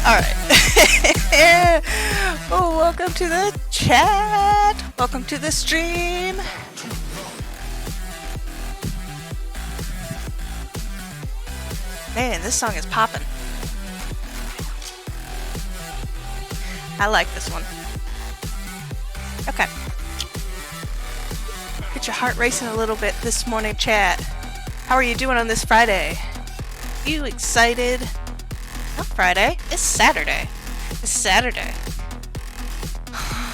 Alright. Oh, welcome to the chat. Welcome to the stream. Man, this song is popping. I like this one. Okay. Get your heart racing a little bit this morning, chat. How are you doing on this Friday? You excited? Not Friday, it's Saturday. It's Saturday.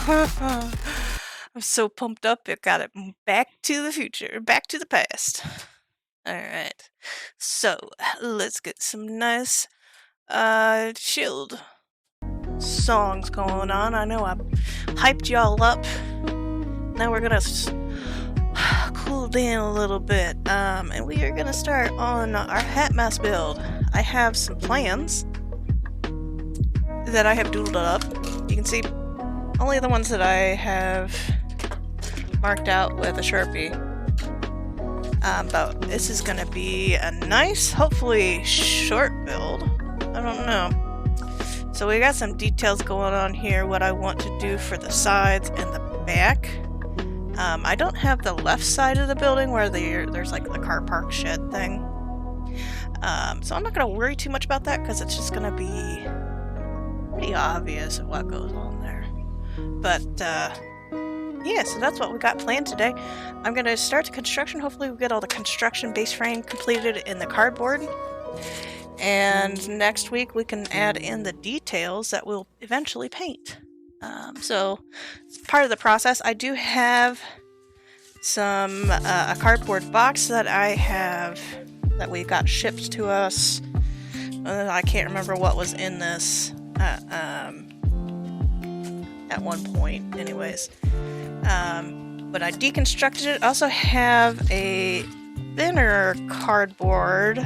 I'm so pumped up, it got it back to the future, back to the past. Alright, so let's get some nice, chilled songs going on. I know I hyped y'all up. Now we're gonna cool down a little bit, and we are gonna start on our HatMouse build. I have some plans that I have doodled up. You can see only the ones that I have marked out with a Sharpie. But this is gonna be a nice, hopefully short build. I don't know. So we got some details going on here, what I want to do for the sides and the back. I don't have the left side of the building where there's like the car park shed thing. So I'm not going to worry too much about that because it's just going to be pretty obvious what goes on there. But yeah, so that's what we got planned today. I'm going to start the construction. Hopefully we get all the construction base frame completed in the cardboard. And next week we can add in the details that we'll eventually paint. So it's part of the process. I do have some a cardboard box that we got shipped to us. I can't remember what was in this at one point, anyways. But I deconstructed it. I also have a thinner cardboard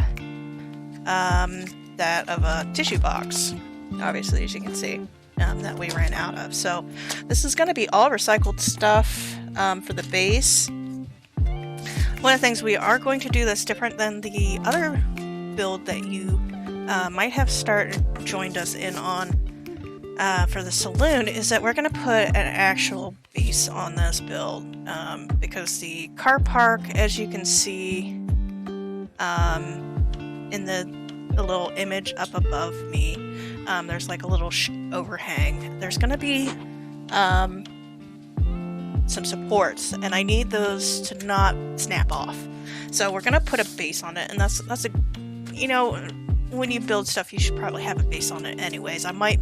that of a tissue box, obviously, as you can see. That we ran out of. So this is going to be all recycled stuff for the base. One of the things we are going to do that's different than the other build that you might have joined us in on for the saloon is that we're going to put an actual base on this build because the car park, as you can see in the little image up above me, there's like a little overhang. There's gonna be some supports, and I need those to not snap off. So we're gonna put a base on it, and that's a, you know, when you build stuff, you should probably have a base on it anyways. I might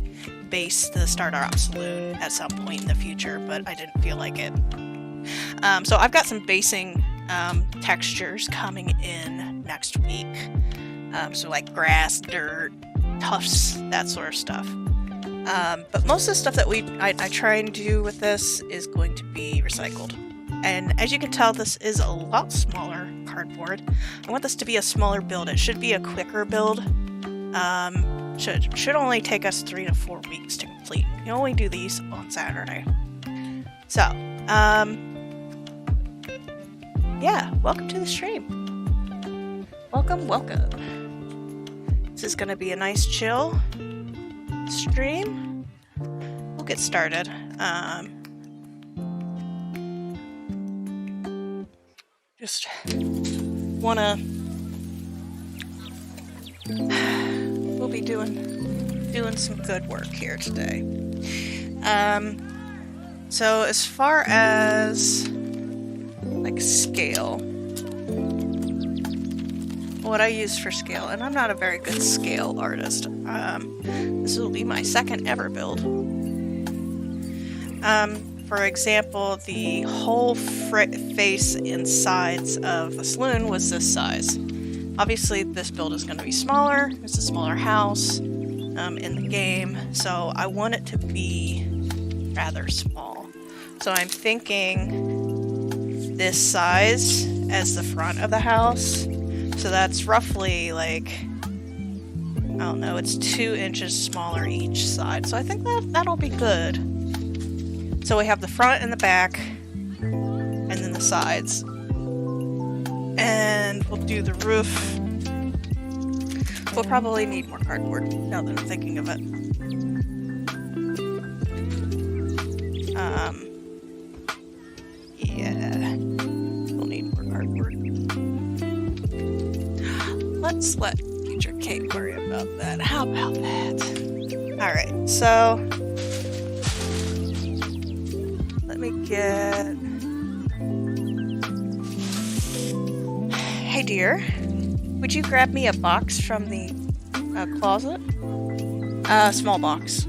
base the Stardew saloon at some point in the future, but I didn't feel like it. So I've got some basing textures coming in next week. So like grass, dirt, tufts, that sort of stuff. But most of the stuff that I try and do with this is going to be recycled. And as you can tell, this is a lot smaller cardboard. I want this to be a smaller build. It should be a quicker build. Should only take us 3 to 4 weeks to complete. You only do these on Saturday. So, yeah, welcome to the stream. Welcome, welcome. This is going to be a nice chill stream. We'll get started. Just wanna. We'll be doing some good work here today. So as far as like scale. What I use for scale, and I'm not a very good scale artist. This will be my second ever build. For example, the whole face and sides of the saloon was this size. Obviously, this build is going to be smaller. It's a smaller house in the game, so I want it to be rather small. So I'm thinking this size as the front of the house. So that's roughly like, I don't know, it's 2 inches smaller each side. So I think that'll be good. So we have the front and the back, and then the sides. And we'll do the roof We'll probably need more cardboard, now that I'm thinking of it. Yeah. We'll need more cardboard. Let's let future Kate worry about that. How about that? Alright, so... let me get... Hey dear, would you grab me a box from the closet? Small box.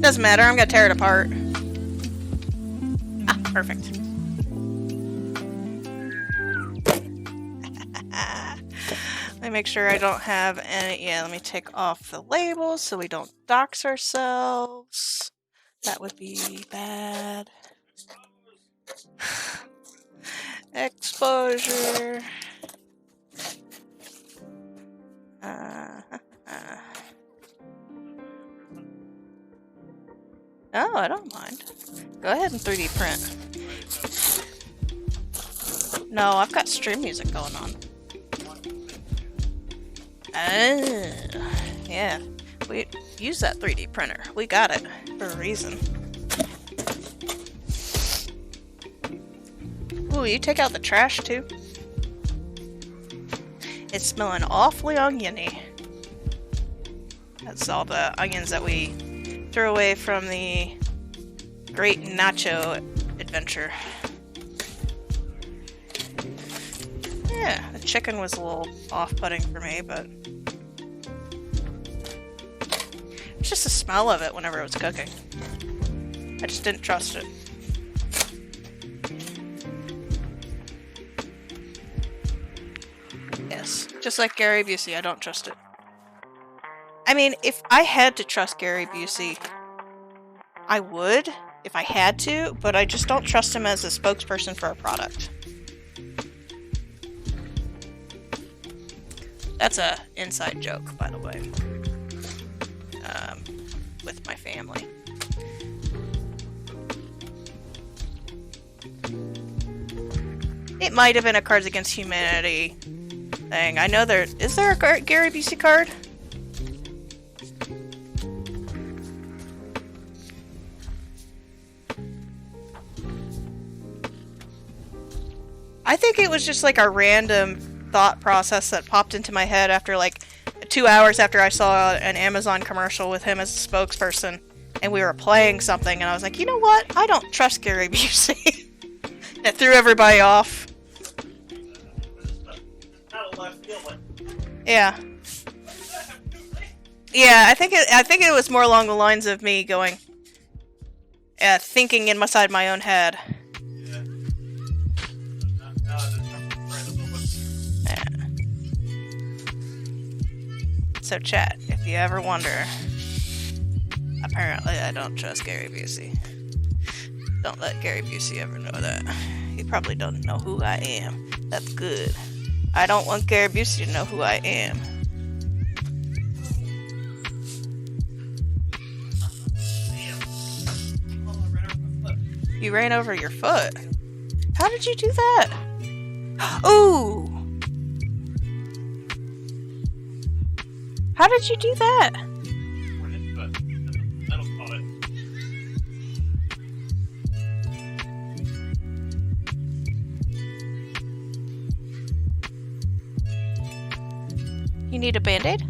Doesn't matter, I'm gonna tear it apart. Ah, perfect. Let me make sure I don't have any. Yeah, let me take off the labels so we don't dox ourselves. That would be bad. Exposure. No, I don't mind. Go ahead and 3D print. No, I've got stream music going on. Yeah. We use that 3D printer. We got it for a reason. Ooh, you take out the trash too? It's smelling awfully oniony. That's all the onions that we threw away from the great nacho adventure. Yeah, the chicken was a little off-putting for me, but it's just the smell of it whenever it was cooking. I just didn't trust it. Yes, just like Gary Busey, I don't trust it. I mean, if I had to trust Gary Busey, I would, if I had to, but I just don't trust him as a spokesperson for a product. That's a inside joke, by the way, with my family. It might have been a Cards Against Humanity thing. I know is there a Gary Busey card? I think it was just like a random thought process that popped into my head after like 2 hours after I saw an Amazon commercial with him as a spokesperson, and we were playing something, and I was like, you know what? I don't trust Gary Busey. It threw everybody off. Yeah. Yeah, I think it was more along the lines of me going, thinking inside my own head. So chat, if you ever wonder, apparently I don't trust Gary Busey. Don't let Gary Busey ever know that. He probably don't know who I am. That's good. I don't want Gary Busey to know who I am. You ran over your foot? How did you do that? Ooh! How did you do that? You need a band-aid?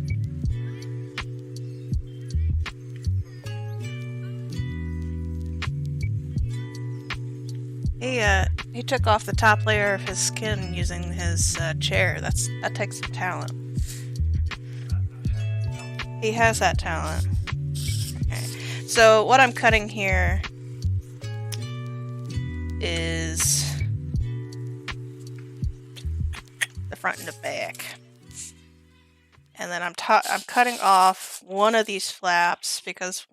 He took off the top layer of his skin using his chair. That takes some talent. He has that talent. Okay. So what I'm cutting here is the front and the back. And then I'm cutting off one of these flaps because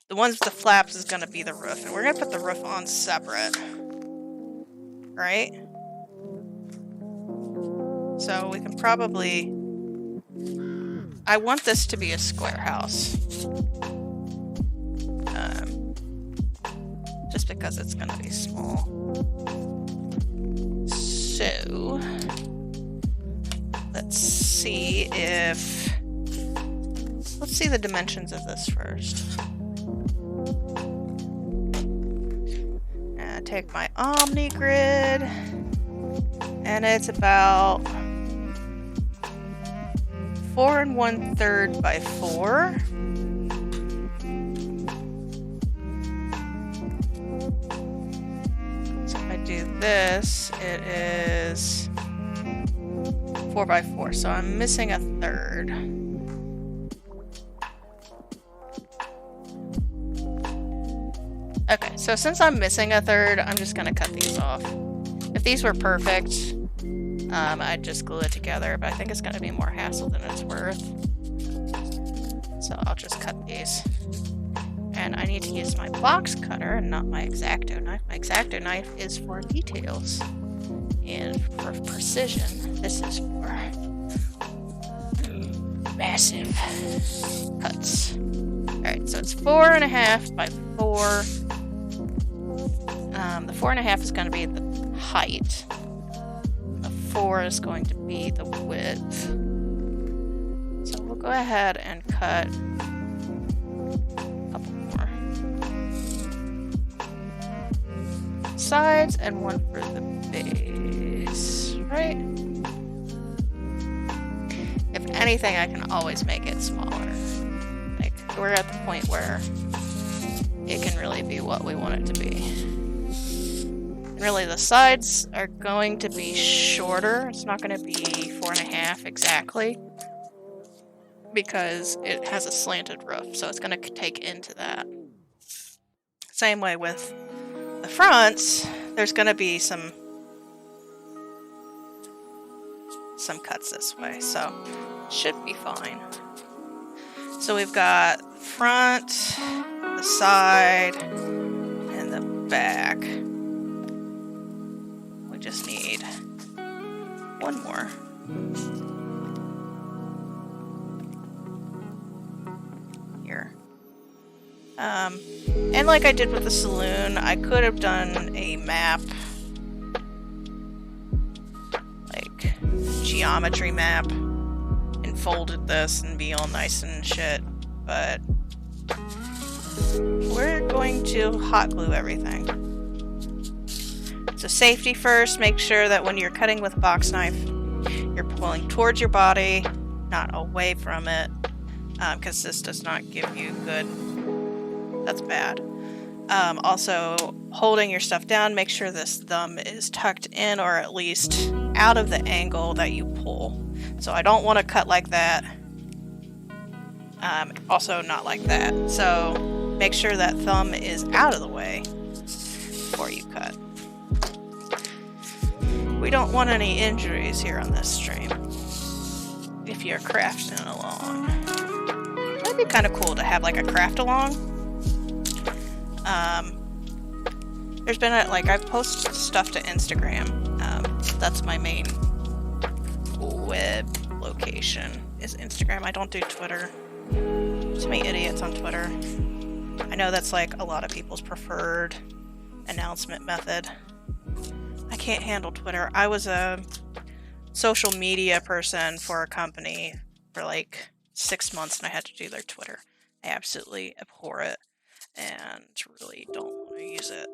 the ones with the flaps is going to be the roof. And we're going to put the roof on separate. Right? So we can probably... I want this to be a square house. Just just because it's going to be small. So, let's see the dimensions of this first. Take my Omni grid, and it's about 4 1/3 by 4. So if I do this, it is 4 by 4. So I'm missing a third. Okay, so since I'm missing a third, I'm just gonna cut these off. If these were perfect, I'd just glue it together, but I think it's gonna be more hassle than it's worth. So I'll just cut these. And I need to use my box cutter and not my X-Acto knife. My X-Acto knife is for details and for precision. This is for massive cuts. Alright, so it's 4.5 by 4. The 4.5 is going to be the height. The 4 is going to be the width. So we'll go ahead and cut a couple more sides and one for the base, right? If anything, I can always make it smaller. Like, we're at the point where it can really be what we want it to be. And really, the sides are going to be shorter. It's not going to be 4.5 exactly, because it has a slanted roof, so it's going to take into that. Same way with the fronts, there's going to be some cuts this way, so it should be fine. So we've got front, the side, and the back. We just need one more. Here. And like I did with the saloon, I could have done a map, like geometry map, and folded this and be all nice and shit, but we're going to hot glue everything. So safety first, make sure that when you're cutting with a box knife, you're pulling towards your body, not away from it, because this does not give you good, that's bad. Also, holding your stuff down, make sure this thumb is tucked in or at least out of the angle that you pull. So I don't want to cut like that. Also not like that. So make sure that thumb is out of the way before you cut. We don't want any injuries here on this stream. If you're crafting along. That'd be kind of cool to have like a craft along. There's been I've posted stuff to Instagram. That's my main web location is Instagram. I don't do Twitter. Too many idiots on Twitter. I know that's like a lot of people's preferred announcement method. I can't handle Twitter. I was a social media person for a company for like 6 months and I had to do their Twitter. I absolutely abhor it and really don't want to use it.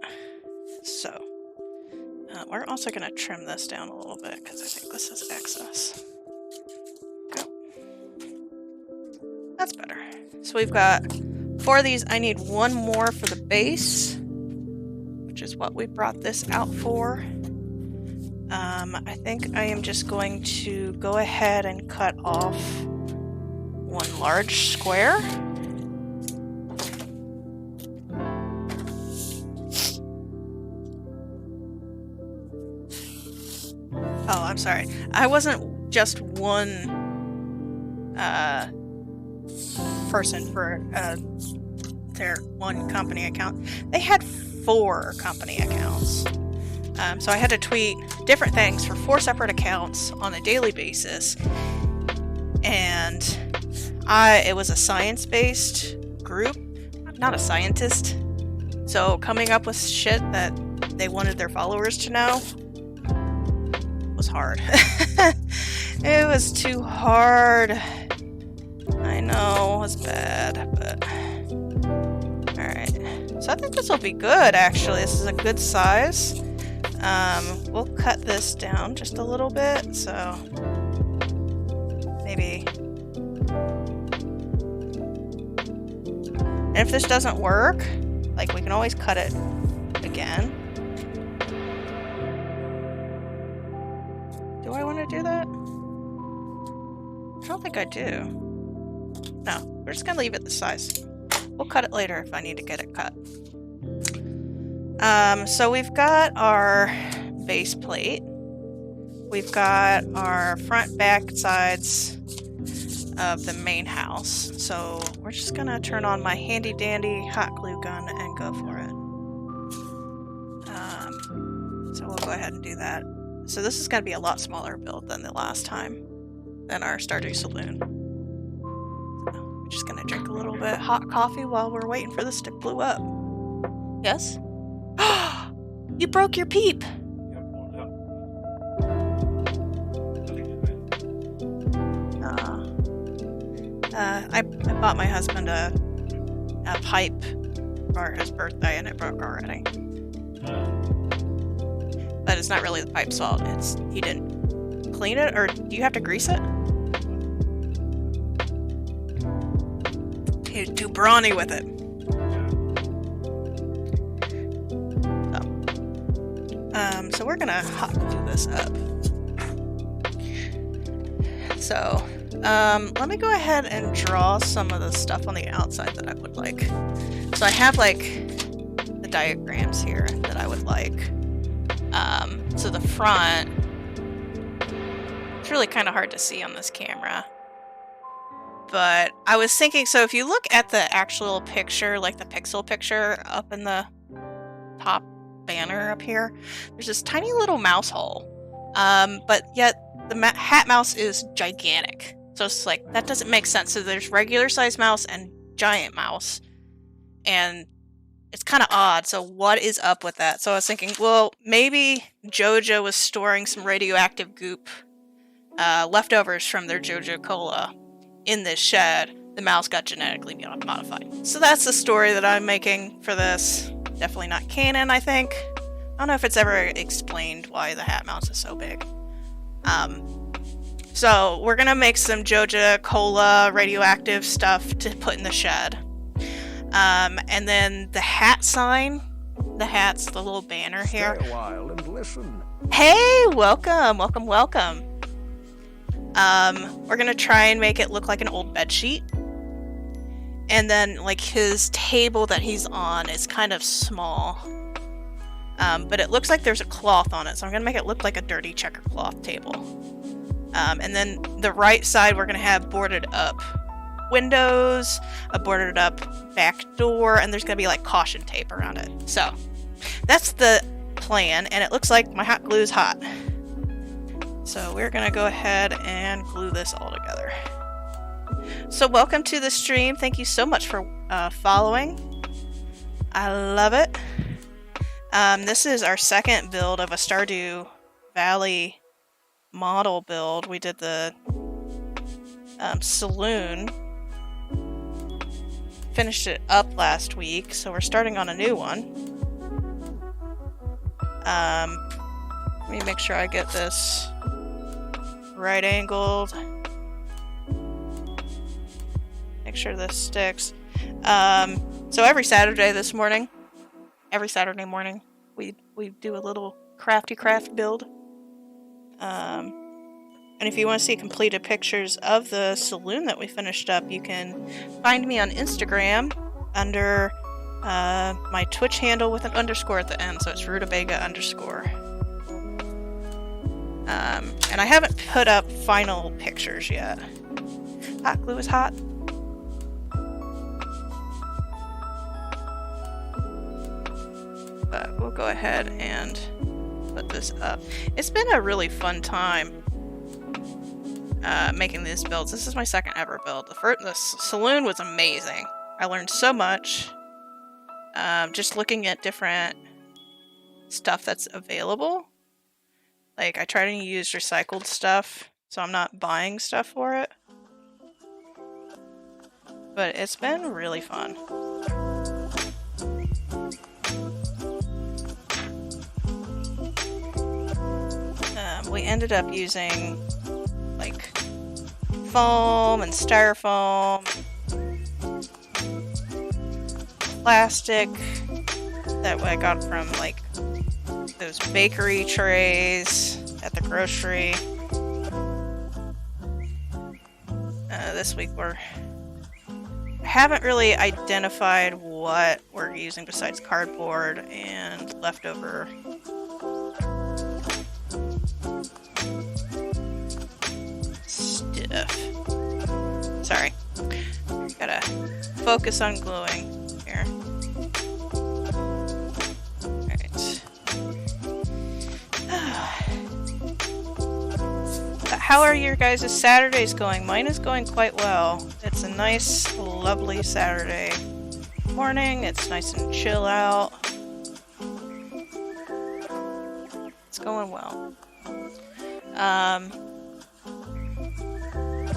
So, we're also going to trim this down a little bit because I think this is excess. Go. That's better. So we've got 4 of these. I need one more for the base, which is what we brought this out for. I think I am just going to go ahead and cut off one large square. Oh, I'm sorry. I wasn't just one person for their one company account. They had 4 company accounts. So I had to tweet different things for 4 separate accounts on a daily basis. And it was a science-based group. I'm not a scientist, So coming up with shit that they wanted their followers to know was hard. It was too hard. I know, it was bad, but... Alright. So I think this will be good, actually. This is a good size. We'll cut this down just a little bit, so... Maybe... And if this doesn't work, like, we can always cut it again. Do I want to do that? I don't think I do. No, we're just gonna leave it this size. We'll cut it later if I need to get it cut. So we've got our base plate. We've got our front, back, sides of the main house. So we're just gonna turn on my handy dandy hot glue gun and go for it. So we'll go ahead and do that. So this is gonna be a lot smaller build than the last time, than our Stardew Saloon. So we're just gonna drink a little bit hot coffee while we're waiting for this to glue up. Yes? You broke your peep! I bought my husband a pipe for his birthday and it broke already. But it's not really the pipe's fault. It's he didn't clean it, or do you have to grease it? He's too brawny with it. So we're gonna hot glue this up. So, let me go ahead and draw some of the stuff on the outside that I would like. So I have, like, the diagrams here that I would like. So the front, it's really kind of hard to see on this camera. But I was thinking, so if you look at the actual picture, like the pixel picture up in the top banner up here, there's this tiny little mouse hole. But yet the HatMouse is gigantic. So it's like, that doesn't make sense. So there's regular size mouse and giant mouse. And it's kind of odd. So what is up with that? So I was thinking, well, maybe Jojo was storing some radioactive goop, leftovers from their Jojo Cola in this shed. The mouse got genetically modified. So that's the story that I'm making for this. Definitely not canon, I think. I don't know if it's ever explained why the HatMouse is so big. So we're gonna make some Jojo Cola radioactive stuff to put in the shed. And then the hat sign, the hat's the little banner here. Stay a while and listen. Hey, welcome, welcome, welcome. We're gonna try and make it look like an old bed sheet. And then, like, his table that he's on is kind of small. But it looks like there's a cloth on it, so I'm gonna make it look like a dirty checker cloth table. And then the right side, we're gonna have boarded up windows, a boarded up back door, and there's gonna be like caution tape around it. So that's the plan, and it looks like my hot glue is hot. So we're gonna go ahead and glue this all together. So welcome to the stream. Thank you so much for following. I love it. This is our second build of a Stardew Valley model build. We did the saloon. Finished it up last week, so we're starting on a new one. Let me make sure I get this right angled. Make sure this sticks. So every Saturday morning, we do a little crafty craft build. And if you want to see completed pictures of the saloon that we finished up, you can find me on Instagram under my Twitch handle with an underscore at the end, so it's rutabaga_. And I haven't put up final pictures yet. Hot glue is hot. But we'll go ahead and put this up. It's been a really fun time making these builds. This is my second ever build. The saloon was amazing. I learned so much. just looking at different stuff that's available. Like, I try to use recycled stuff, so I'm not buying stuff for it. But it's been really fun. We ended up using, like, foam and styrofoam, plastic that I got from, like, those bakery trays at the grocery. This week I haven't really identified what we're using besides cardboard and leftover stuff. Sorry. Gotta focus on gluing here. How are your guys' Saturdays going? Mine is going quite well. It's a nice, lovely Saturday morning. It's nice and chill out. It's going well.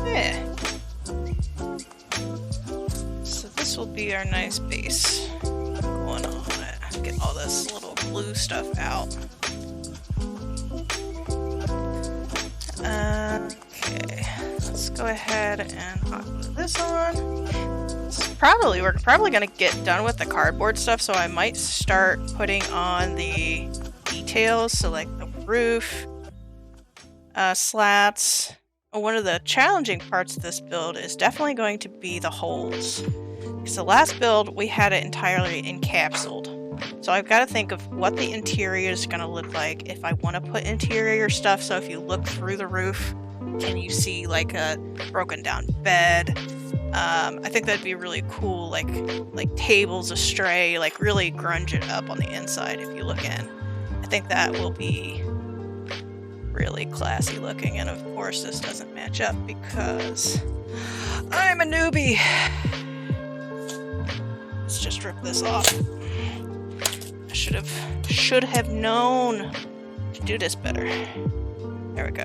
Yeah. So this will be our nice base. Going on it. Get all this little blue stuff out. Okay, let's go ahead and hot glue this on. We're probably gonna get done with the cardboard stuff, so I might start putting on the details, so like the roof, slats. One of the challenging parts of this build is definitely going to be the holes, because the last build we had it entirely encapsulated. So I've got to think of what the interior is going to look like if I want to put interior stuff. So if you look through the roof, can you see like a broken down bed? I think that'd be really cool, like tables astray, like really grunge it up on the inside if you look in. I think that will be really classy looking, and of course this doesn't match up because I'm a newbie. Let's just rip this off. Should have known to do this better. There we go.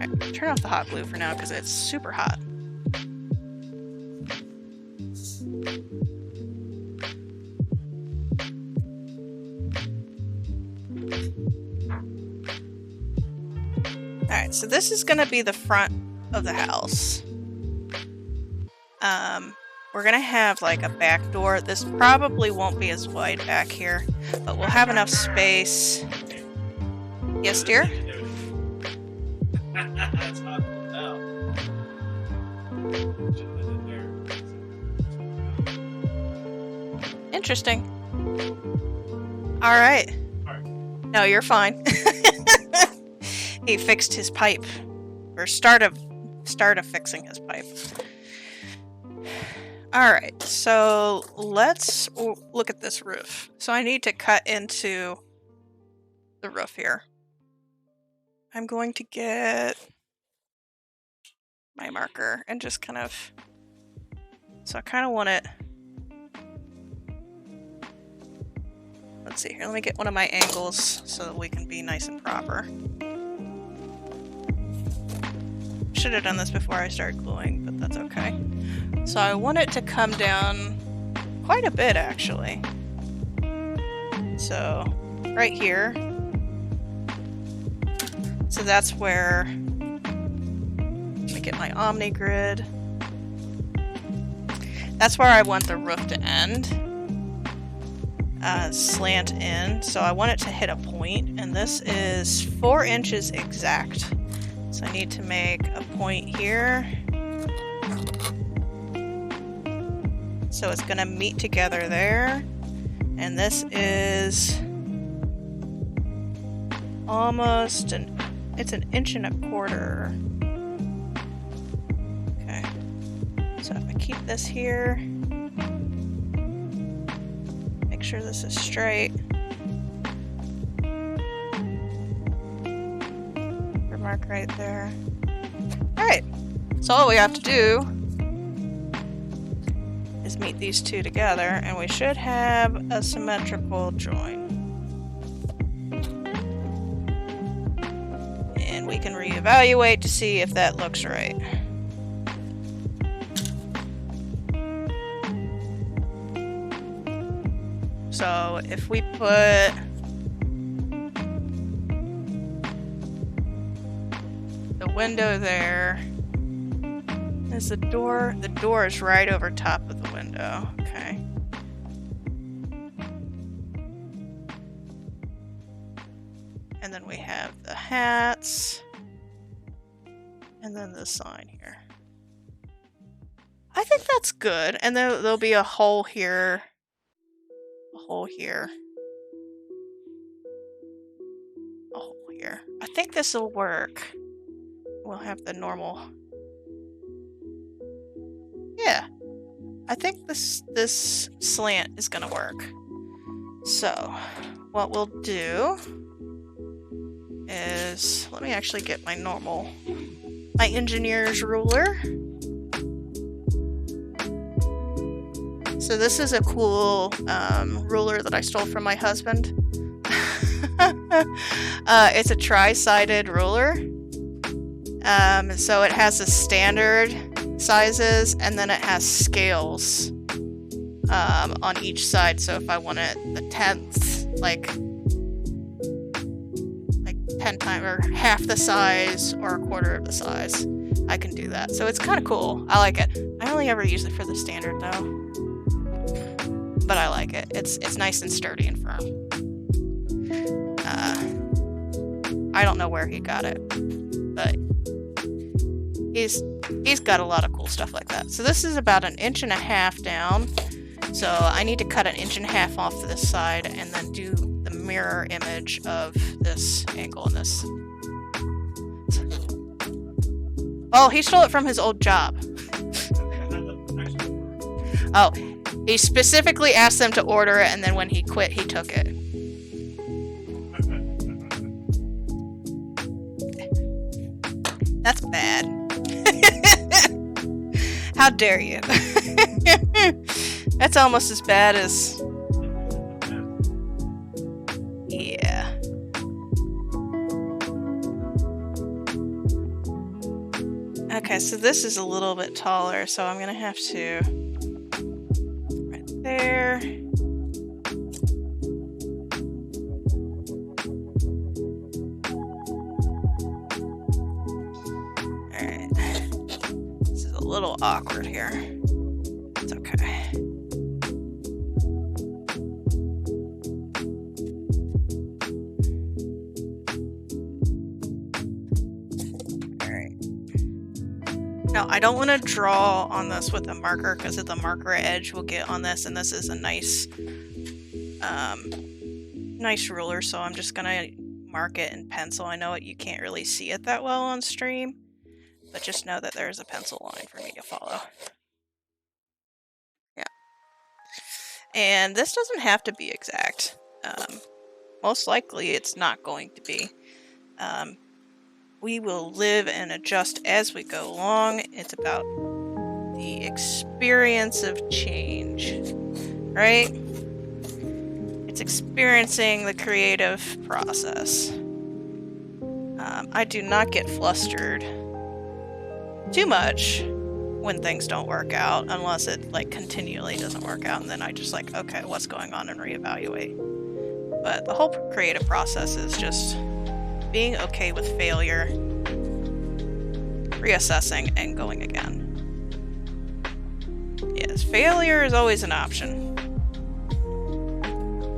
Alright, turn off the hot glue for now because it's super hot. Alright, so this is gonna be the front of the house. We're gonna have like a back door. This probably won't be as wide back here, but we'll have enough space. Yes, dear? Interesting. Alright. No, you're fine. He fixed his pipe. Or started fixing his pipe. Alright, so let's look at this roof. So I need to cut into the roof here. I'm going to get my marker and just kind of... So I kind of want it... Let's see here, let me get one of my angles so that we can be nice and proper. Should have done this before I started gluing, but that's okay. So I want it to come down quite a bit, actually. So, right here. So that's where... Let me get my Omni grid. That's where I want the roof to end. Slant in. So I want it to hit a point, and this is 4 inches exact. So I need to make a point here. So it's going to meet together there. And this is almost it's an 1.25 inches. Okay. So if I keep this here, make sure this is straight. Mark right there. Alright. So all we have to do meet these two together, and we should have a symmetrical join. And we can reevaluate to see if that looks right. So if we put the window there, is the door is right over top of the window. Okay. And then we have the hats, and then the sign here. I think that's good. And then there'll be a hole here. A hole here. A hole here. I think this will work. We'll have the normal. Yeah. I think this slant is gonna work. So, what we'll do is, let me actually get my engineer's ruler. So this is a cool ruler that I stole from my husband. It's a tri-sided ruler. So it has the standard sizes, and then it has scales on each side. So if I want it the 10th, like 10 times or half the size or a quarter of the size, I can do that. So it's kind of cool. I like it. I only ever use it for the standard though. But I like it. It's nice and sturdy and firm. I don't know where he got it, but he's got a lot of cool stuff like that. So this is about 1.5 inches down. So I need to cut 1.5 inches off to this side and then do the mirror image of this angle and this. Oh, he stole it from his old job. Oh. He specifically asked them to order it, and then when he quit, he took it. That's bad. How dare you? That's almost as bad as... Yeah. Okay, so this is a little bit taller, so I'm gonna have to... there. Alright. This is a little awkward here. It's okay. Alright. Now, I don't want to draw on this with a marker because the marker edge will get on this, and this is a nice ruler, so I'm just gonna mark it in pencil. I know you can't really see it that well on stream, but just know that there's a pencil line for me to follow. Yeah. And this doesn't have to be exact. Most likely it's not going to be. We will live and adjust as we go along. It's about the experience of change, right? It's experiencing the creative process. I do not get flustered too much when things don't work out, unless it like continually doesn't work out, and then I just like, okay, what's going on, and reevaluate. But the whole creative process is just being okay with failure, reassessing, and going again. Yes, failure is always an option.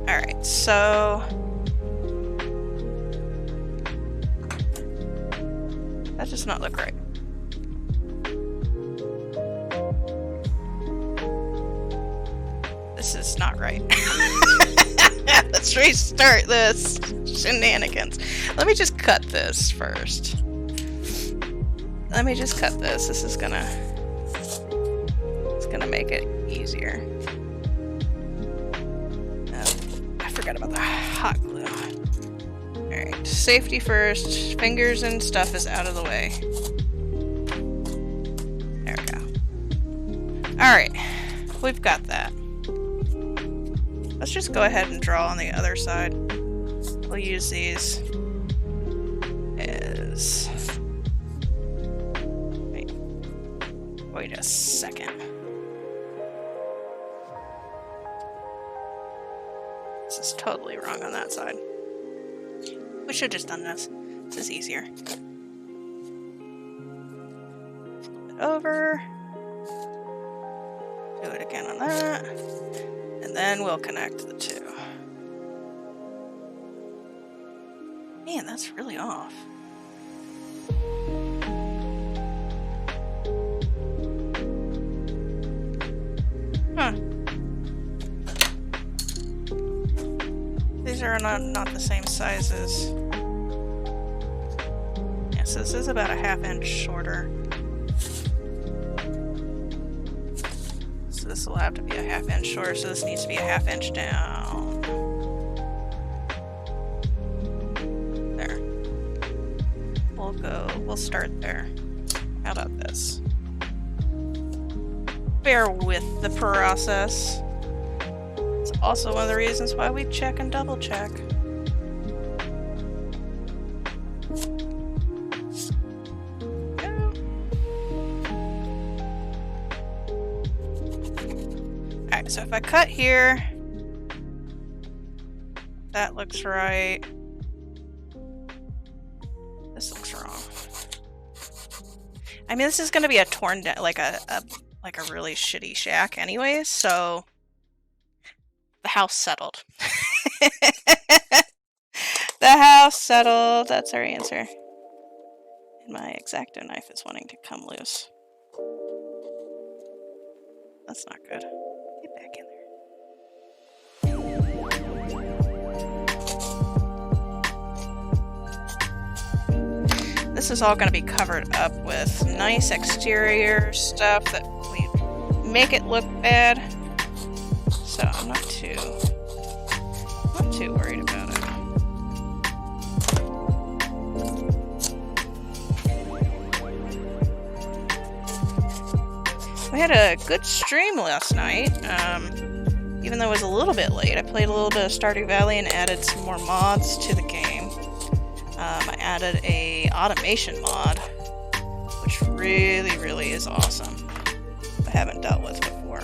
Alright, so... that does not look right. This is not right. Let's restart this shenanigans. Let me just cut this first. Let me just cut this. This is gonna... it's gonna make it easier. I forgot about the hot glue. Alright, safety first. Fingers and stuff is out of the way. There we go. Alright. we've got that. Let's just go ahead and draw on the other side. We'll use these as... Wait a second. This is totally wrong on that side. We should have just done this. This is easier. Flip it over. Do it again on that. And then we'll connect the two. Man, that's really off. Huh. These are not the same sizes. Yes, this is about a ½ inch shorter. So this will have to be a ½ inch shorter, so this needs to be a ½ inch down. There. We'll start there. How about this? Bear with the process. It's also one of the reasons why we check and double check. Alright, so if I cut here, that looks right. This looks wrong. I mean, this is going to be a torn down, like a really shitty shack anyways, so the house settled. The house settled. That's our answer. And my X-Acto knife is wanting to come loose. That's not good. Get back in there. This is all going to be covered up with nice exterior stuff that we make it look bad. So I'm not too worried about it. We had a good stream last night. Even though it was a little bit late, I played a little bit of Stardew Valley and added some more mods to the game. I added a automation mod, which really is awesome. I haven't dealt with before.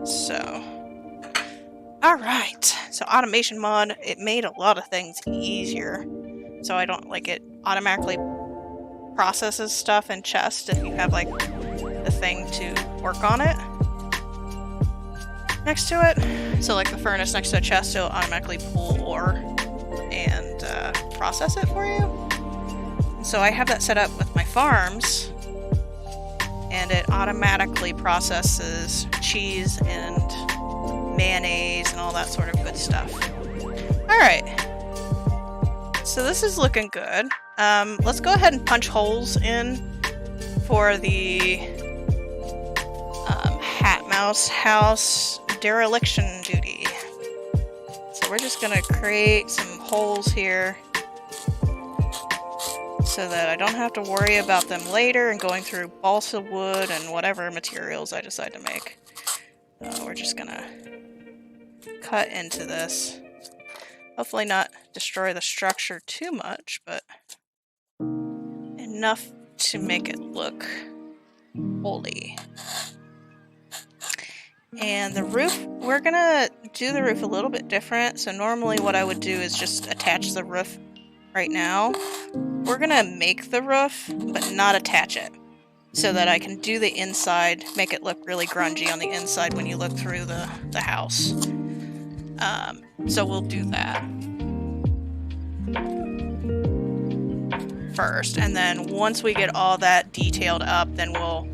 So, alright. So automation mod, it made a lot of things easier. So I don't, like, it automatically processes stuff in chest if you have, like, the thing to work on it next to it. So, like, the furnace next to a chest, it'll automatically pull ore and process it for you. So I have that set up with my farms, and it automatically processes cheese and mayonnaise and all that sort of good stuff. Alright, so this is looking good. Let's go ahead and punch holes in for the HatMouse house dereliction duty. So we're just gonna create some holes here so that I don't have to worry about them later and going through balsa wood and whatever materials I decide to make. We're just gonna cut into this. Hopefully not destroy the structure too much, but enough to make it look holy. And the roof, we're gonna do the roof a little bit different. So normally what I would do is just attach the roof right now. We're gonna make the roof, but not attach it, so that I can do the inside, make it look really grungy on the inside when you look through the house. So we'll do that first, and then once we get all that detailed up, then we'll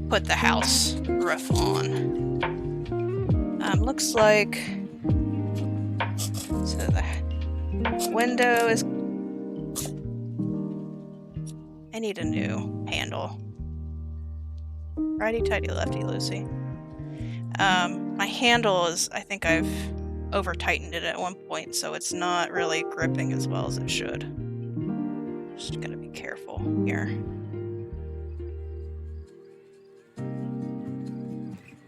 put the house roof on. Looks like, so the window is, I need a new handle. Righty-tighty, lefty-loosey. My handle is, I think I've over-tightened it at one point, so it's not really gripping as well as it should. Just gotta be careful here.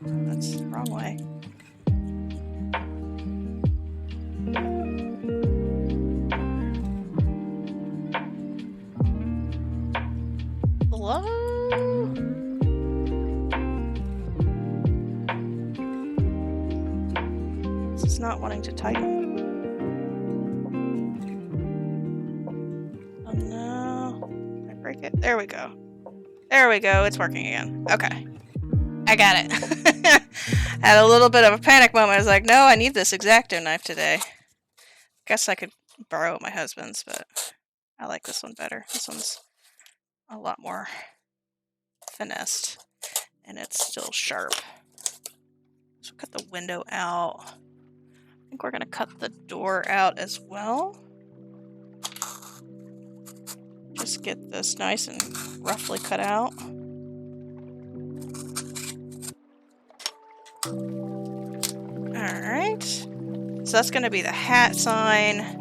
That's the wrong way. Hello? This is not wanting to tighten. Oh no. Did I break it? There we go. There we go. It's working again. Okay. I got it. Had a little bit of a panic moment. I was like, no, I need this X-Acto knife today. Guess I could borrow my husband's, but I like this one better. This one's a lot more finessed, and it's still sharp. So cut the window out. I think we're going to cut the door out as well. Just get this nice and roughly cut out. Alright, so that's going to be the hat sign.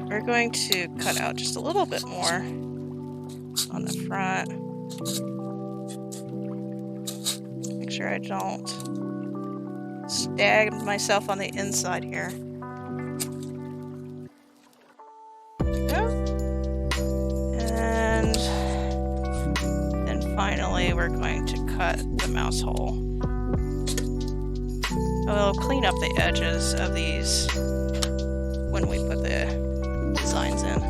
We're going to cut out just a little bit more on the front. Make sure I don't stab myself on the inside here. There we go. And then finally we're going to cut the mouse hole. We'll clean up the edges of these when we put the designs in.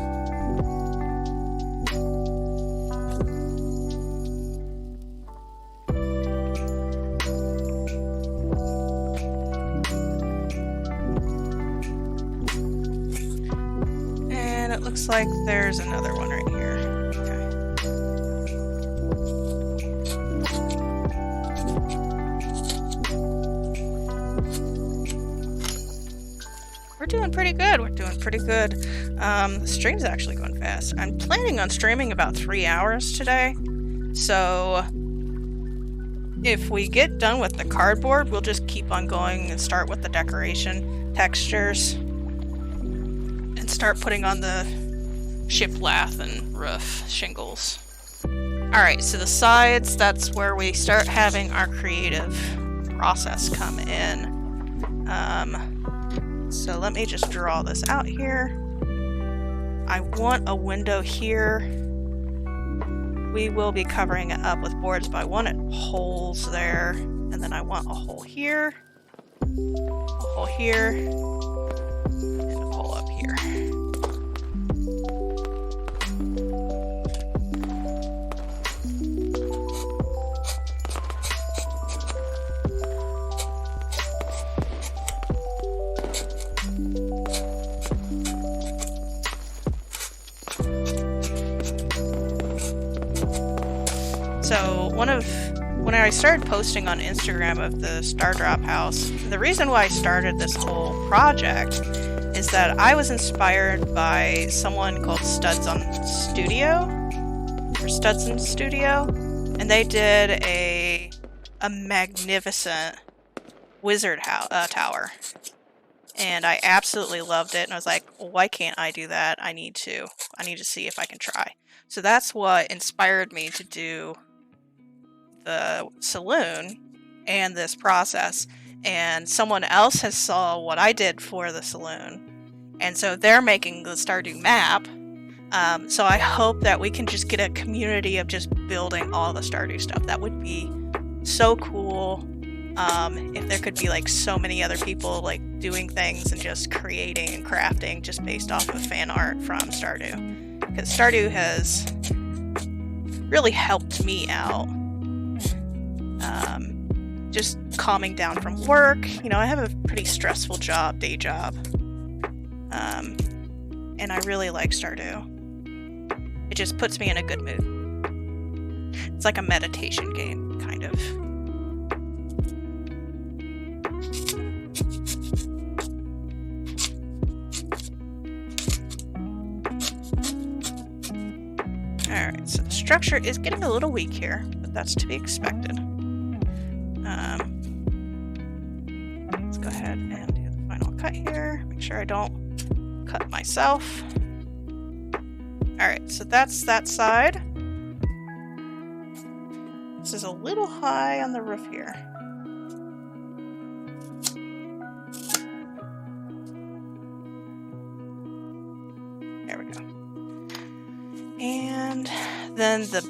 And it looks like there's another one right here. We're doing pretty good. We're doing pretty good. The stream's actually going fast. I'm planning on streaming about 3 hours today. So if we get done with the cardboard, we'll just keep on going and start with the decoration textures and start putting on the shiplath and roof shingles. Alright, so the sides, that's where we start having our creative process come in. So let me just draw this out here. I want a window here. We will be covering it up with boards, but I want it holes there. And then I want a hole here, a hole here, and a hole up here. So when I started posting on Instagram of the Stardew house, the reason why I started this whole project is that I was inspired by someone called Studson Studio, and they did a magnificent wizard tower, and I absolutely loved it. And I was like, well, why can't I do that? I need to see if I can try. So that's what inspired me to do the saloon and this process, and someone else has saw what I did for the saloon, and so they're making the Stardew map. So I hope that we can just get a community of just building all the Stardew stuff. That would be so cool. If there could be like so many other people like doing things and just creating and crafting just based off of fan art from Stardew, because Stardew has really helped me out. Just calming down from work. You know, I have a pretty stressful day job. And I really like Stardew. It just puts me in a good mood. It's like a meditation game, kind of. Alright, so the structure is getting a little weak here, but that's to be expected. Let's go ahead and do the final cut here. Make sure I don't cut myself. Alright, so that's that side. This is a little high on the roof here. And then the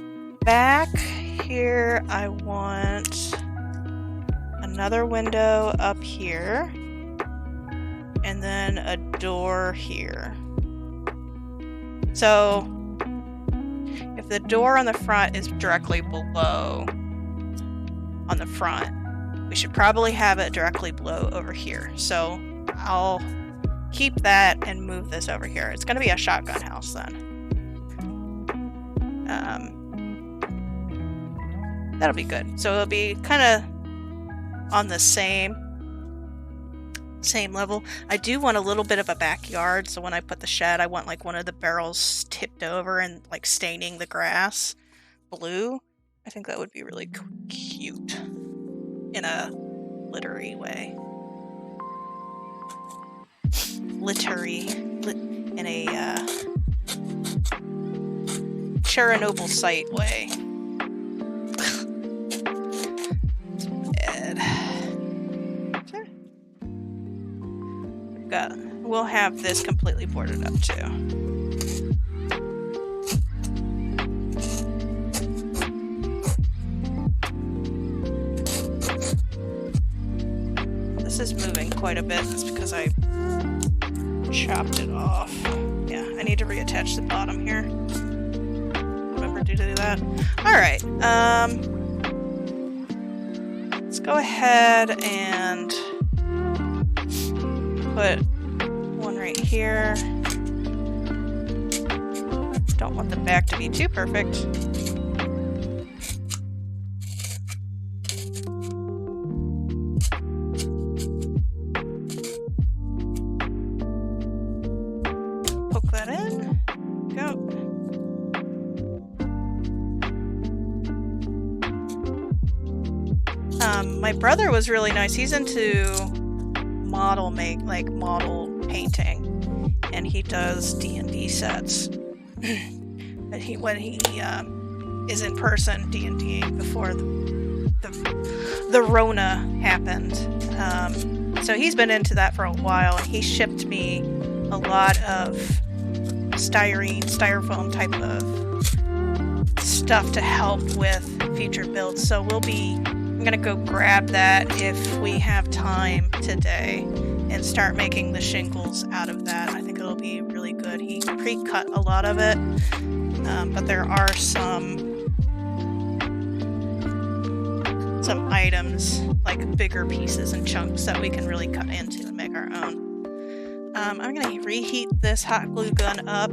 back here, I want another window up here, and then a door here. So if the door on the front is directly below on the front, we should probably have it directly below over here. So I'll keep that and move this over here. It's going to be a shotgun house then. That'll be good. So it'll be kind of on the same level. I do want a little bit of a backyard, so when I put the shed, I want like one of the barrels tipped over and like staining the grass blue. I think that would be really cute in a glittery way. In a Chernobyl site way. We'll have this completely boarded up too. This is moving quite a bit. That's because I chopped it off. Yeah, I need to reattach the bottom here. Remember to do that. Alright, let's go ahead and put one right here. Don't want the back to be too perfect. Poke that in. Go. My brother was really nice. He's into model painting, and he does D&D sets. But when he is in person D&Ding before the Rona happened, so he's been into that for a while, and he shipped me a lot of styrofoam type of stuff to help with future builds. So I'm gonna go grab that if we have time today and start making the shingles out of that. I think it'll be really good. He pre-cut a lot of it, but there are some items, like bigger pieces and chunks, that we can really cut into and make our own. I'm gonna reheat this hot glue gun up,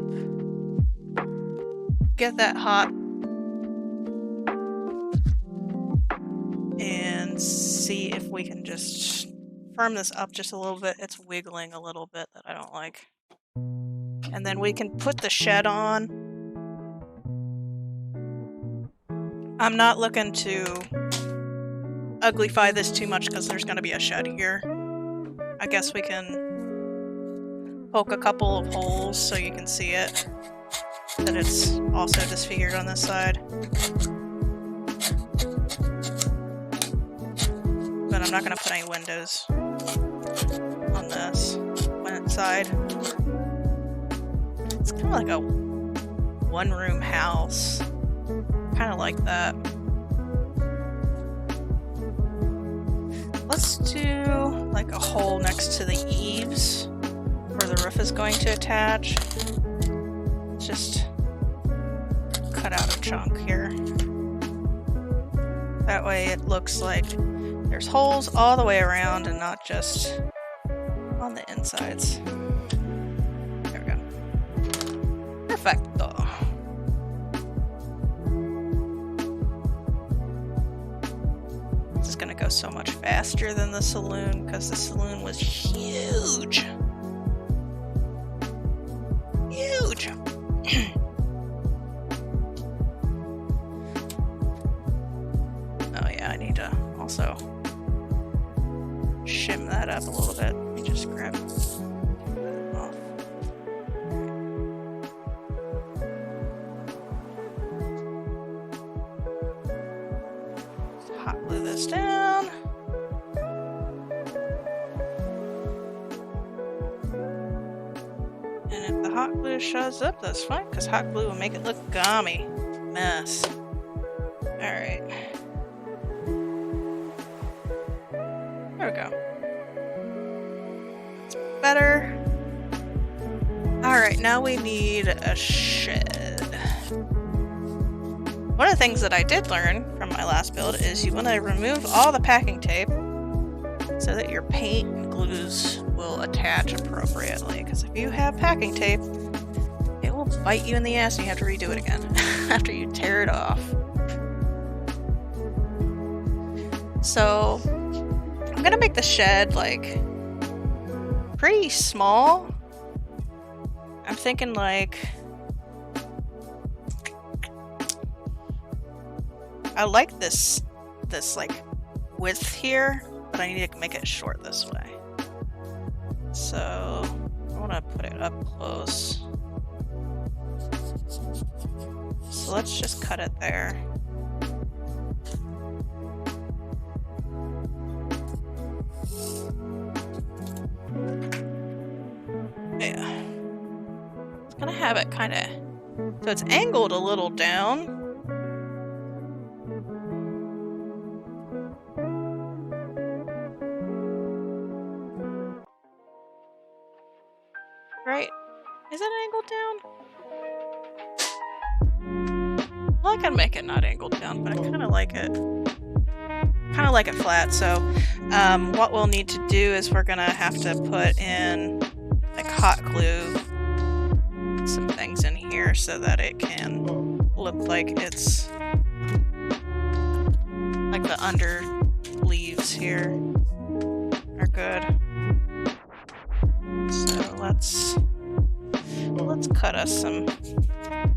get that hot, and see if we can just firm this up just a little bit. It's wiggling a little bit that I don't like. And then we can put the shed on. I'm not looking to uglify this too much because there's going to be a shed here. I guess we can poke a couple of holes so you can see it, that it's also disfigured on this side. But I'm not going to put any windows on this side. It's kind of like a one-room house. Kind of like that. Let's do like a hole next to the eaves where the roof is going to attach. Just cut out a chunk here. That way it looks like there's holes all the way around and not just on the insides. There we go. Perfecto. This is gonna go so much faster than the saloon because the saloon was huge. Huge. Oh yeah, I need to also shim that up a little bit. Let me just grab it off. Hot glue this down. And And if the hot glue shows up, that's fine, because hot glue will make it look gummy. Mess. Alright. There we go. That's better. Alright, now we need a shed. One of the things that I did learn from my last build is you want to remove all the packing tape so that your paint and glues will attach appropriately. Because if you have packing tape, it will bite you in the ass and you have to redo it again after you tear it off. So I'm gonna make the shed like pretty small. I'm thinking like I like this like width here, but I need to make it short this way. So I want to put it up close. So let's just cut it there. Yeah. It's gonna have it kind of, so it's angled a little down. Right? Is it angled down? Well, I can make it not angled down, but I kind of like it. Kind of like it flat. So, what we'll need to do is we're gonna have to put in like hot glue some things in here so that it can look like it's like the under leaves here are good. So let's cut us some.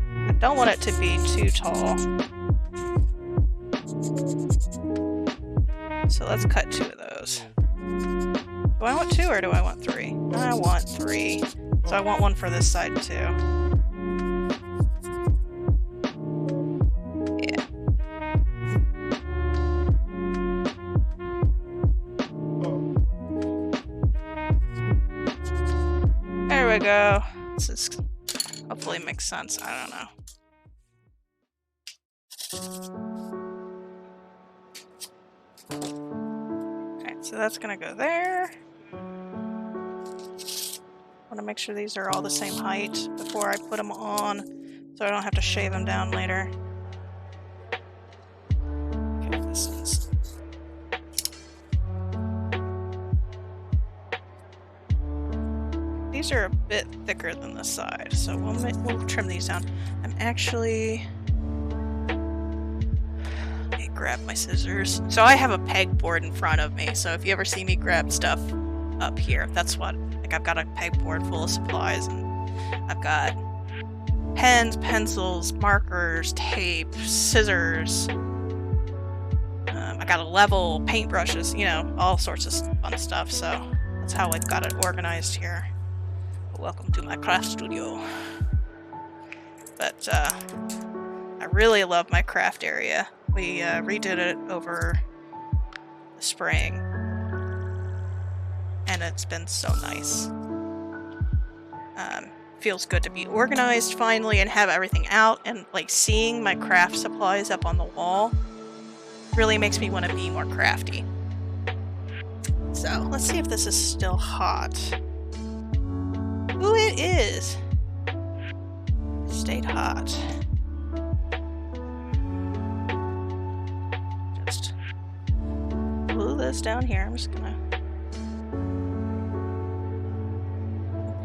I don't want it to be too tall. So let's cut 2 of those. Do I want 2 or do I want 3? I want 3. So I want one for this side too. Yeah. There we go. This is hopefully makes sense. I don't know. Alright, so that's gonna go there. I want to make sure these are all the same height before I put them on, so I don't have to shave them down later. Okay, this is... These are a bit thicker than the side, so we'll trim these down. I'm actually... Let me grab my scissors. So I have a pegboard in front of me, so if you ever see me grab stuff up here, that's what... Like I've got a pegboard full of supplies, and I've got pens, pencils, markers, tape, scissors. I got a level, paintbrushes, you know, all sorts of fun stuff. So that's how I've got it organized here. Welcome to my craft studio. But I really love my craft area. We redid it over the spring. And it's been so nice. Feels good to be organized finally and have everything out, and like seeing my craft supplies up on the wall really makes me want to be more crafty. So let's see if this is still hot. Ooh, it is. It stayed hot. Just glue this down here. I'm just gonna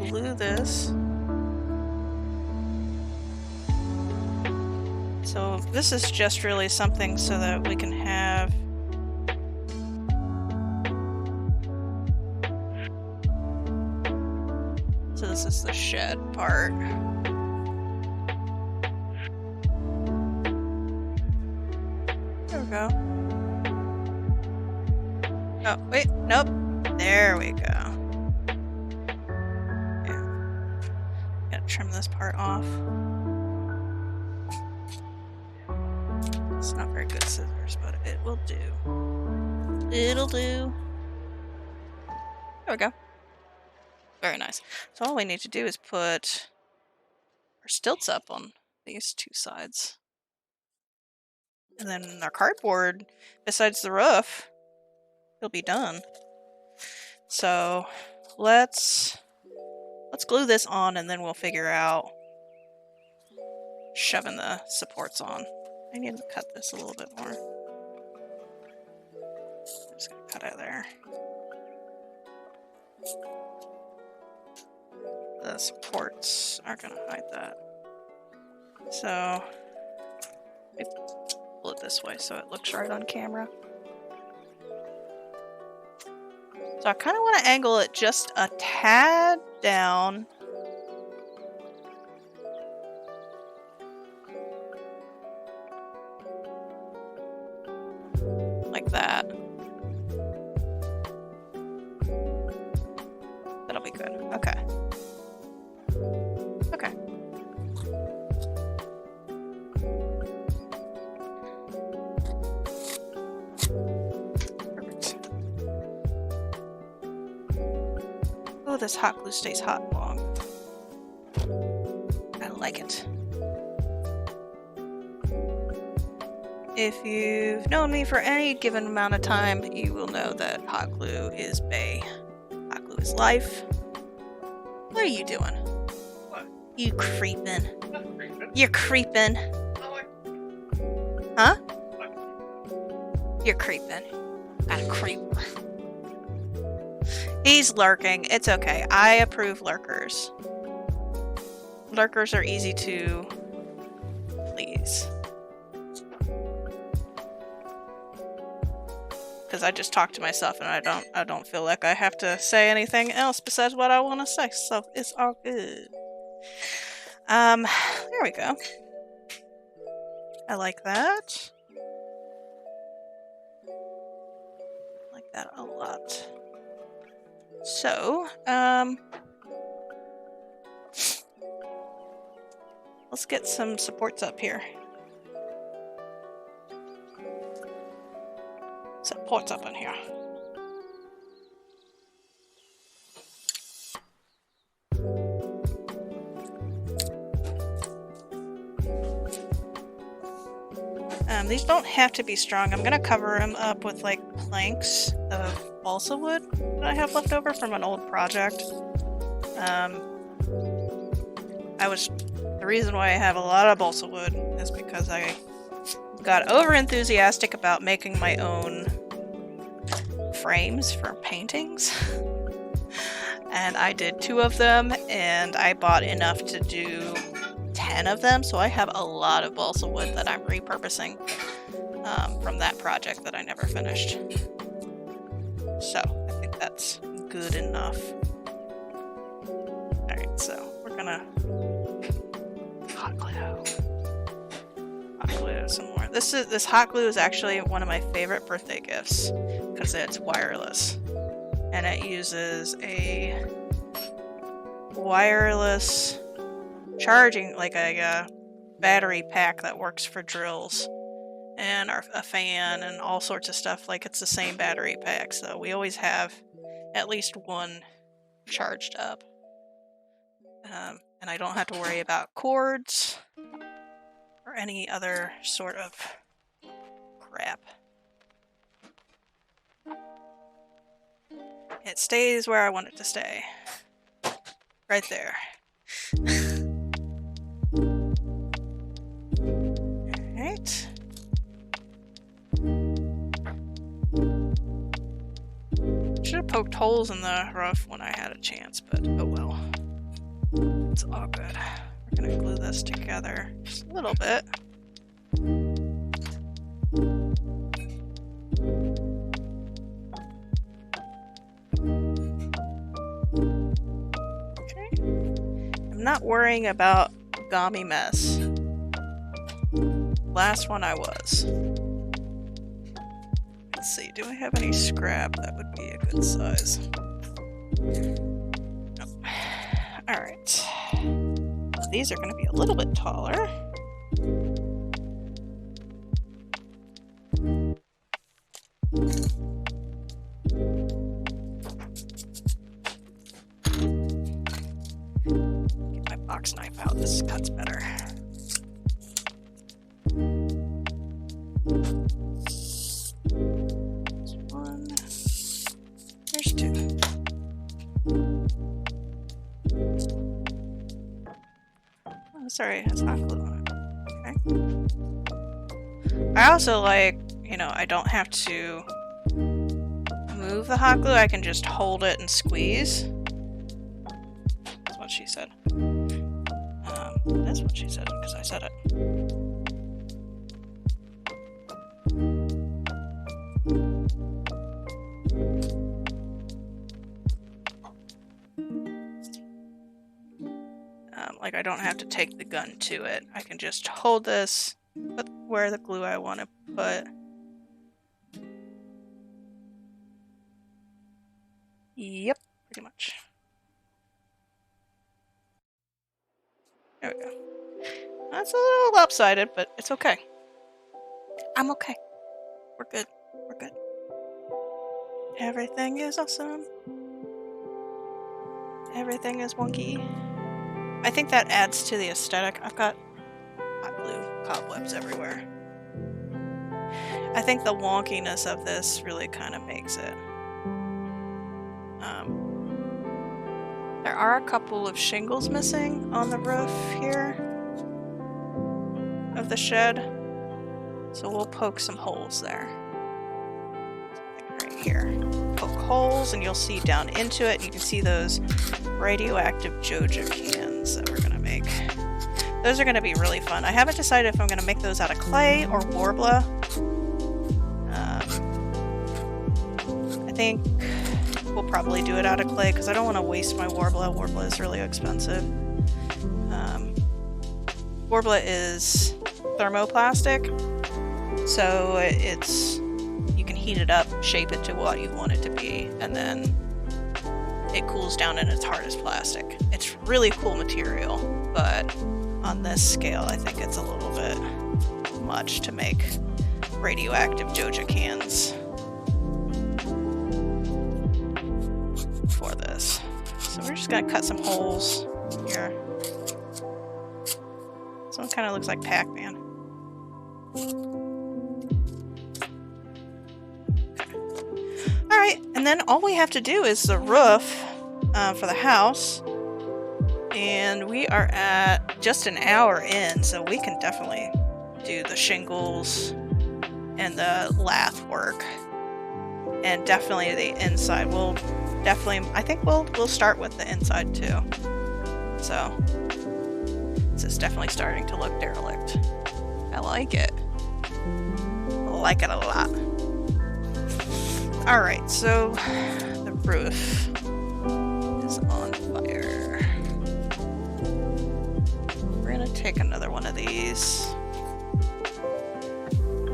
glue this. So this is just really something so that we can have so this is the shed part. There we go. Oh, wait, nope. There we go. Trim this part off. It's not very good scissors, but it will do. It'll do. There we go. Very nice. So all we need to do is put our stilts up on these two sides. And then our cardboard, besides the roof, will be done. So let's glue this on and then we'll figure out shoving the supports on. I need to cut this a little bit more. I'm just gonna cut out there. The supports aren't gonna hide that. So pull it this way so it looks right on camera. So I kind of want to angle it just a tad down. Like that. That'll be good. Okay. Okay. Perfect. Oh, this hot glue stays hot long. I like it. If you've known me for any given amount of time, you will know that hot glue is bae. Hot glue is life. What are you doing? What? You creeping. Not creeping. You're creeping. I like Huh? like- You're creeping. Got a creeper. He's lurking. It's okay. I approve lurkers. Lurkers are easy to please. Because I just talk to myself and I don't feel like I have to say anything else besides what I want to say. So it's all good. There we go. I like that. I like that a lot. So, let's get some supports up here. Supports up in here. These don't have to be strong. I'm gonna cover them up with like planks of balsa wood that I have left over from an old project. The reason why I have a lot of balsa wood is because I got over enthusiastic about making my own frames for paintings. And I did 2 of them, and I bought enough to do 10 of them, so I have a lot of balsa wood that I'm repurposing from that project that I never finished. So I think that's good enough. Alright, so we're gonna hot glue some more. This hot glue is actually one of my favorite birthday gifts because it's wireless, and it uses a wireless charging, like a battery pack that works for drills and a fan and all sorts of stuff. Like, it's the same battery pack, so we always have at least one charged up, and I don't have to worry about cords or any other sort of crap. It stays where I want it to stay. Right there. Alright. Should have poked holes in the roof when I had a chance, but oh well. It's all good. We're gonna glue this together just a little bit. Okay. I'm not worrying about gummy mess. Last one I was. Let's see, do I have any scrap that would be a good size? Nope. Alright. These are going to be a little bit taller. box knife out. This cuts better. There's one. There's two. Oh, sorry, it has hot glue on it. Okay. I also like, you know, I don't have to move the hot glue. I can just hold it and squeeze. That's what she said. That's what she said because I said it. Like I don't have to take the gun to it. I can just hold this, put where the glue I want to put. Yep, pretty much. There we go. That's a little lopsided, but it's okay. I'm okay. We're good. We're good. Everything is awesome. Everything is wonky. I think that adds to the aesthetic. I've got hot glue cobwebs everywhere. I think the wonkiness of this really kind of makes it. There are a couple of shingles missing on the roof here of the shed, so we'll poke some holes there. Right here. Poke holes and you'll see down into it. You can see those radioactive Joja cans that we're going to make. Those are going to be really fun. I haven't decided if I'm going to make those out of clay or Warbler. I think we'll probably do it out of clay because I don't want to waste my Warbler. Warbler is really expensive. Warbler is thermoplastic, so it's you can heat it up, shape it to what you want it to be, and then it cools down and it's hard as plastic. It's really cool material, but on this scale I think it's a little bit much to make radioactive Joja cans for this. So we're just gonna cut some holes here. This one kind of looks like Pac-Man. Alright, and then all we have to do is the roof for the house. And we are at just an hour in, so we can definitely do the shingles and the lath work. And definitely the inside. I think we'll start with the inside too. So this is definitely starting to look derelict. I like it. I like it a lot. Alright, so the roof is on fire. We're gonna take another one of these.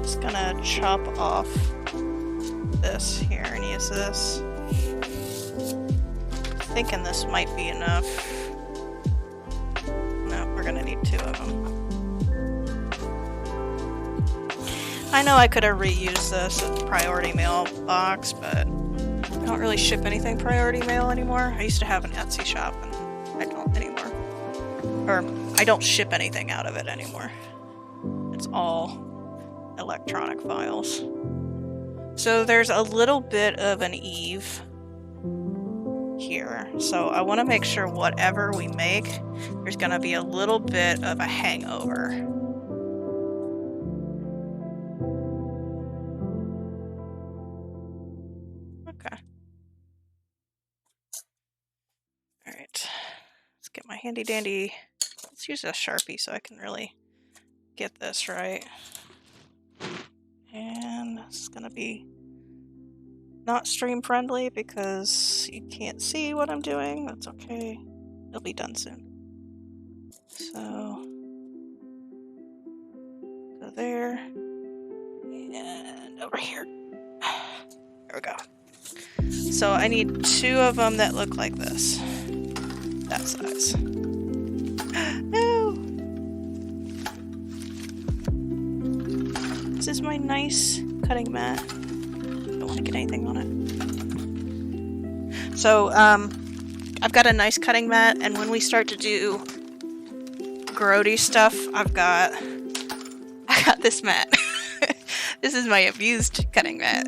Just gonna chop off this here and use this. Thinking this might be enough. No, we're gonna need two of them. I know I could have reused this as a priority mail box, but I don't really ship anything priority mail anymore. I used to have an Etsy shop, and I don't anymore. Or, I don't ship anything out of it anymore. It's all electronic files. So there's a little bit of an eave here. So I want to make sure whatever we make, there's going to be a little bit of a hangover. Okay. Alright. Let's get my handy dandy. Let's use a Sharpie so I can really get this right. And this is going to be not stream friendly because you can't see what I'm doing. That's okay. It'll be done soon. So go there and over here. There we go. So I need two of them that look like this. That size. No! This is my nice cutting mat. Don't want to get anything on it. So, I've got a nice cutting mat, and when we start to do grody stuff, I got this mat. This is my abused cutting mat.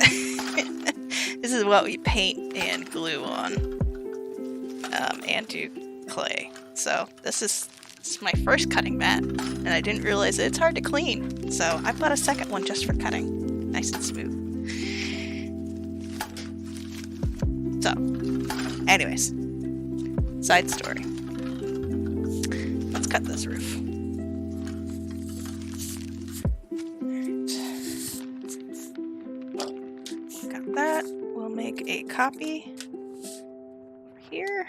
This is what we paint and glue on, and do clay. So this is my first cutting mat, and I didn't realize that it's hard to clean. So I bought a second one just for cutting, nice and smooth. So, anyways, side story. Let's cut this roof. Got that. We'll make a copy over here.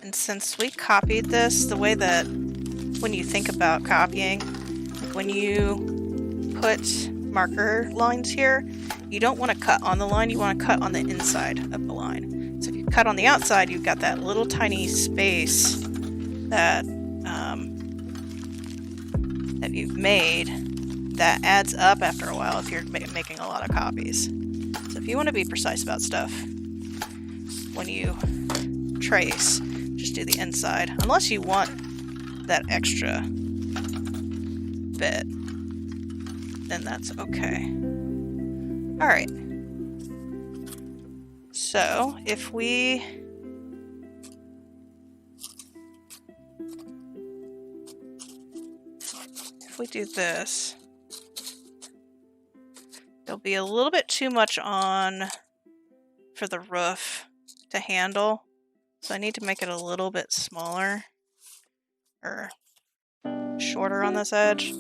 And since we copied this, the way that when you think about copying, when you put marker lines here, you don't want to cut on the line, you want to cut on the inside of the line. So if you cut on the outside, you've got that little tiny space that that you've made that adds up after a while if you're making a lot of copies. So if you want to be precise about stuff, when you trace, just do the inside, unless you want that extra bit, then that's okay. Alright. So, if we do this, there'll be a little bit too much on for the roof to handle. So I need to make it a little bit smaller or shorter on this edge.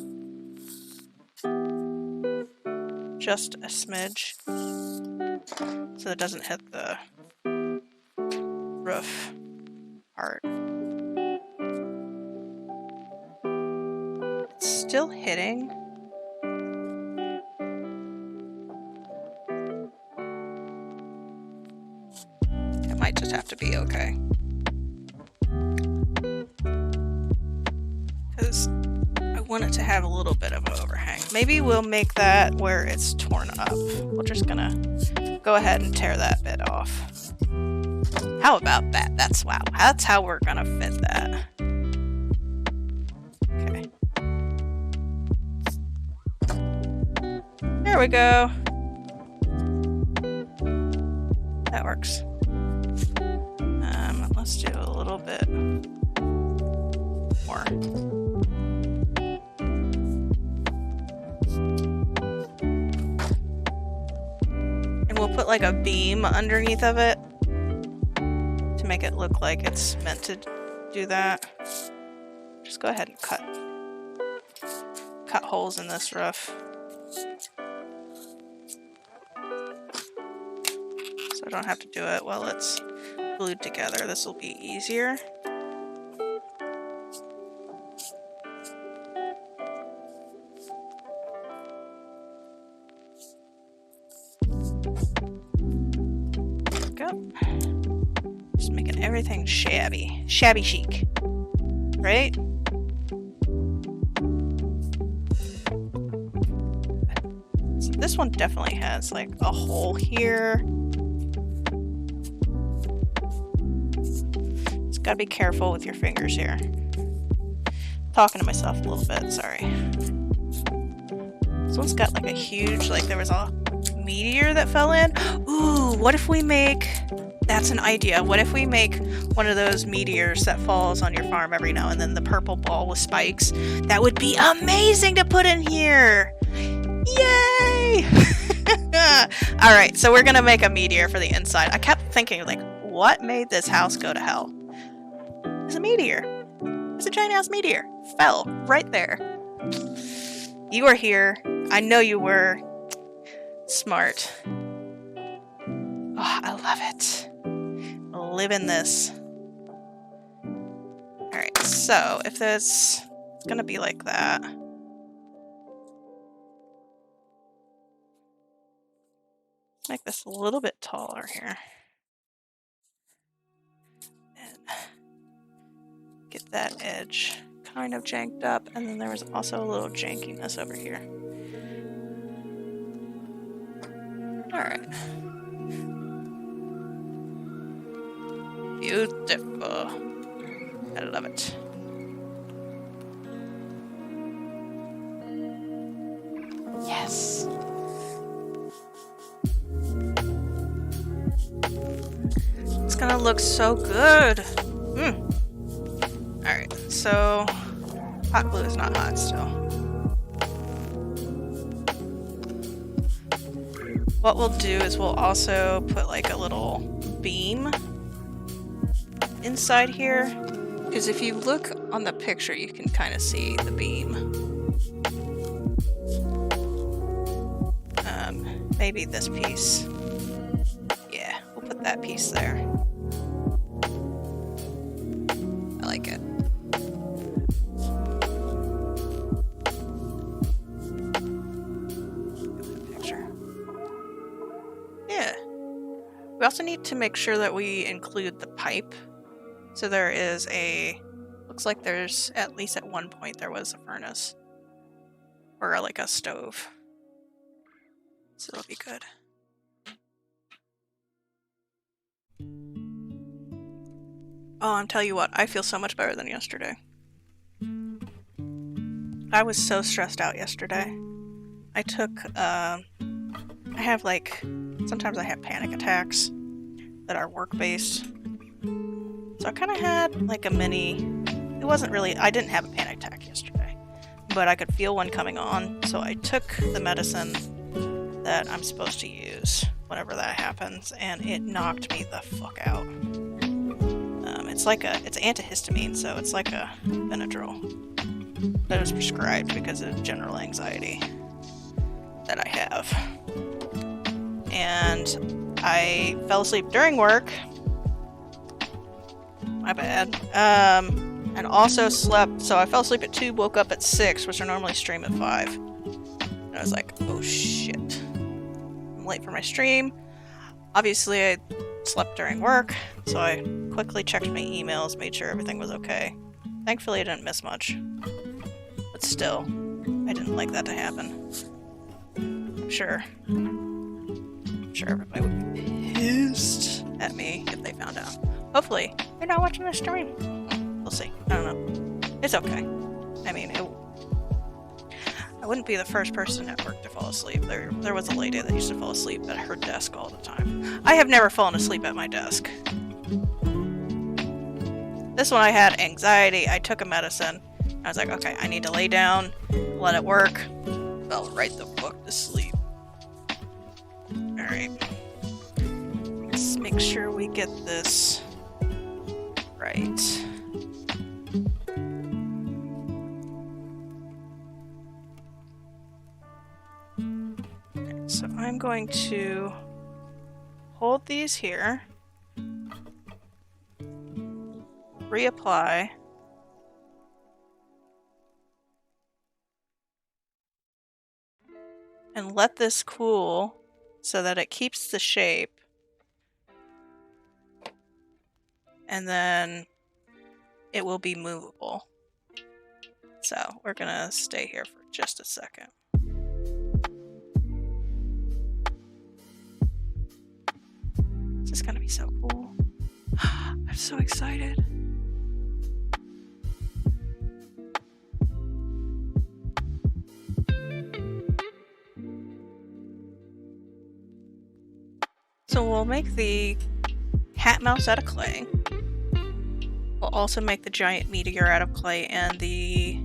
Just a smidge so it doesn't hit the roof part. It's still hitting. It might just have to be okay. Because I want it to have a little bit of an overhang. Maybe we'll make that where it's torn up. We're just gonna go ahead and tear that bit off. How about that? That's wow. That's how we're gonna fit that. Okay. There we go. That works. Let's do a little bit more. And we'll put like a beam underneath of it to make it look like it's meant to do that. Just go ahead and cut holes in this roof. So I don't have to do it while it's glued together. This will be easier. There we go. Just making everything shabby chic, right? So this one definitely has like a hole here. Gotta be careful with your fingers here. Talking to myself a little bit, sorry. This one's got like a huge, like there was a meteor that fell in. Ooh, what if we make, that's an idea. What if we make one of those meteors that falls on your farm every now and then, the purple ball with spikes? That would be amazing to put in here. Yay! Alright, so we're gonna make a meteor for the inside. I kept thinking, like, what made this house go to hell? It's a meteor. It's a giant ass meteor. Fell right there. You were here. I know you were. Smart. Oh, I love it. Live in this. Alright, so if it's gonna be like that. Make this a little bit taller here. And get that edge kind of janked up, and then there was also a little jankiness over here. Alright. Beautiful. I love it. Yes. It's gonna look so good. Alright, so hot glue is not hot still. What we'll do is we'll also put like a little beam inside here. Because if you look on the picture, you can kind of see the beam. Maybe this piece. Yeah, we'll put that piece there. I like it. Picture. Yeah. We also need to make sure that we include the pipe. So there is looks like there's, at least at one point, there was a furnace. Or like a stove. So it'll be good. Oh, I'm telling you what, I feel so much better than yesterday. I was so stressed out yesterday. I took, I have like, sometimes I have panic attacks that are work-based. So I kind of had like a mini, it wasn't really, I didn't have a panic attack yesterday, but I could feel one coming on, so I took the medicine that I'm supposed to use whenever that happens, and it knocked me the fuck out. It's antihistamine, so it's like a Benadryl that is prescribed because of general anxiety that I have. And I fell asleep during work. My bad. And also slept, so I fell asleep at 2, woke up at 6, which I normally stream at 5. And I was like, oh shit. I'm late for my stream. Obviously, I slept during work, so I quickly checked my emails, made sure everything was okay. Thankfully, I didn't miss much. But still, I didn't like that to happen. I'm sure everybody would be pissed at me if they found out. Hopefully, they're not watching the stream. We'll see. I don't know. It's okay. I mean, I wouldn't be the first person at work to fall asleep. There was a lady that used to fall asleep at her desk all the time. I have never fallen asleep at my desk. This one I had anxiety. I took a medicine. I was like, okay, I need to lay down, let it work. Fell right the fuck to sleep. Alright. Let's make sure we get this right. So I'm going to hold these here, reapply, and let this cool so that it keeps the shape, and then it will be movable. So we're gonna stay here for just a second. This is gonna be so cool. I'm so excited. So we'll make the HatMouse out of clay. We'll also make the giant meteor out of clay and the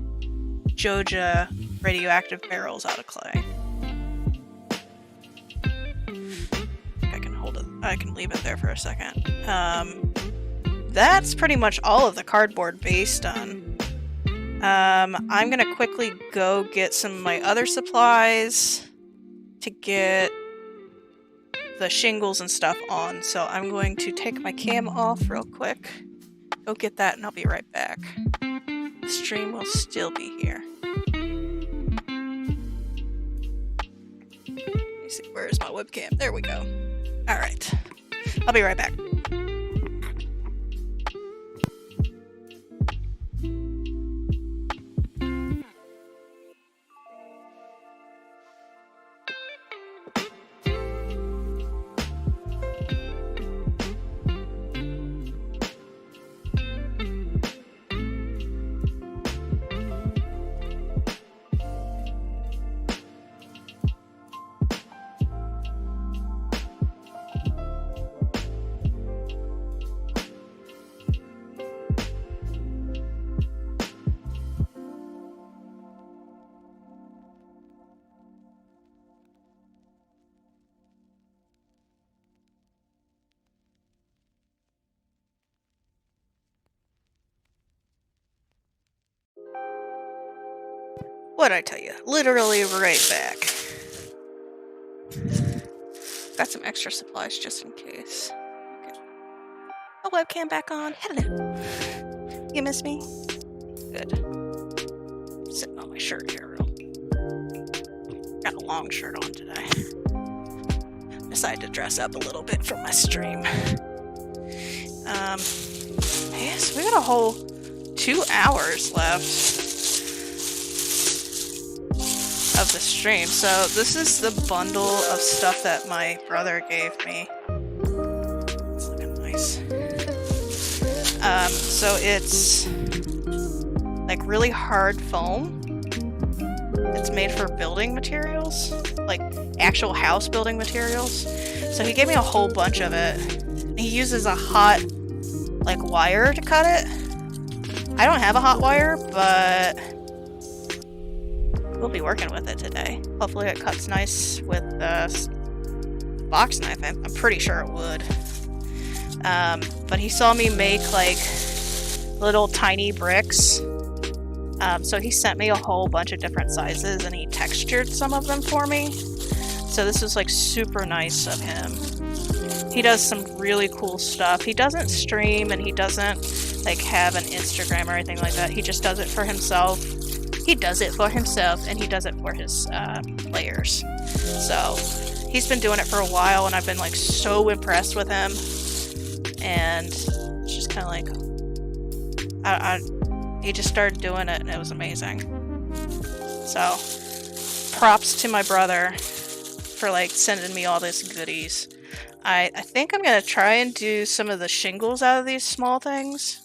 Joja radioactive barrels out of clay. I can leave it there for a second. That's pretty much all of the cardboard base done. I'm gonna quickly go get some of my other supplies to get the shingles and stuff on, so I'm going to take my cam off real quick, go get that, and I'll be right back. The stream will still be here. Let me see, where's my webcam? There we go. Alright, I'll be right back. What'd I tell you? Literally right back. Got some extra supplies just in case. Okay. Oh, webcam back on. Hello. You miss me? Good. Sitting on my shirt here. Got a long shirt on today. Decided to dress up a little bit for my stream. Yes, we got a whole 2 hours left of the stream. So this is the bundle of stuff that my brother gave me. It's looking nice. So it's like really hard foam. It's made for building materials, like actual house building materials. So he gave me a whole bunch of it. He uses a hot like wire to cut it. I don't have a hot wire, but we'll be working with it today. Hopefully it cuts nice with the box knife. I'm pretty sure it would. But he saw me make like little tiny bricks. So he sent me a whole bunch of different sizes and he textured some of them for me. So this was like super nice of him. He does some really cool stuff. He doesn't stream and he doesn't like have an Instagram or anything like that. He just does it for himself. He does it for himself and he does it for his players. So he's been doing it for a while and I've been like so impressed with him. And it's just kind of like, he just started doing it and it was amazing. So props to my brother for like sending me all these goodies. I think I'm going to try and do some of the shingles out of these small things.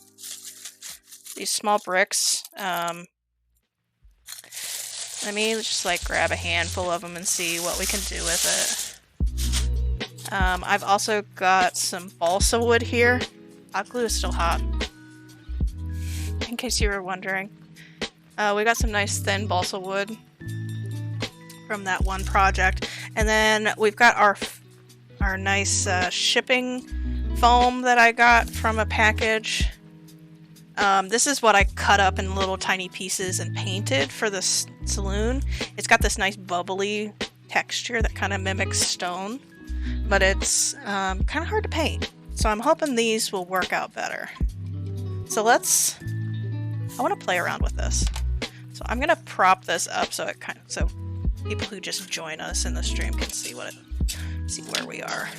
These small bricks. Let me just like grab a handful of them and see what we can do with it. I've also got some balsa wood here. Hot glue is still hot. In case you were wondering. We got some nice thin balsa wood from that one project. And then we've got our nice shipping foam that I got from a package. This is what I cut up in little tiny pieces and painted for the saloon. It's got this nice bubbly texture that kind of mimics stone, but it's kind of hard to paint. So I'm hoping these will work out better. So I want to play around with this. So I'm gonna prop this up so so people who just join us in the stream can see see where we are.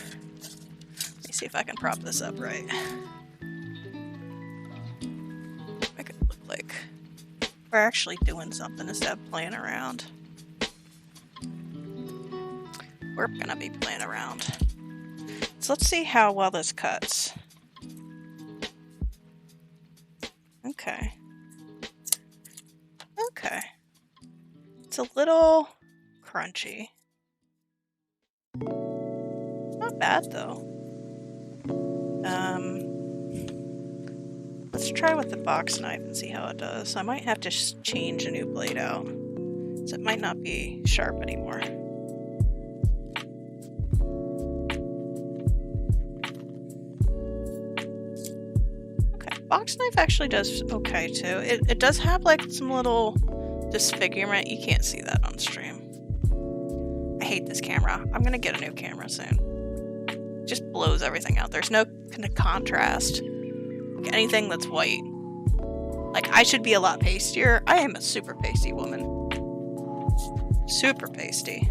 Let me see if I can prop this up right. Make it look like we're actually doing something instead of playing around. We're gonna be playing around. So let's see how well this cuts. Okay. Okay. It's a little crunchy. Not bad though. Let's try with the box knife and see how it does. I might have to change a new blade out, so it might not be sharp anymore. Okay, box knife actually does okay too. It does have like some little disfigurement. You can't see that on stream. I hate this camera. I'm gonna get a new camera soon. It just blows everything out. There's no kind of contrast. Like anything that's white. Like I should be a lot pastier. I am a super pasty woman. Super pasty.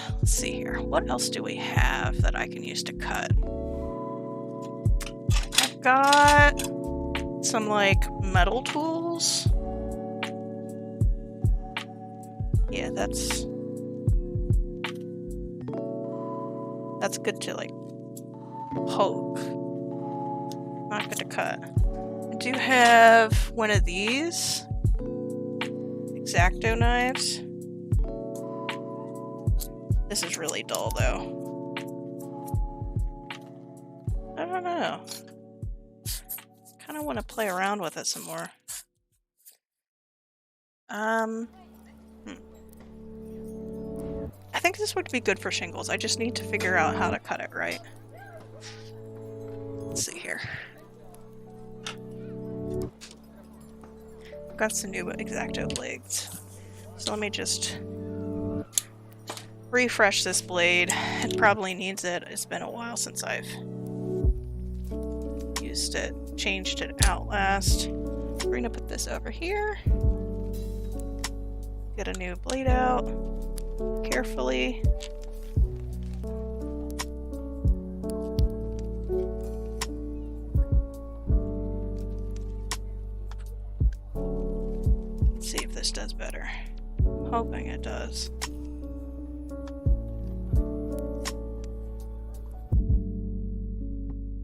Let's see here. What else do we have that I can use to cut? I've got some like metal tools. Yeah, that's good to like poke. Not good to cut. I do have one of these X-Acto knives. This is really dull though. I don't know. Kind of want to play around with it some more. I think this would be good for shingles. I just need to figure out how to cut it right. Let's see here. I've got some new X-Acto blades. So let me just refresh this blade. It probably needs it. It's been a while since I've used it, changed it out last. We're gonna put this over here. Get a new blade out carefully. Let's see if this does better. I'm hoping it does.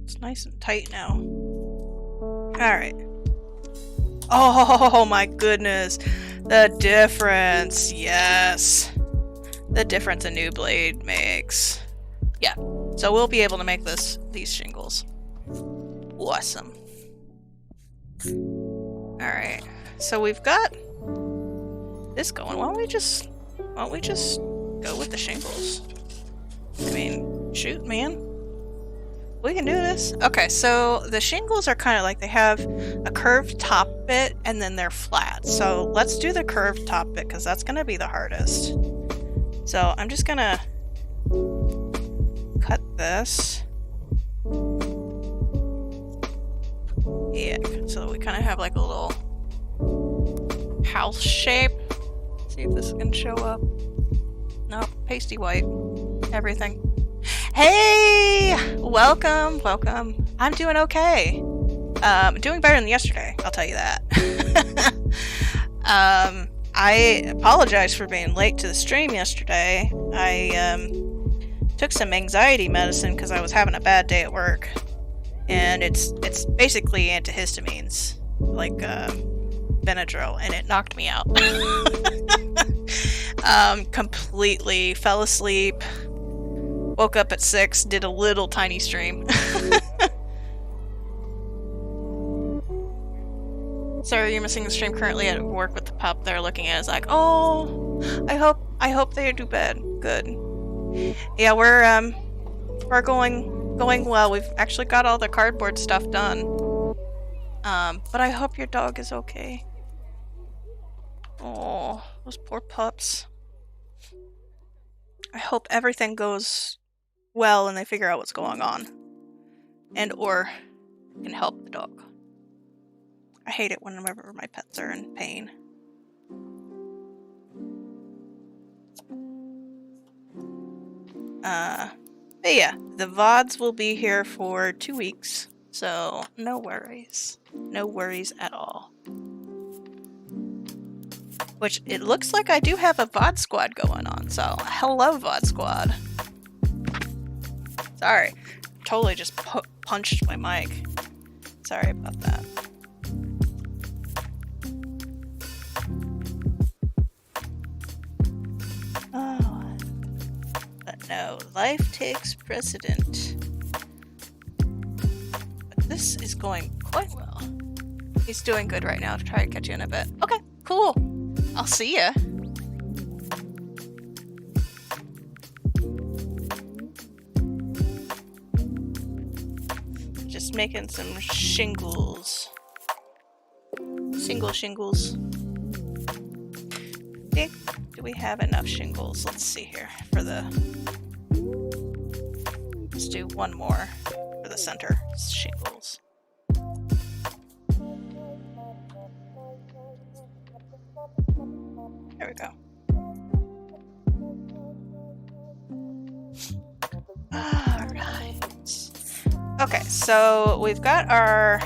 It's nice and tight now. Alright. Oh my goodness. The difference. Yes. The difference a new blade makes. Yeah. So we'll be able to make these shingles. Awesome. Alright. So we've got this going. Why don't we just go with the shingles? I mean, shoot, man. We can do this. Okay, so the shingles are kind of like they have a curved top bit and then they're flat. So let's do the curved top bit because that's going to be the hardest. So I'm just going to cut this. Yeah, so we kind of have like a little house shape. See if this can show up. No, pasty white. Everything. Hey! Welcome, welcome. I'm doing okay. Doing better than yesterday, I'll tell you that. I apologize for being late to the stream yesterday. I took some anxiety medicine because I was having a bad day at work. And it's basically antihistamines, like Benadryl, and it knocked me out. Completely fell asleep. Woke up at 6, did a little tiny stream. Sorry, you're missing the stream currently at work with the pup they're looking at. It's like, oh, I hope they do bad. Good. Yeah, we're going well. We've actually got all the cardboard stuff done. But I hope your dog is okay. Oh, those poor pups. I hope everything goes well and they figure out what's going on. And or can help the dog. I hate it whenever my pets are in pain. But yeah, the VODs will be here for 2 weeks. So no worries. No worries at all. Which, it looks like I do have a VOD squad going on, so hello VOD squad. Sorry, totally just punched my mic. Sorry about that. Oh. But no, life takes precedent. But this is going quite well. He's doing good right now. To try to catch you in a bit. Okay, cool. I'll see ya. Just making some shingles. Single shingles. Okay. Do we have enough shingles? Let's see here for the... Let's do one more for the center shingles. There we go. Alright. Okay, so we've got our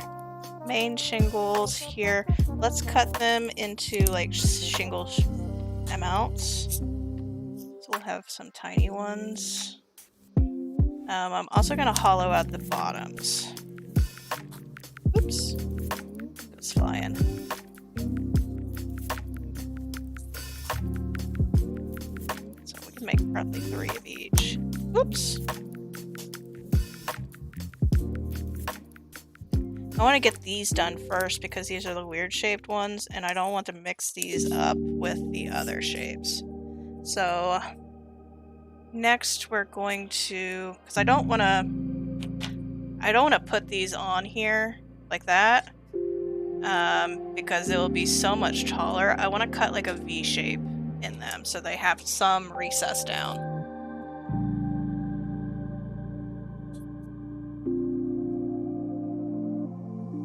main shingles here. Let's cut them into like shingle amounts. So we'll have some tiny ones. I'm also going to hollow out the bottoms. Oops. It's flying. Make probably 3 of each. Oops. I want to get these done first because these are the weird shaped ones and I don't want to mix these up with the other shapes. So next we're going to, because I don't want to put these on here like that. because it will be so much taller. I want to cut like a V shape in them so they have some recess down.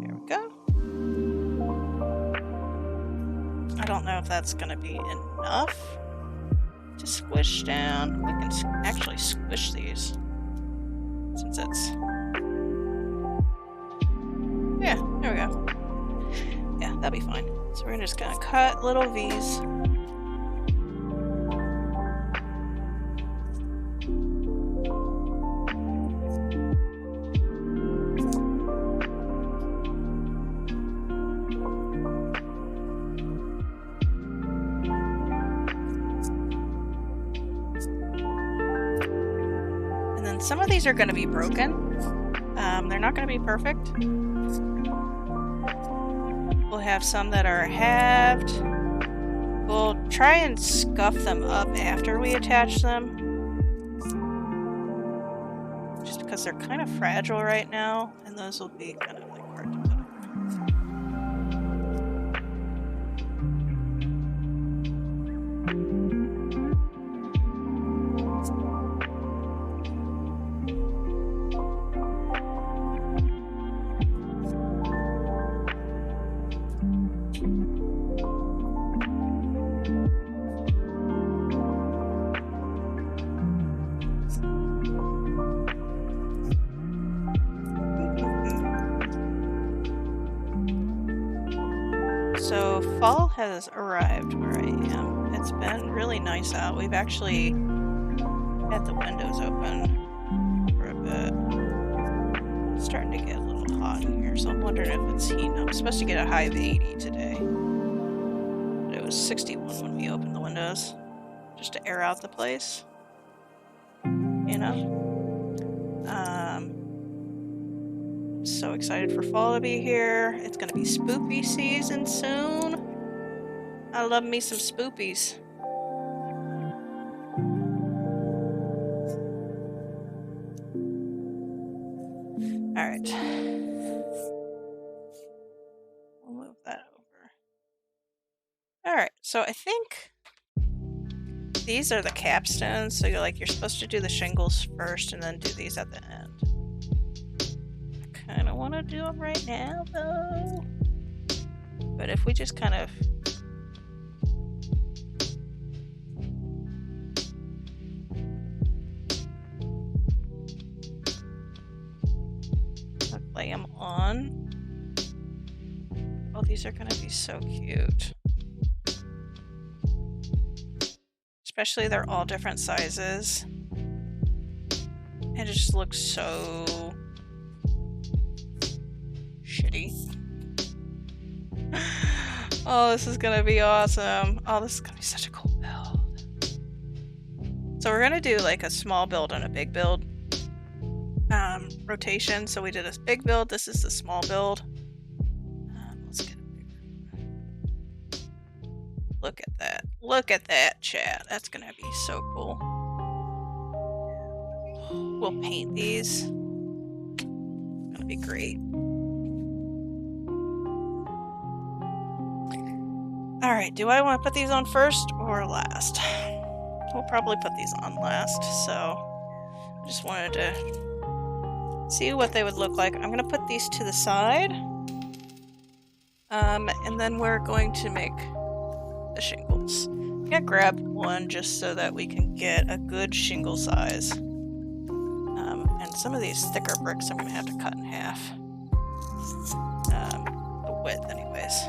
There we go. I don't know if that's going to be enough to squish down. We can actually squish these since it's... Yeah, there we go. Yeah, that'll be fine. So we're just gonna cut little V's. And then some of these are gonna be broken. They're not gonna be perfect. We'll have some that are halved. We'll try and scuff them up after we attach them. Just because they're kind of fragile right now, and those will be kind of like hard to put on. So fall has arrived where I am. It's been really nice out. We've actually had the windows open for a bit. It's starting to get a little hot in here, so I'm wondering if it's heating up. I'm supposed to get a high of 80 today. But it was 61 when we opened the windows. Just to air out the place. You know? So excited for fall to be here. It's gonna be spoopy season soon. I love me some spoopies. Alright. We'll move that over. Alright, so I think these are the capstones. So you're supposed to do the shingles first and then do these at the end. I kind of want to do them right now, though. But if we just kind of... lay them on. Oh, these are going to be so cute. Especially they're all different sizes. It just looks so... shitty. Oh, this is gonna be awesome. Oh, this is gonna be such a cool build. So we're gonna do like a small build and a big build rotation. So we did a big build. This is the small build. Let's get it bigger. Look at that. Look at that, chat. That's gonna be so cool. We'll paint these. It's gonna be great. Alright, do I want to put these on first or last? We'll probably put these on last, so I just wanted to see what they would look like. I'm going to put these to the side, and then we're going to make the shingles. I'm going to grab one just so that we can get a good shingle size. And some of these thicker bricks I'm going to have to cut in half. The width anyways.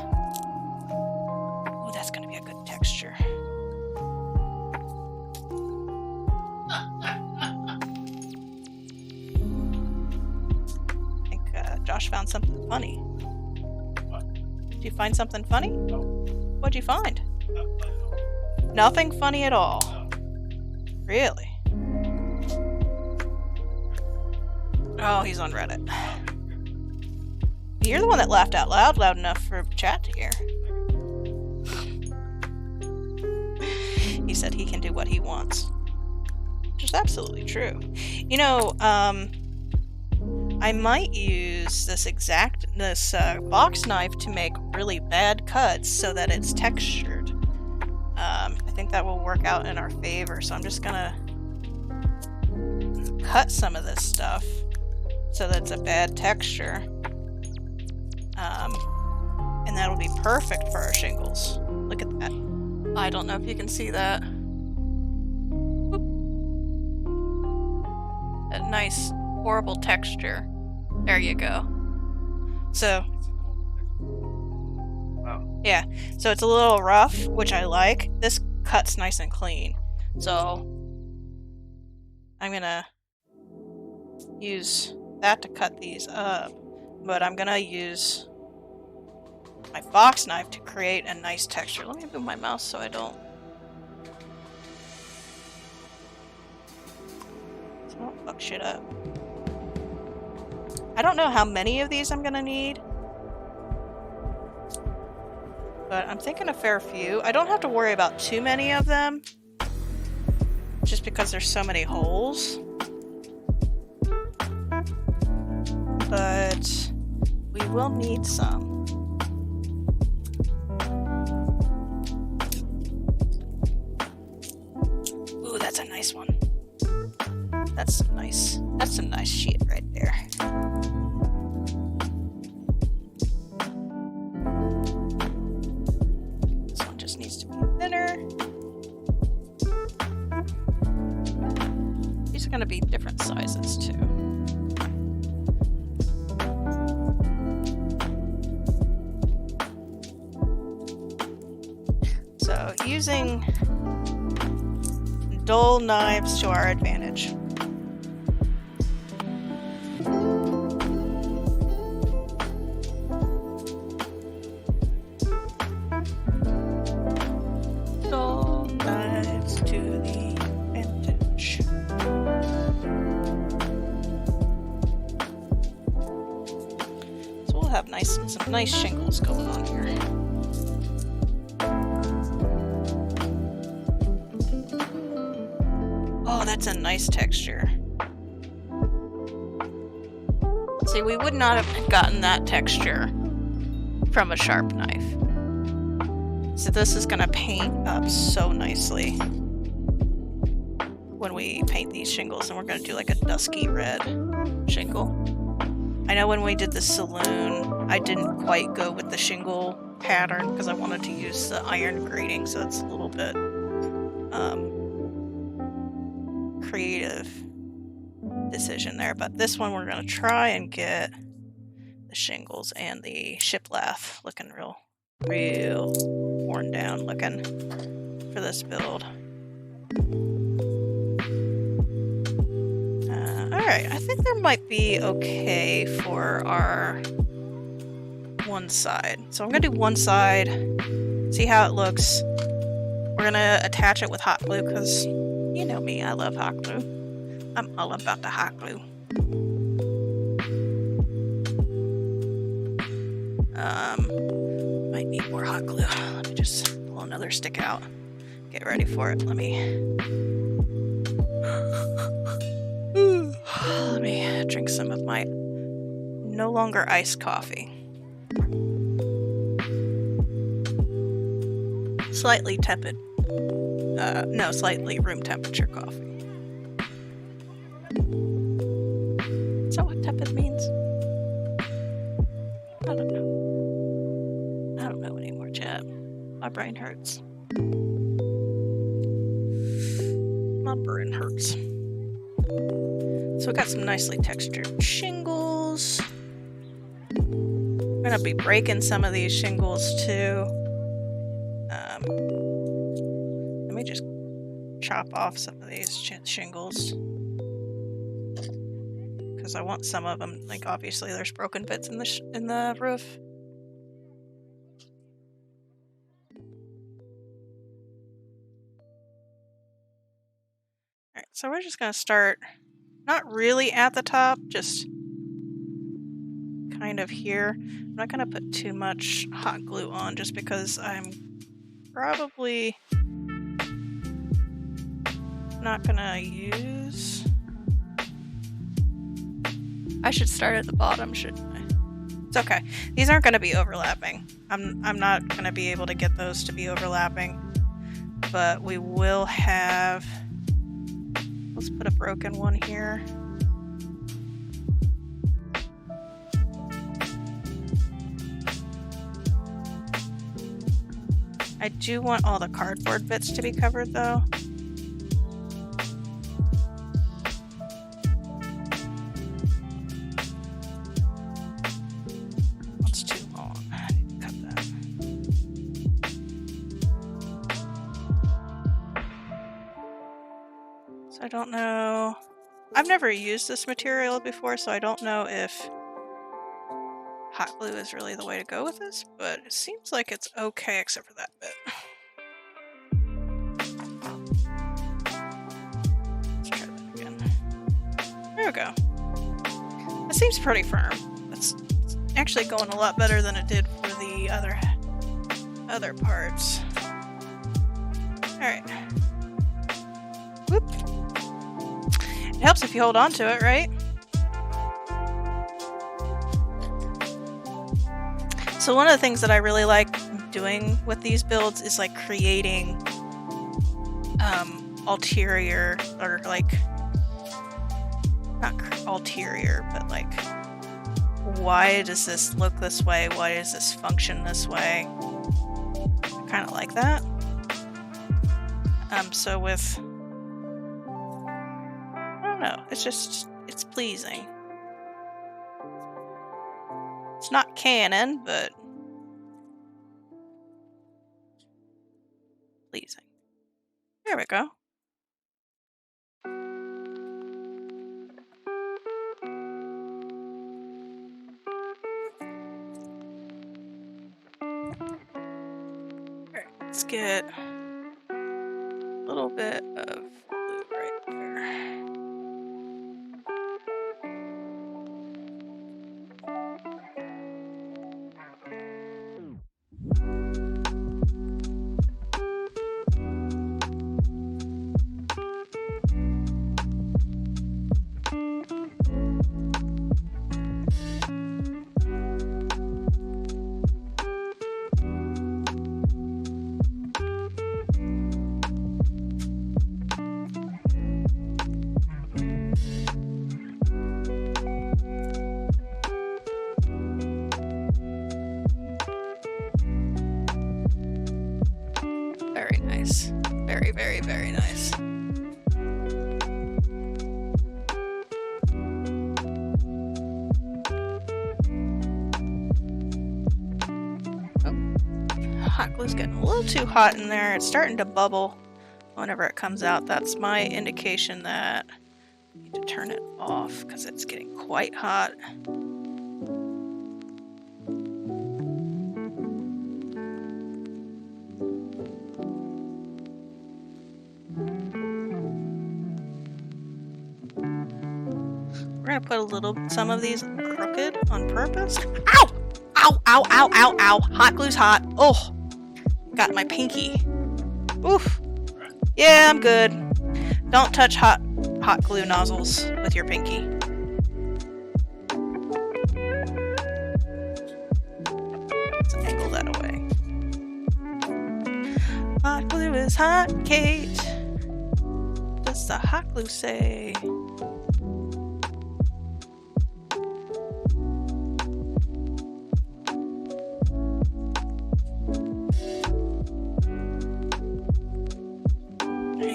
That's going to be a good texture. I think Josh found something funny. What? Did you find something funny? No. What'd you find? Nothing funny at all. Really? Oh, he's on Reddit. You're the one that laughed out loud enough for chat to hear. He said he can do what he wants. Which is absolutely true. You know, I might use this box knife to make really bad cuts so that it's textured. I think that will work out in our favor, so I'm just gonna cut some of this stuff so that it's a bad texture. And that'll be perfect for our shingles. Look at that. I don't know if you can see that. A nice, horrible texture. There you go. So, Wow. yeah. So it's a little rough, which I like. This cuts nice and clean. So, I'm gonna use that to cut these up. But I'm gonna use my box knife to create a nice texture. Let me move my mouse so I don't fuck shit up. I don't know how many of these I'm gonna need, but I'm thinking a fair few. I don't have to worry about too many of them, just because there's so many holes. But we will need some. Ooh, that's a nice one. That's some nice shit right there. This one just needs to be thinner. These are going to be different sizes too. So using dull knives to our advantage. Dull knives to the advantage. So we'll have some nice shingles going on here. Oh, that's a nice texture. See, we would not have gotten that texture from a sharp knife. So this is gonna paint up so nicely when we paint these shingles, and we're gonna do like a dusky red shingle. I know when we did the saloon, I didn't quite go with the shingle pattern because I wanted to use the iron grating, so it's a little bit creative decision there, but this one we're going to try and get the shingles and the shiplap looking real worn down looking for this build. Alright, I think there might be okay for our one side. So I'm going to do one side, see how it looks. We're going to attach it with hot glue because you know me, I love hot glue. I'm all about the hot glue. Might need more hot glue. Let me just pull another stick out. Get ready for it. Let me drink some of my no longer iced coffee. Slightly tepid. No, slightly room temperature coffee. Is that what tepid means? I don't know. I don't know anymore, chat. My brain hurts. My brain hurts. So we got some nicely textured shingles. I'm gonna be breaking some of these shingles too. Let me just chop off some of these shingles because I want some of them. Like obviously, there's broken bits in the roof. All right, so we're just gonna start. Not really at the top, just kind of here. I'm not gonna put too much hot glue on just because I'm probably not gonna use I should start at the bottom, shouldn't I? It's okay. These aren't going to be overlapping. I'm not going to be able to get those to be overlapping. But we will have... Let's put a broken one here. I do want all the cardboard bits to be covered, though. That's too long. I need to cut that. So I don't know... I've never used this material before, so I don't know if hot glue is really the way to go with this, but it seems like it's okay except for that bit. Let's try that again. There we go. It seems pretty firm. It's actually going a lot better than it did for the other parts. Alright. Whoop. It helps if you hold on to it, right? So one of the things that I really like doing with these builds is like creating ulterior, or like not ulterior, but like why does this look this way? Why does this function this way? I kind of like that. So with, I don't know, it's pleasing. It's not canon, but pleasing. There we go. Alright, let's get a little bit of glue right there. Very nice. Very, very, very nice. Oh. Hot glue's getting a little too hot in there. It's starting to bubble whenever it comes out. That's my indication that I need to turn it off because it's getting quite hot. We're gonna put some of these crooked on purpose. Ow! Ow, ow, ow, ow, ow. Hot glue's hot. Oh, got my pinky. Oof. Yeah, I'm good. Don't touch hot glue nozzles with your pinky. Let's angle that away. Hot glue is hot, Kate. What does the hot glue say?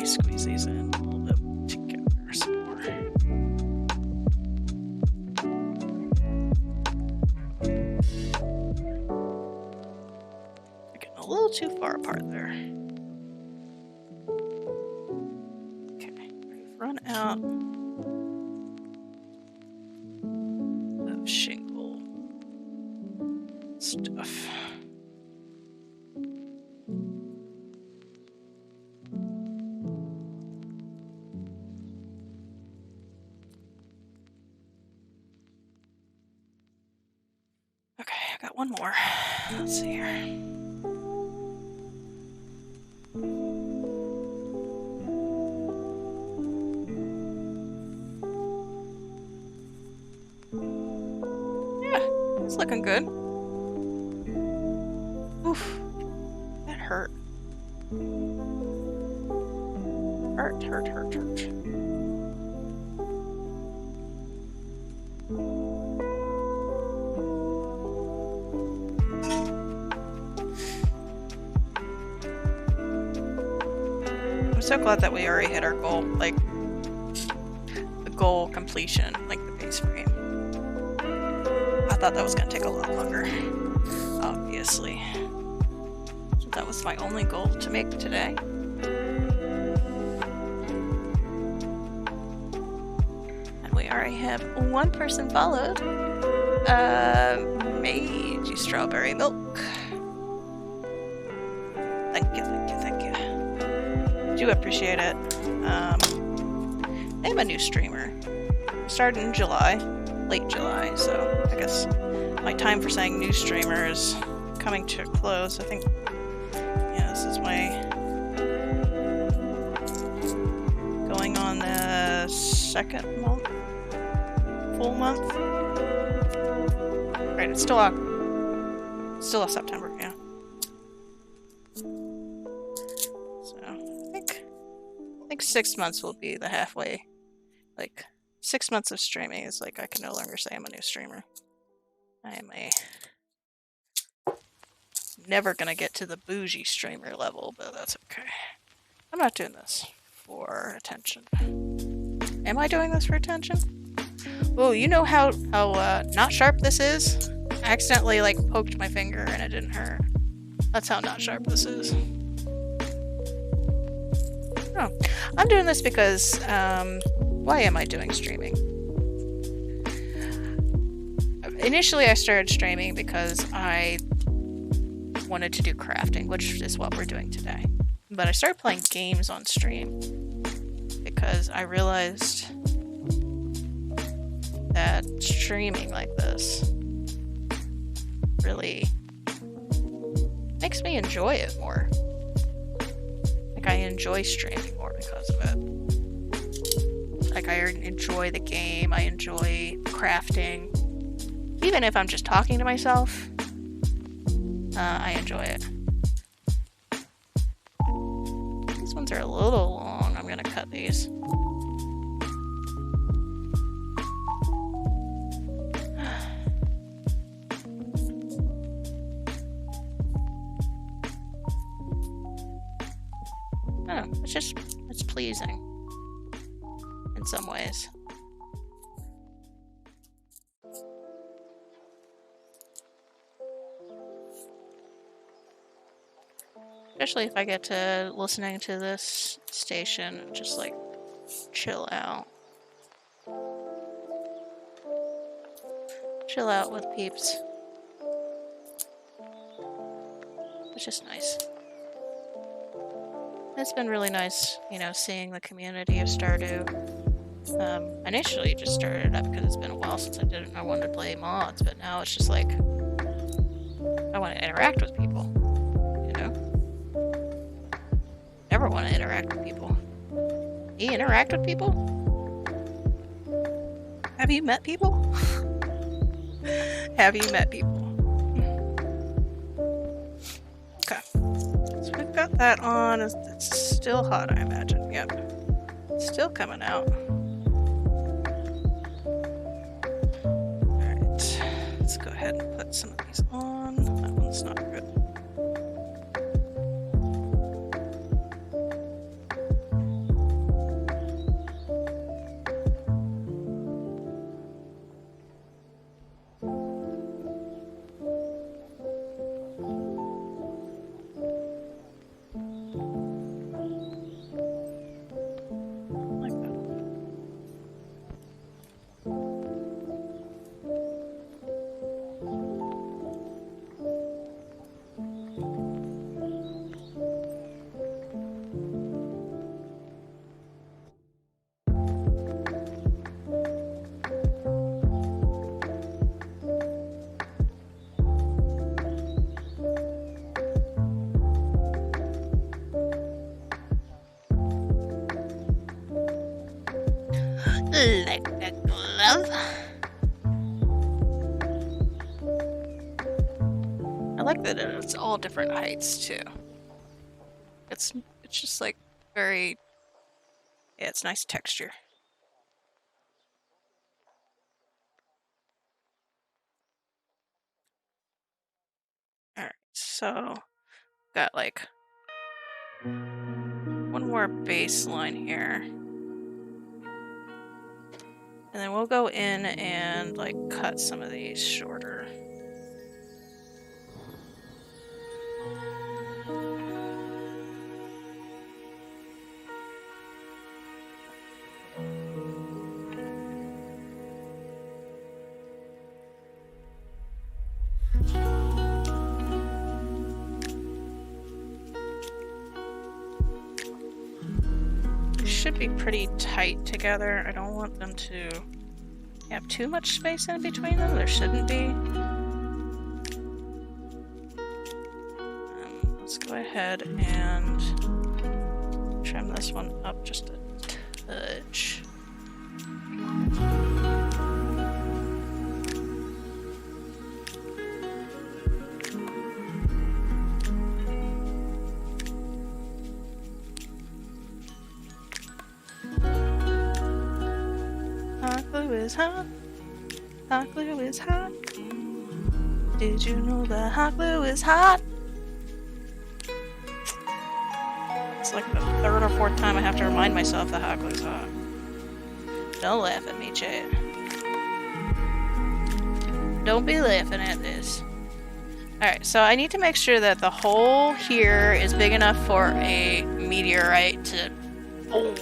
Squeeze these in a little bit together some more. They're getting a little too far apart there. Okay, we've run out of shingle stuff. Got one more. Let's see here. It's looking good. Oof. That hurt. Hurt. I'm so glad that we already hit our goal, like, the goal completion, like the base frame. I thought that was gonna take a lot longer, obviously. So that was my only goal to make today. And we already have one person followed. Meiji Strawberry Milk. Thank you. Do appreciate it. I'm a new streamer. Started in July, late July, so I guess my time for saying new streamer is coming to a close. I think, yeah, this is my going on the second month, full month. Right, it's still a September, yeah. So I think 6 months will be the halfway. Like 6 months of streaming is like I can no longer say I'm a new streamer. I am never gonna get to the bougie streamer level, but that's okay. I'm not doing this for attention. Am I doing this for attention? Oh, you know how not sharp this is? I accidentally like poked my finger and it didn't hurt. That's how not sharp this is. Oh, I'm doing this because why am I doing streaming? Initially, I started streaming because I wanted to do crafting, which is what we're doing today. But I started playing games on stream because I realized that streaming like this really makes me enjoy it more. Like, I enjoy streaming more because of it. Like, I enjoy the game, I enjoy crafting. Even if I'm just talking to myself, I enjoy it. These ones are a little long. I'm gonna cut these. Oh, it's pleasing in some ways. Especially if I get to listening to this station and just like chill out. Chill out with peeps. It's just nice. It's been really nice, you know, seeing the community of Stardew. Initially just started it up because it's been a while since I did it and I wanted to play mods, but now it's just like I want to interact with people, you know? Never want to interact with people. You interact with people? Have you met people? Have you met people? Okay. So we've got that on. It's still hot, I imagine. Yep. It's still coming out. Alright. Let's go ahead and put some of these on. That one's not good. Like a glove. that it's all different heights too. It's just like very, yeah, it's nice texture. Alright, so got like one more baseline here. And then we'll go in and like cut some of these shorter. Should be pretty tight together. I don't want them to have too much space in between them. There shouldn't be. Let's go ahead and trim this one up just a touch. Hot glue is hot. Hot glue is hot. Did you know that hot glue is hot? It's like the third or fourth time I have to remind myself that hot glue is hot. Don't laugh at me, Chad. Don't be laughing at this. Alright, so I need to make sure that the hole here is big enough for a meteorite to boom,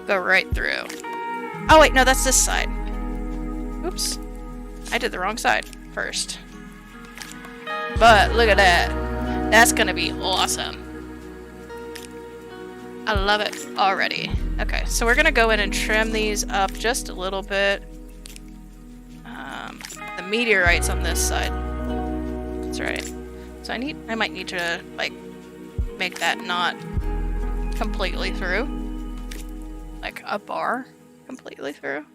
go right through. Oh wait, no, that's this side. Oops. I did the wrong side first. But look at that. That's gonna be awesome. I love it already. Okay, so we're gonna go in and trim these up just a little bit. The meteorite's on this side. That's right. So I might need to like make that not completely through. Like a bar completely through.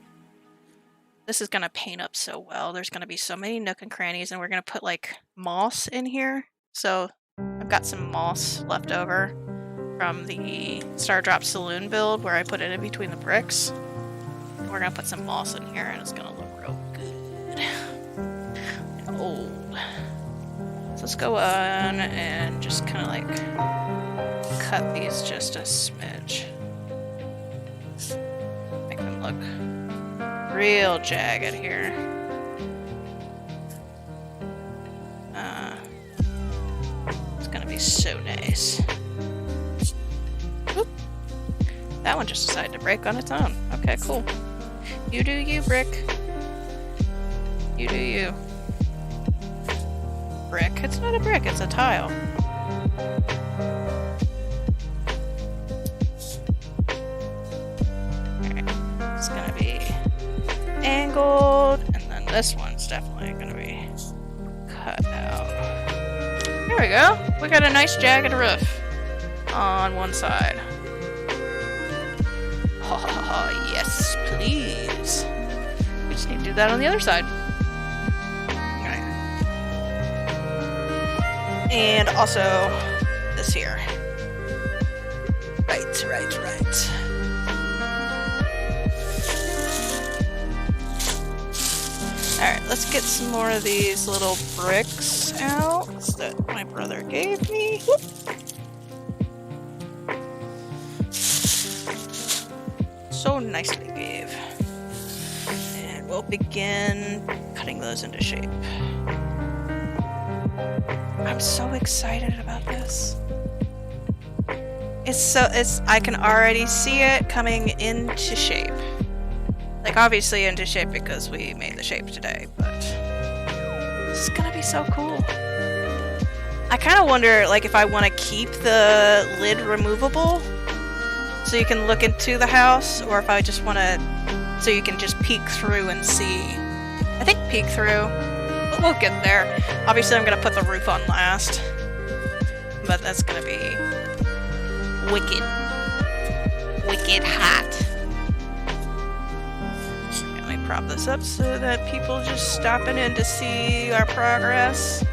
This is gonna paint up so well. There's gonna be so many nook and crannies, and we're gonna put like moss in here. So I've got some moss left over from the Stardrop Saloon build where I put it in between the bricks. We're gonna put some moss in here and it's gonna look real good. And old. So let's go on and just kind of like cut these just a smidge. Make them look real jagged here. It's gonna be so nice. Oop. That one just decided to break on its own. Okay, cool. You do you, brick. You do you. Brick. It's not a brick, it's a tile. Alright. It's gonna be angled, and then this one's definitely gonna be cut out. There we go. We got a nice jagged roof on one side. Oh, yes, please. We just need to do that on the other side. Okay. And also this here. Right. Alright, let's get some more of these little bricks out that my brother gave me. Whoop. So nicely gave. And we'll begin cutting those into shape. I'm so excited about this. I can already see it coming into shape. Like obviously into shape because we made the shape today, but this is gonna be so cool. I kind of wonder like if I want to keep the lid removable so you can look into the house, or if I just want to so you can just peek through and see. I think peek through, but we'll get there. Obviously I'm gonna put the roof on last, but that's gonna be wicked hot. Let me prop this up so that people just stopping in to see our progress.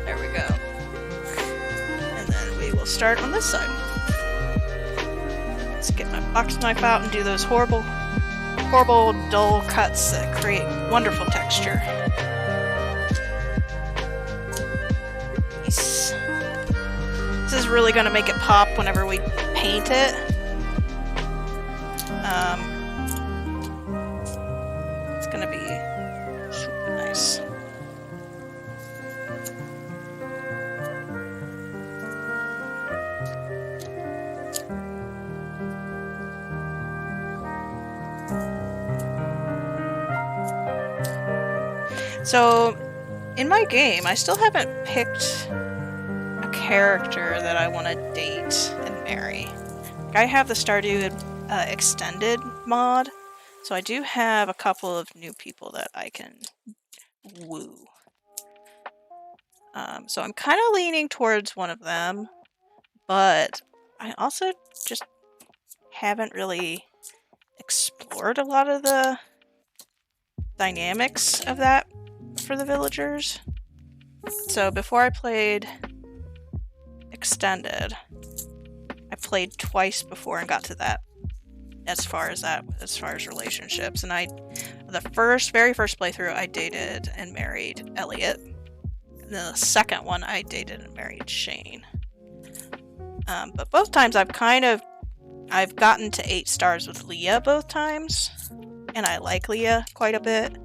There we'll start on this side. Let's get my box knife out and do those horrible, dull cuts that create wonderful texture. Nice. This is really going to make it pop whenever we paint it. It's going to be super nice. So, in my game, I still haven't picked a character that I want to date and marry. I have the Stardew extended mod, so I do have a couple of new people that I can woo. So I'm kind of leaning towards one of them, but I also just haven't really explored a lot of the dynamics of that for the villagers. So before I played extended, I played twice before and got to that as far as relationships. And the very first playthrough I dated and married Elliot. And then the second one I dated and married Shane. But both times I've gotten to 8 stars with Leah both times. And I like Leah quite a bit.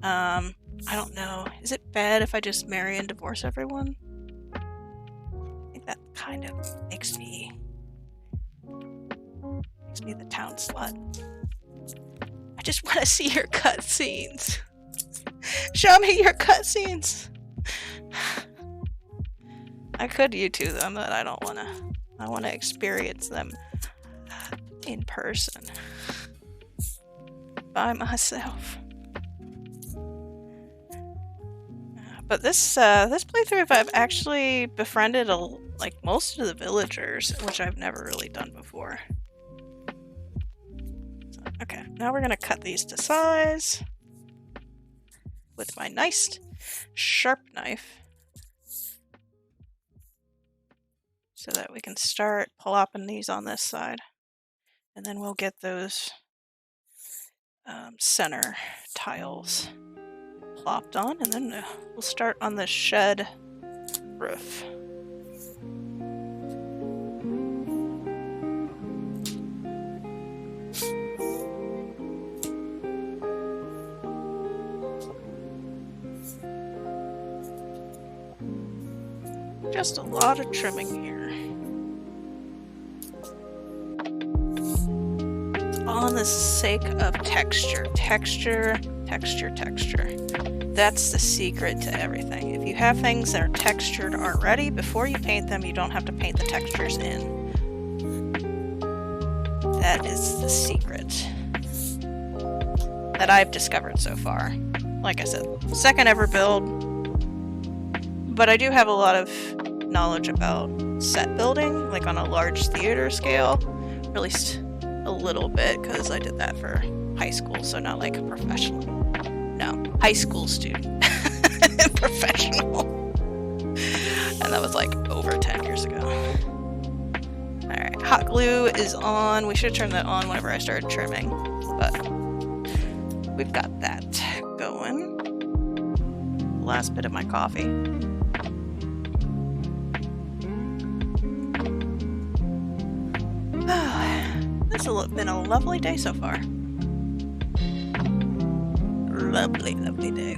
I don't know. Is it bad if I just marry and divorce everyone? I think that kind of makes me the town slut. I just want to see your cutscenes. Show me your cutscenes. I could YouTube them, but I don't want to. I want to experience them in person by myself. But this playthrough, I've actually befriended most of the villagers, which I've never really done before. So, okay, now we're gonna cut these to size with my nice sharp knife, so that we can start plopping these on this side, and then we'll get those center tiles plopped on, and then we'll start on the shed roof. Just a lot of trimming here. On the sake of texture. That's the secret to everything. If you have things that are textured already, before you paint them, you don't have to paint the textures in. That is the secret that I've discovered so far. Like I said, second ever build, but I do have a lot of knowledge about set building, like on a large theater scale, or at least a little bit, because I did that for high school, so not like a professional. No, high school student. Professional. And that was like over 10 years ago. Alright, hot glue is on. We should turn that on whenever I started trimming, but we've got that going. Last bit of my coffee. This has been a lovely day so far. Lovely, lovely day.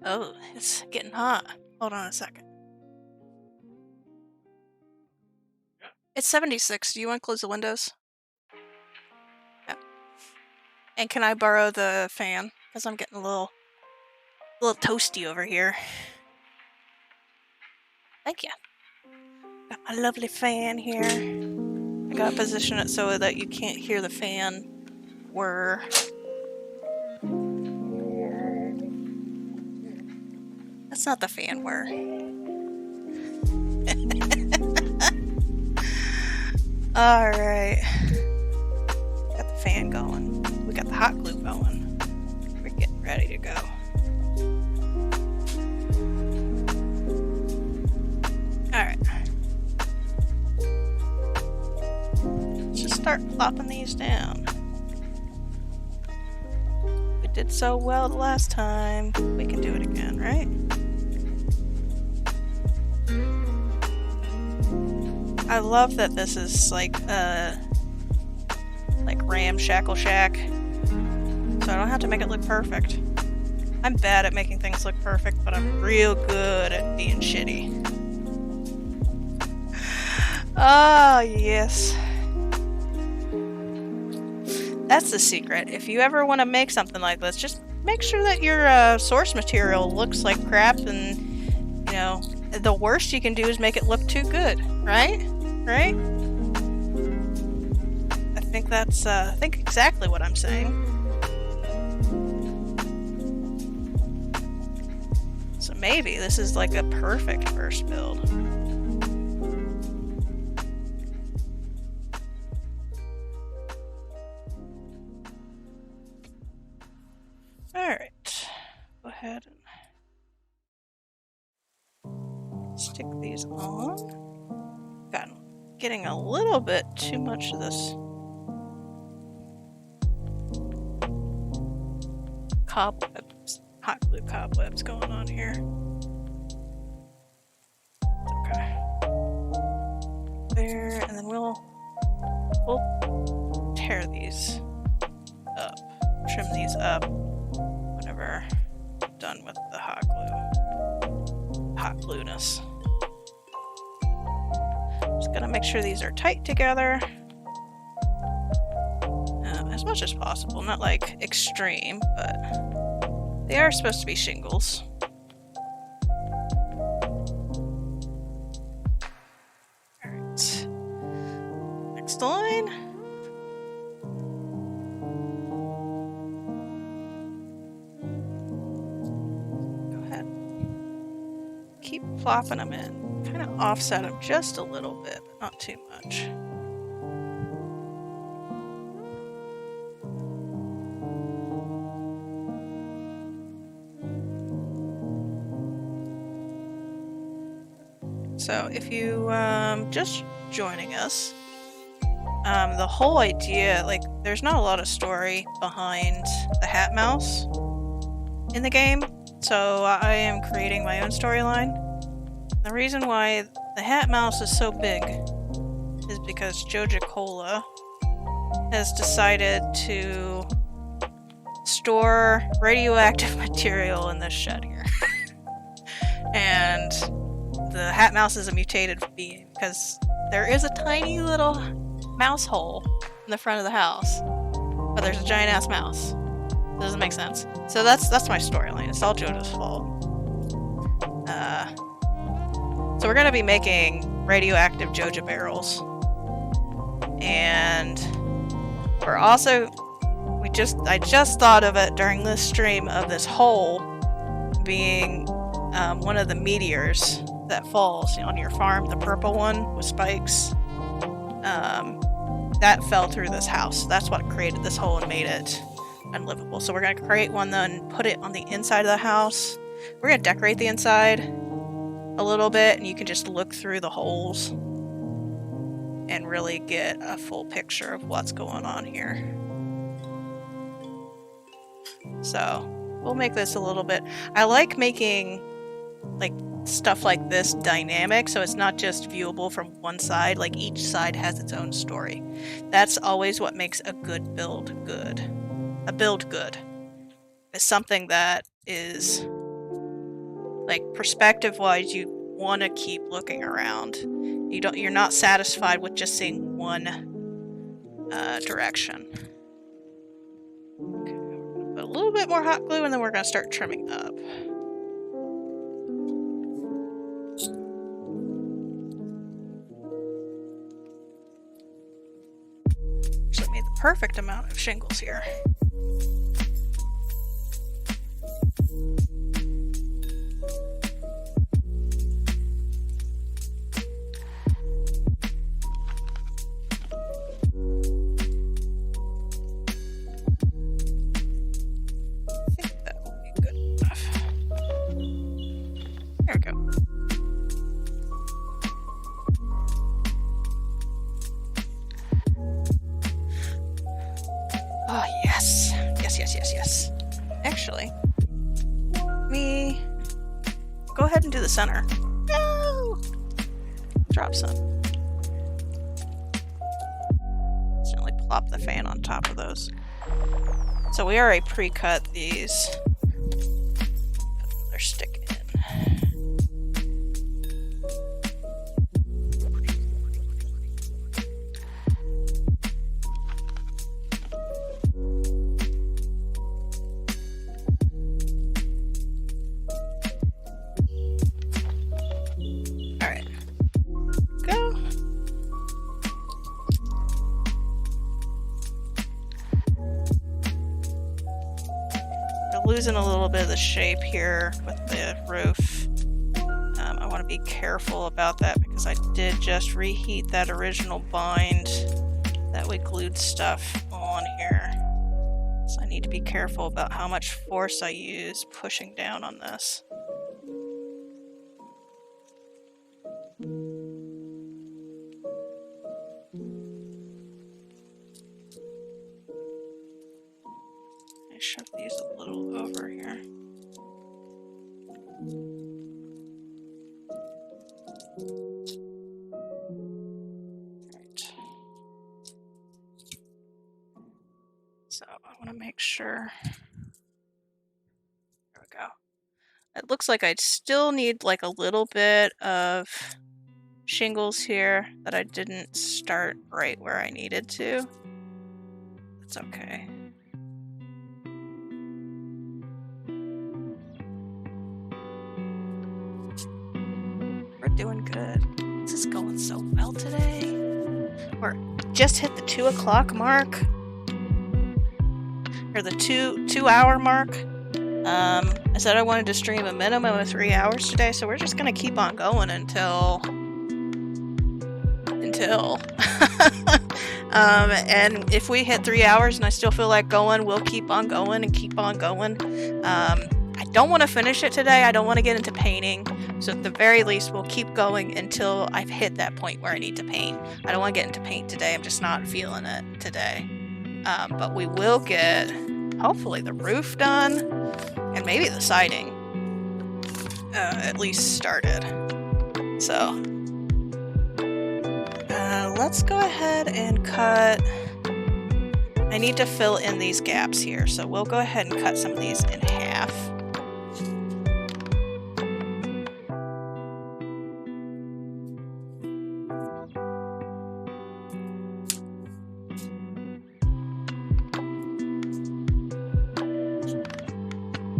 Oh, it's getting hot. Hold on a second. It's 76. Do you want to close the windows? Yeah. And can I borrow the fan? Because I'm getting a little toasty over here. Thank you. Got my lovely fan here. I gotta position it so that you can't hear the fan whir. That's not the fan whir. Alright. Got the fan going. We got the hot glue going. We're getting ready to go. Alright. Let's just start plopping these down. We did so well the last time. We can do it again, right? I love that this is like ramshackle shack, so I don't have to make it look perfect. I'm bad at making things look perfect, but I'm real good at being shitty. Oh, yes. That's the secret. If you ever want to make something like this, just make sure that your source material looks like crap, and, you know, the worst you can do is make it look too good, right? Right? I think that's, I think exactly what I'm saying. So maybe this is like a perfect first build. Alright. Go ahead and stick these on. Got getting a little bit too much of this cobwebs, hot glue cobwebs going on here. Okay. There, and then we'll tear these up, trim these up whenever I'm done with the hot glueness. Just gonna make sure these are tight together as much as possible. Not like extreme, but they are supposed to be shingles. Alright. Next line. Go ahead. Keep plopping them in. Kind of offset them just a little bit, but not too much. So if you just joining us, the whole idea, like, there's not a lot of story behind the HatMouse in the game, so I am creating my own storyline. The reason why the HatMouse is so big is because Joja Cola has decided to store radioactive material in this shed here. And the HatMouse is a mutated being because there is a tiny little mouse hole in the front of the house, but there's a giant ass mouse. Doesn't make sense. So that's my storyline. It's all Joja's fault. So we're gonna be making radioactive Joja barrels, and we're also I just thought of it during this stream of this hole being one of the meteors that falls on your farm, the purple one with spikes. That fell through this house. That's what created this hole and made it unlivable. So we're gonna create one then, put it on the inside of the house. We're gonna decorate the inside a little bit, and you can just look through the holes and really get a full picture of what's going on here. So we'll make this a little bit. I like making like stuff like this dynamic, so it's not just viewable from one side. Like, each side has its own story. That's always what makes a good build good. A build good is something that is, like, perspective wise, you want to keep looking around. You're not satisfied with just seeing one direction. Okay, we're gonna put a little bit more hot glue, and then we're gonna start trimming up. Actually made the perfect amount of shingles here. Yes! Yes, yes, yes, yes. Actually, let me go ahead and do the center. No! Drop some. Certainly plop the fan on top of those. So we already pre-cut these. Put another stick in. Alright. Go. We're losing a little bit of the shape here with the roof. I want to be careful about that because I did just reheat that original bind that we glued stuff on here. So I need to be careful about how much force I use pushing down on this. I shove these a little over here. Right. So I want to make sure. There we go. It looks like I'd still need like a little bit of shingles here that I didn't start right where I needed to. That's okay. We're doing good. This is going so well today. We're just hit the 2 o'clock mark. Or the 2 hour mark. I said I wanted to stream a minimum of 3 hours today, so we're just gonna keep on going until and if we hit 3 hours and I still feel like going, we'll keep on going and keep on going. I don't want to finish it today. I don't want to get into painting, so at the very least we'll keep going until I've hit that point where I need to paint. I don't want to get into paint today. I'm just not feeling it today. But we will get hopefully the roof done and maybe the siding at least started. So let's go ahead and cut. I need to fill in these gaps here, so we'll go ahead and cut some of these in half.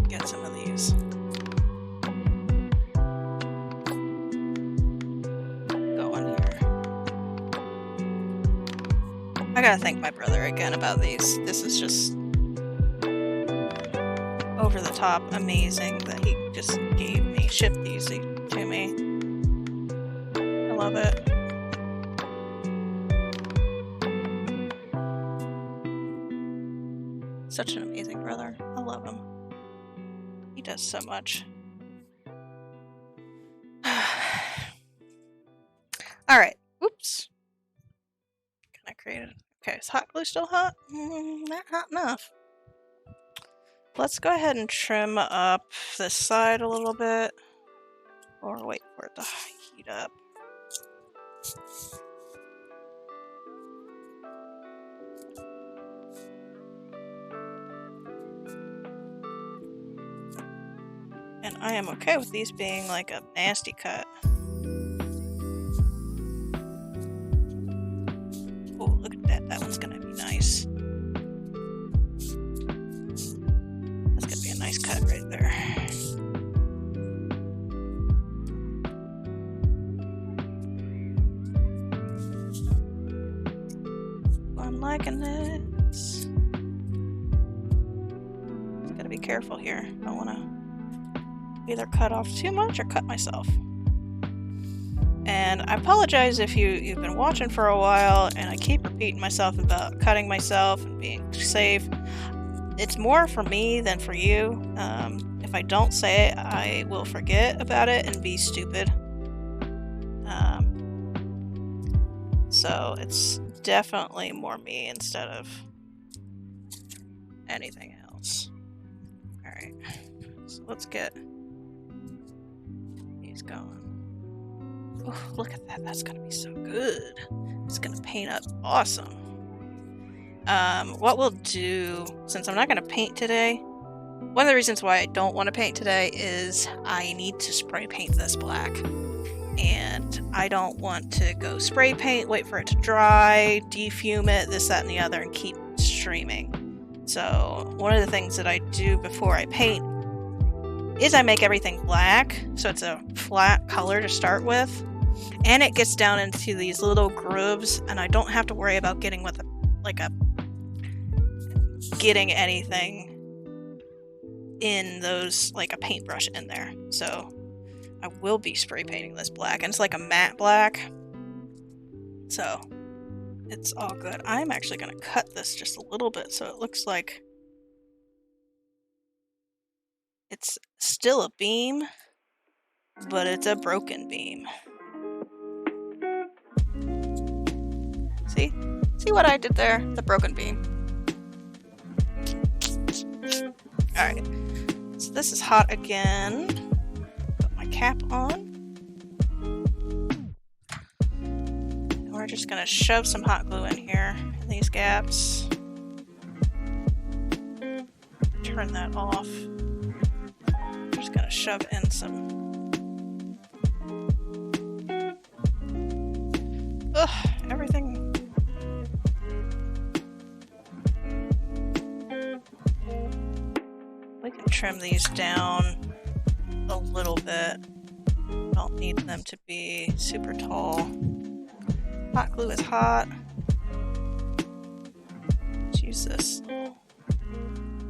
Get some of these. I gotta thank my brother again about these. This is just over the top amazing that he just shipped these to me. I love it. Such an amazing brother. I love him. He does so much. Alright. Oops. Can I create it? Okay, is hot glue still hot? Not hot enough. Let's go ahead and trim up this side a little bit. Or wait for it to heat up. And I am okay with these being like a nasty cut. Oh, look at that. That one's gonna be nice. That's gonna be a nice cut right there. I'm liking this. Gotta be careful here. I don't wanna either cut off too much or cut myself. And I apologize if you've been watching for a while and I keep repeating myself about cutting myself and being safe. It's more for me than for you. If I don't say it, I will forget about it and be stupid. So it's definitely more me instead of anything else. Alright, so let's get these going. Oh, look at that. That's gonna be so good. It's gonna paint up awesome. What we'll do, since I'm not gonna paint today, one of the reasons why I don't want to paint today is I need to spray paint this black. And I don't want to go spray paint, wait for it to dry, defume it, this, that, and the other, and keep streaming. So one of the things that I do before I paint is I make everything black, so it's a flat color to start with. And it gets down into these little grooves, and I don't have to worry about getting with getting anything in those, like a paintbrush in there. So I will be spray painting this black, and it's like a matte black, so it's all good. I'm actually going to cut this just a little bit so it looks like it's still a beam, but it's a broken beam. See? See what I did there? The broken beam. Alright, so this is hot again. Put my cap on. And we're just gonna shove some hot glue in here, in these gaps. Turn that off. I'm just gonna shove in some. Ugh, everything. We can trim these down a little bit. Don't need them to be super tall. Hot glue is hot. Let's use this little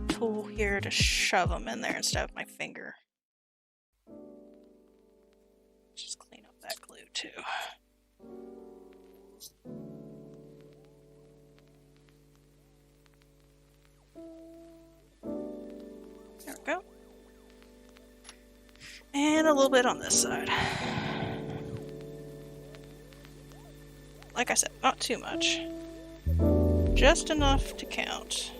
tool here to shove them in there instead of my finger. Just clean up that glue too. There we go. And a little bit on this side. Like I said, not too much. Just enough to count.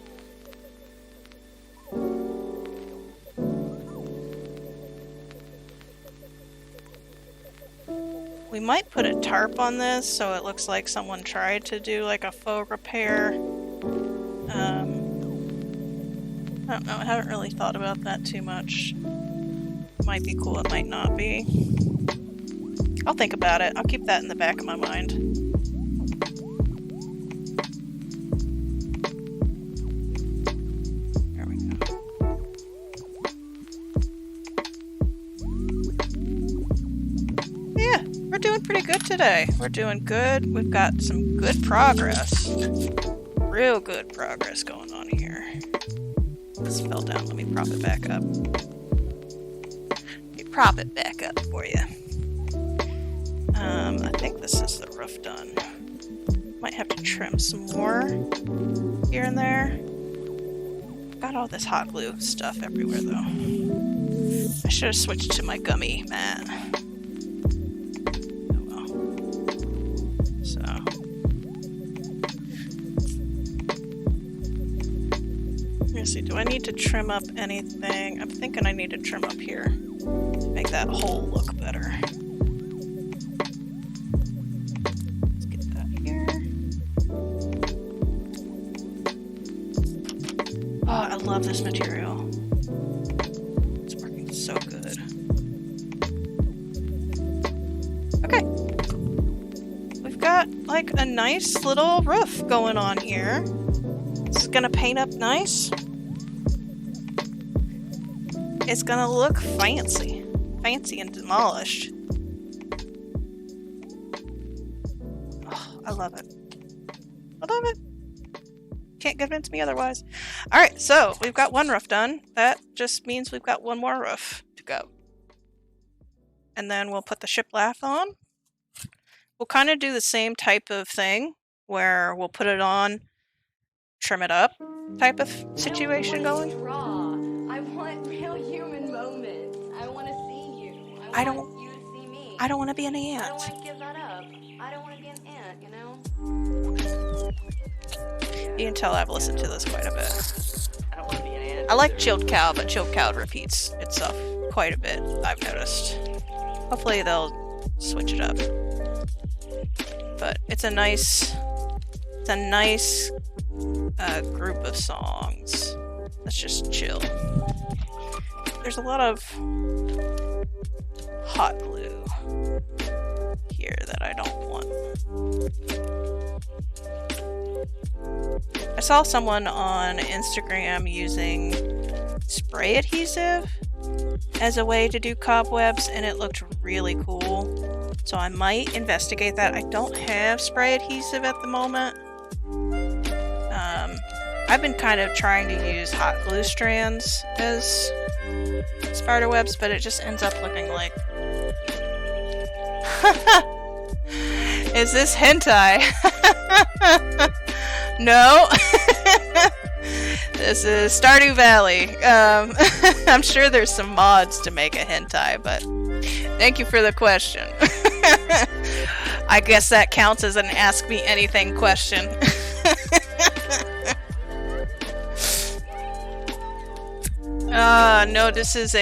We might put a tarp on this so it looks like someone tried to do like a faux repair. I don't know, I haven't really thought about that too much. It might be cool, it might not be. I'll think about it. I'll keep that in the back of my mind. There we go. Yeah, we're doing pretty good today. We're doing good. We've got some good progress. Real good progress going on here. This fell down. Let me prop it back up. Let me prop it back up for you. I think this is the roof done. Might have to trim some more here and there. Got all this hot glue stuff everywhere though. I should have switched to my gummy mat. Oh well. So. Let's see, do I need to trim up anything? I'm thinking I need to trim up here to make that hole look better. Let's get that here. Oh, I love this material. It's working so good. Okay. We've got like a nice little roof going on here. This is gonna paint up nice. It's gonna look fancy. Fancy and demolished. Oh, I love it. I love it. Can't convince me otherwise. Alright, so we've got one roof done. That just means we've got one more roof to go. And then we'll put the shiplap on. We'll kind of do the same type of thing where we'll put it on, trim it up type of situation going. I want real human moments. I want to see you. I want you to see me. I don't want to be an ant. I don't want to give that up. I don't want to be an ant, You can tell I've listened to this quite a bit. I like chilled cow, but chilled cow repeats itself quite a bit, I've noticed. Hopefully they'll switch it up. But it's a nice group of songs. Let's just chill. There's a lot of hot glue here that I don't want. I saw someone on Instagram using spray adhesive as a way to do cobwebs, and it looked really cool. So I might investigate that. I don't have spray adhesive at the moment. I've been kind of trying to use hot glue strands as spider webs, but it just ends up looking like... Is this hentai? No. This is Stardew Valley. I'm sure there's some mods to make a hentai, but thank you for the question. I guess that counts as an Ask Me Anything question. No, this is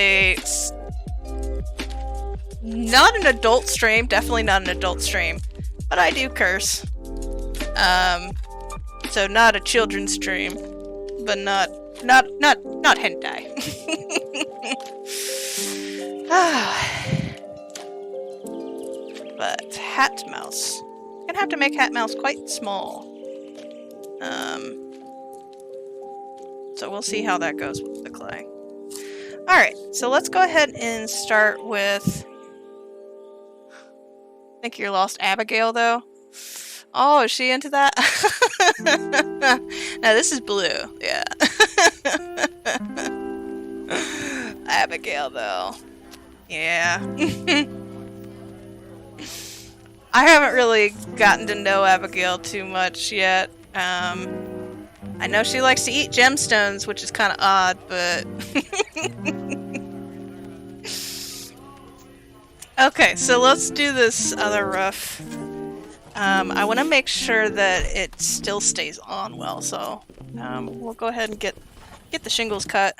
not an adult stream, definitely not an adult stream, but I do curse. So not a children's stream, but not hentai. But HatMouse. I'm gonna have to make HatMouse quite small. So we'll see how that goes with the clay. Alright, so let's go ahead and start with... I think you lost Abigail, though. Oh, is she into that? No, this is blue. Yeah. Abigail, though. Yeah. I haven't really gotten to know Abigail too much yet. I know she likes to eat gemstones, which is kind of odd, but... Okay, so let's do this other roof. I want to make sure that it still stays on well, so we'll go ahead and get the shingles cut.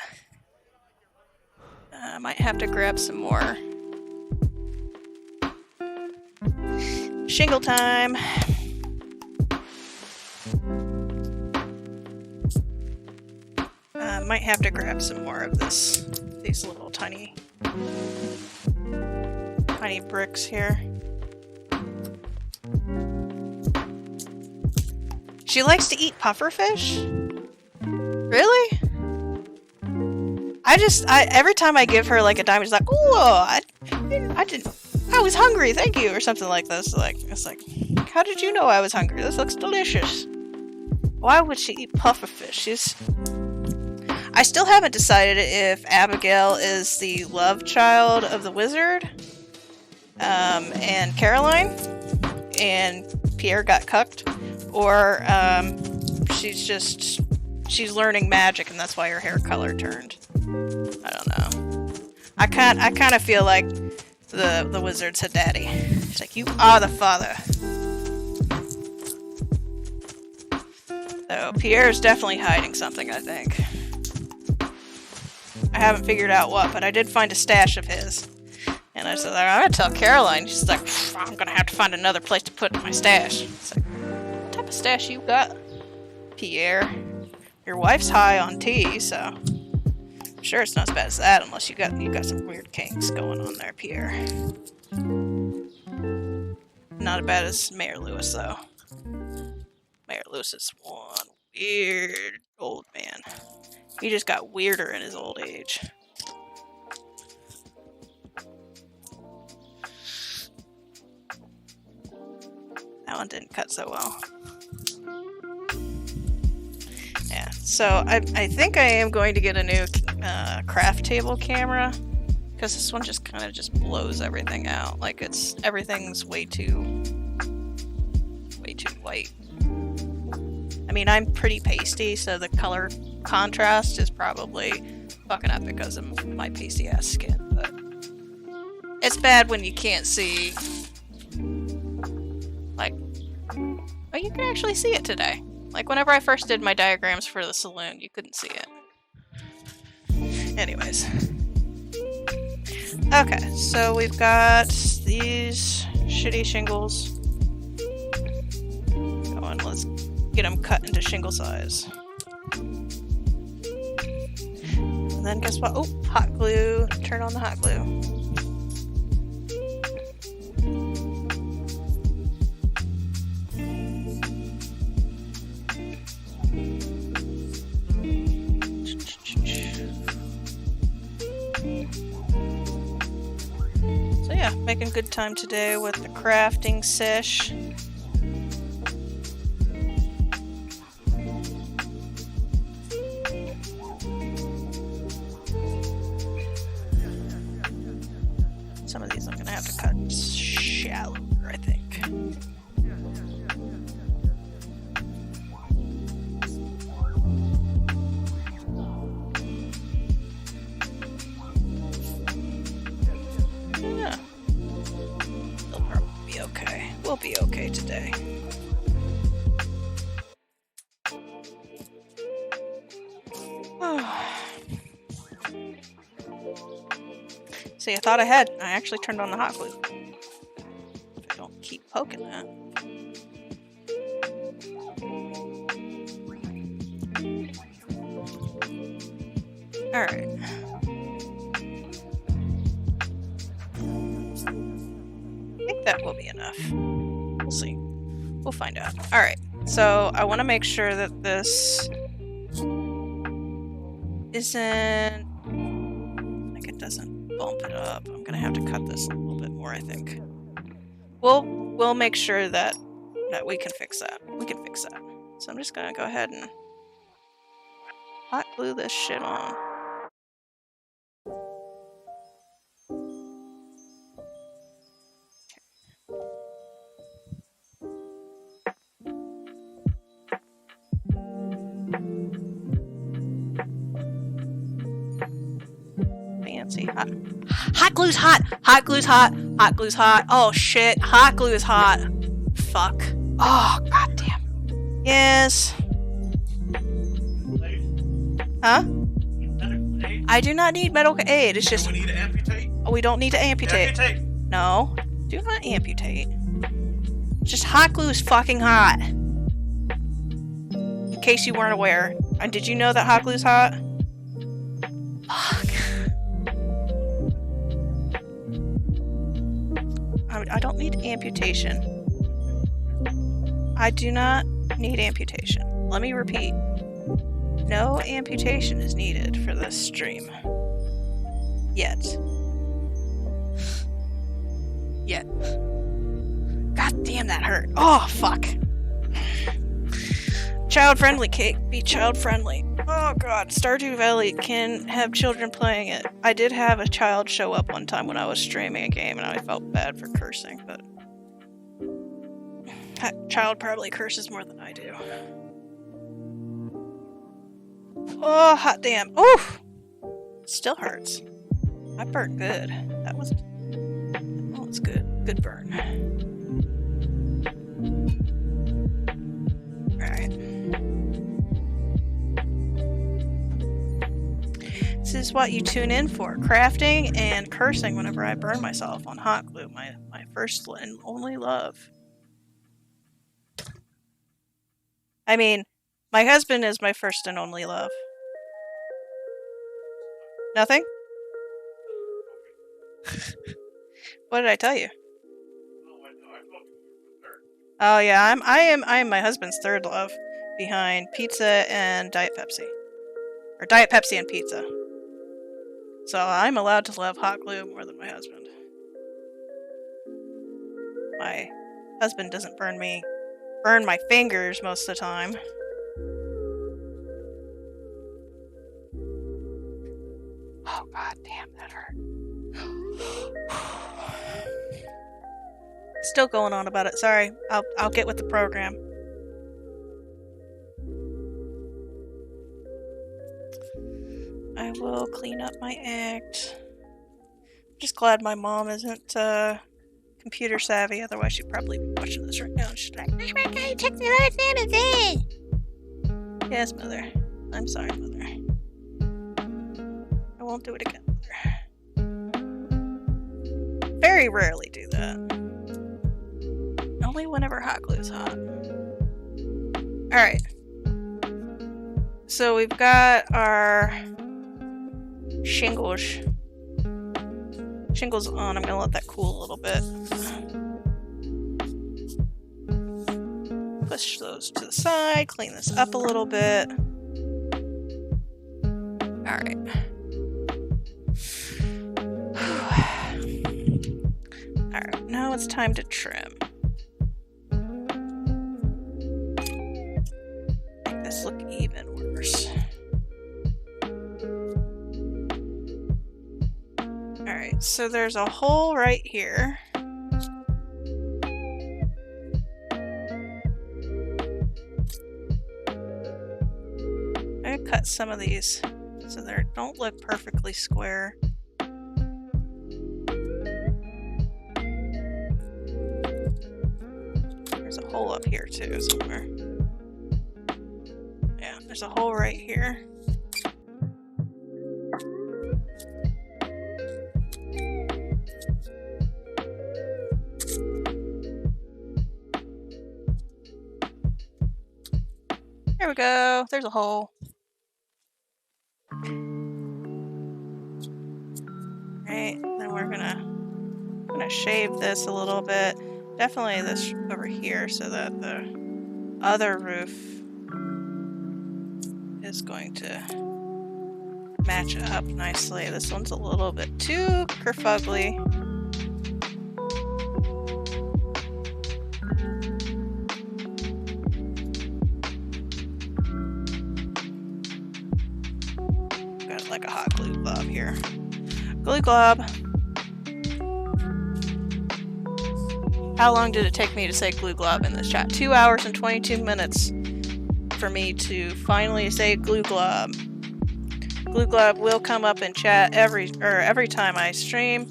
I might have to grab some more. Shingle time! Might have to grab some more of these little tiny bricks here. She likes to eat pufferfish? Really? Every time I give her like a dime, she's like, "Oh, I was hungry, thank you," or something like this. It's like, how did you know I was hungry? This looks delicious. Why would she eat pufferfish? I still haven't decided if Abigail is the love child of the wizard, and Caroline, and Pierre got cucked, or she's learning magic and that's why her hair color turned. I don't know. I kind of feel like the wizard's her daddy. She's like, you are the father. So Pierre's definitely hiding something, I think. I haven't figured out what, but I did find a stash of his. And I said, I'm gonna tell Caroline. She's like, I'm gonna have to find another place to put my stash. It's like, what type of stash you got, Pierre? Your wife's high on tea, so I'm sure it's not as bad as that, unless you got some weird kinks going on there, Pierre. Not as bad as Mayor Lewis, though. Mayor Lewis is one weird old man. He just got weirder in his old age. That one didn't cut so well. Yeah, so I think I am going to get a new craft table camera, because this one just kind of just blows everything out. Like everything's way too white. I mean, I'm pretty pasty, so the color contrast is probably fucking up because of my pasty ass skin, but it's bad when you can't see. Like, oh, you can actually see it today. Like, whenever I first did my diagrams for the saloon, you couldn't see it. Anyways. Okay, so we've got these shitty shingles. Go on, let's get them cut into shingle size. And then guess what? Oh, hot glue. Turn on the hot glue. So yeah, making good time today with the crafting sesh. Some of these I'm gonna have to cut shallower, I think. Yeah. They'll probably be okay. We'll be okay today. See, I thought ahead. I actually turned on the hot glue. If I don't keep poking that. Alright. I think that will be enough. We'll see. We'll find out. Alright, so I want to make sure that this isn't... like it doesn't bump it up. I'm gonna have to cut this a little bit more, I think. We'll make sure that we can fix that. We can fix that. So I'm just gonna go ahead and hot glue this shit on. Fancy. Hot glue's hot! Hot glue's hot! Hot glue's hot! Oh shit! Hot glue is hot! Fuck. Oh, goddamn. Yes. Huh? I do not need medical aid. It's just... we need to amputate? We don't need to amputate. Amputate! No. Do not amputate. Just hot glue is fucking hot. In case you weren't aware. And did you know that hot glue is hot? Fuck. I don't need amputation. I do not need amputation. Let me repeat. No amputation is needed for this stream. Yet. God damn, that hurt. Oh, fuck. Child-friendly cake. Be child-friendly. Oh god, Stardew Valley can have children playing it. I did have a child show up one time when I was streaming a game and I felt bad for cursing, but... that child probably curses more than I do. Oh, hot damn. Oof! Still hurts. I burnt good. That was good. Good burn. Alright. This is what you tune in for. Crafting and cursing whenever I burn myself on hot glue. My first and only love. I mean, my husband is my first and only love. Nothing? What did I tell you? Oh yeah, I am my husband's third love, behind pizza and Diet Pepsi. Or Diet Pepsi and pizza. So I'm allowed to love hot glue more than my husband. My husband doesn't burn my fingers most of the time. Oh god damn, that hurt. Still going on about it, sorry. I'll get with the program. I will clean up my act. I'm just glad my mom isn't computer savvy, otherwise she'd probably be watching this right now and she's like, "Oh my god, you took the last name of it!" Yes, mother. I'm sorry, mother. I don't do it again. Very rarely do that. Only whenever hot glue is hot. Alright. So we've got our shingles on. I'm gonna let that cool a little bit. Push those to the side, clean this up a little bit. Alright. Alright, now it's time to trim. Make this look even worse. Alright, so there's a hole right here. I'm gonna cut some of these so they don't look perfectly square. There's a hole up here too somewhere. Yeah, there's a hole right here. There we go. There's a hole. Right, then we're gonna shave this a little bit. Definitely this over here so that the other roof is going to match up nicely. This one's a little bit too kerfugly. Got like a hot glue glob here. Glue glob. How long did it take me to say glue glob in this chat? 2 hours and 22 minutes for me to finally say glue glob. Glue glob will come up in chat every time I stream.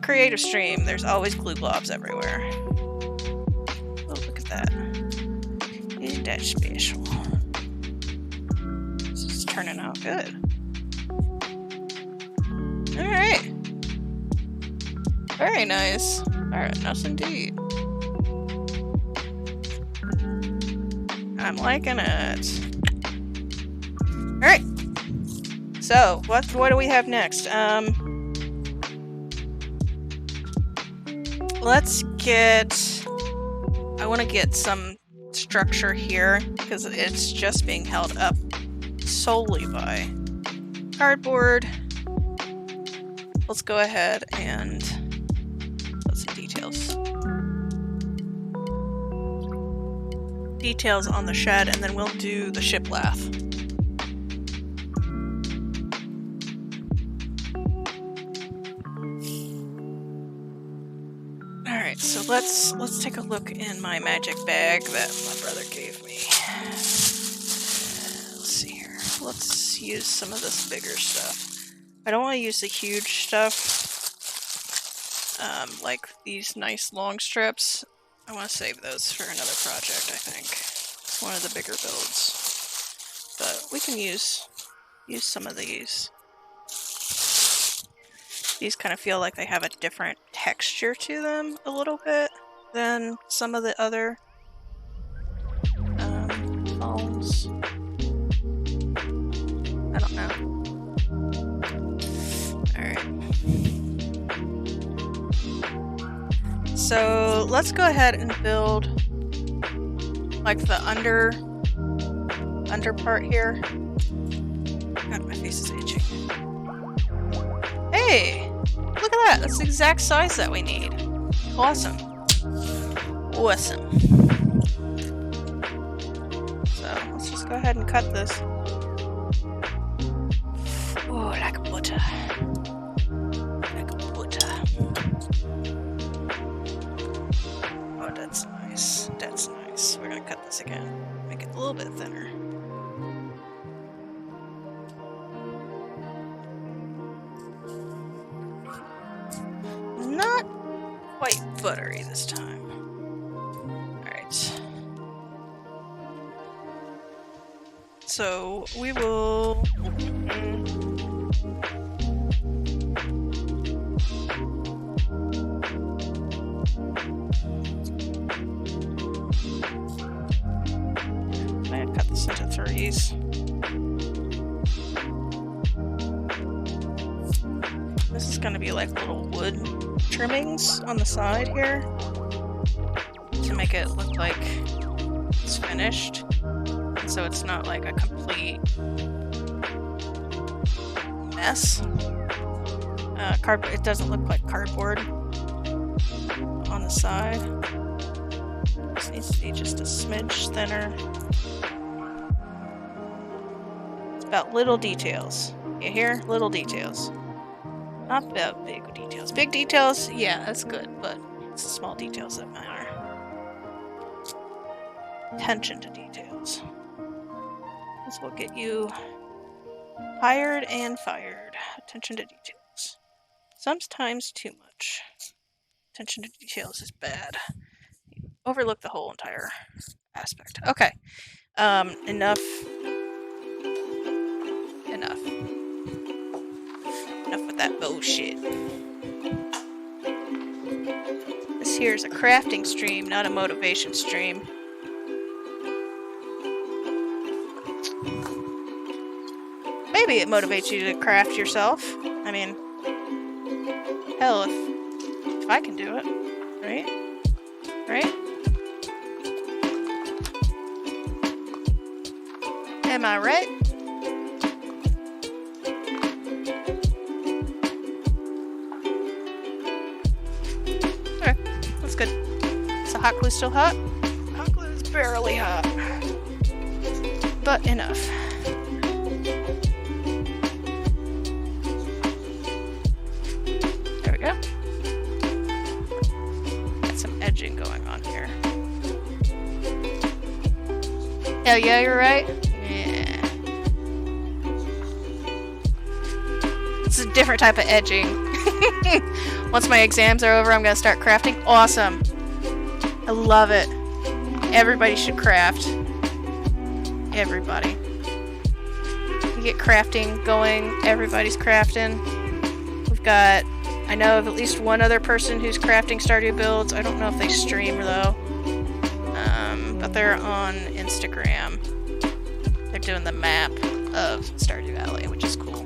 Creative stream. There's always glue globs everywhere. Oh, look at that. Isn't that special? This is turning out good. Alright. Very nice. Alright, nice indeed. I'm liking it. Alright. So, what do we have next? Let's get... I want to get some structure here, because it's just being held up solely by cardboard. Let's go ahead and put some details. Details on the shed, and then we'll do the shiplath. Alright, so let's take a look in my magic bag that my brother gave me. Let's see here. Let's use some of this bigger stuff. I don't want to use the huge stuff, like these nice long strips. I want to save those for another project, I think. It's one of the bigger builds. But we can use some of these. These kind of feel like they have a different texture to them a little bit than some of the other foams. I don't know. So let's go ahead and build like the under part here. God, my face is itching. Hey, look at that. That's the exact size that we need. Awesome. Awesome. So let's just go ahead and cut this. Oh, like butter. Oh, that's nice. That's nice. We're gonna cut this again. Make it a little bit thinner. Not quite buttery this time. Alright. So we will this into threes. This is gonna be like little wood trimmings on the side here to make it look like it's finished. So it's not like a complete mess. It doesn't look like cardboard on the side. This needs to be just a smidge thinner. It's about little details. You hear? Little details. Not about big details. Big details, yeah, that's good, but it's the small details that matter. Attention to details. This will get you hired and fired. Attention to details. Sometimes too much. Attention to details is bad. You overlook the whole entire aspect. Okay. Enough. Enough with that bullshit. This here is a crafting stream, not a motivation stream. Maybe it motivates you to craft yourself. I mean, hell, if I can do it, right? Right? Am I right? Okay, that's good. Is the hot glue still hot? Hot glue is barely hot. But enough. There we go. Got some edging going on here. Hell yeah, you're right. Yeah. It's a different type of edging. Once my exams are over, I'm gonna start crafting. Awesome. I love it. Everybody should craft. Everybody. You get crafting going. Everybody's crafting. We've got... I know of at least one other person who's crafting Stardew builds. I don't know if they stream, though. But they're on Instagram. They're doing the map of Stardew Valley, which is cool.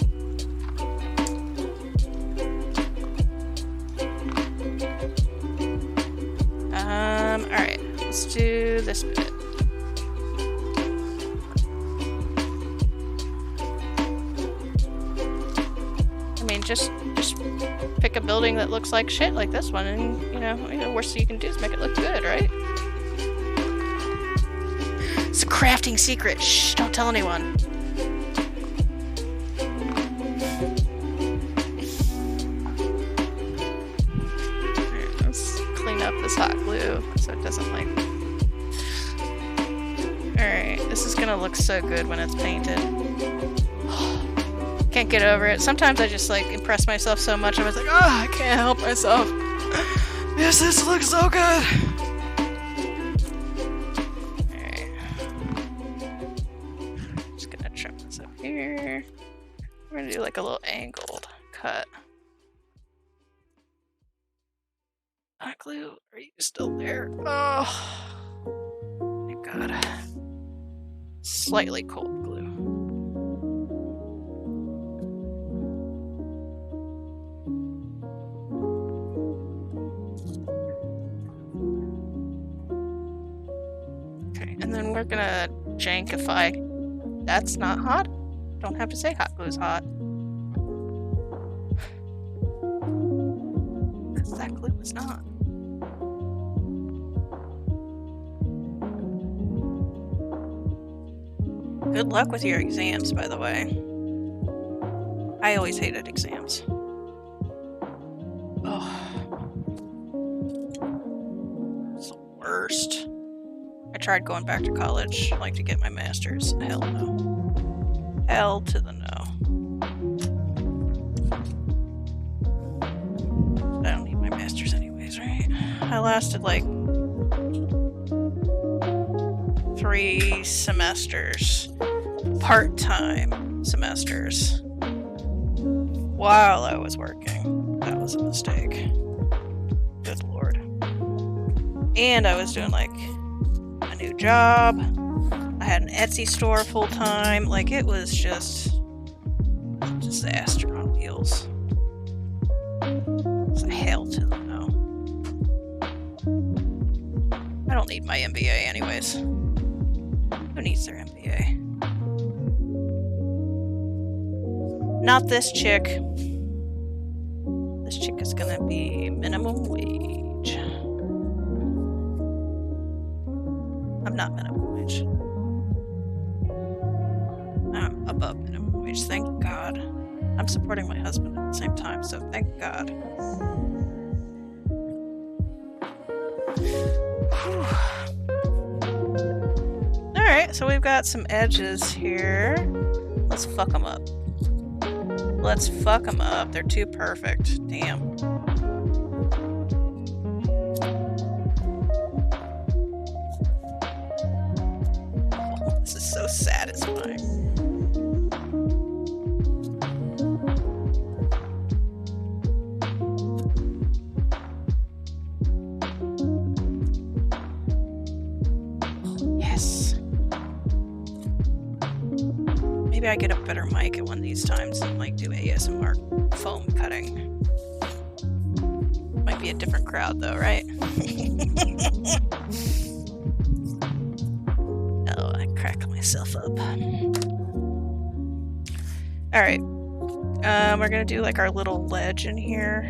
Alright. Let's do this bit. I mean, just pick a building that looks like shit like this one, and, you know, the worst thing you can do is make it look good, right? It's a crafting secret. Shh, don't tell anyone. Alright, let's clean up this hot glue so it doesn't like... Alright, this is gonna look so good when it's painted. Can't get over it. Sometimes I just like impress myself so much I was like, oh, I can't help myself. Yes, this looks so good. Alright. Just gonna trim this up here. We're gonna do like a little angled cut. Hot glue, are you still there? Oh, thank God. Slightly cold glue. And then we're gonna jankify. That's not hot. Don't have to say hot glue's hot. Because that glue is not. Good luck with your exams, by the way. I always hated exams. Oh. It's the worst. I tried going back to college, like to get my master's. Hell no. Hell to the no. I don't need my master's anyways, right? I lasted like 3 semesters. Part-time semesters. While I was working. That was a mistake. Good lord. And I was doing like a new job. I had an Etsy store full time. Like, it was just a disaster on wheels. It's a hell to the no. I don't need my MBA anyways. Who needs their MBA? Not this chick. This chick is gonna be minimum wage. I'm not minimum wage. I'm above minimum wage, thank God. I'm supporting my husband at the same time, so thank God. Alright, so we've got some edges here. Let's fuck them up. Let's fuck them up. They're too perfect. Damn. Oh, this is so satisfying. Yes. Maybe I get a better mic at one of these times and like do ASMR foam cutting. Might be a different crowd though, right? Oh, I cracked myself up. Alright. We're gonna do like our little ledge in here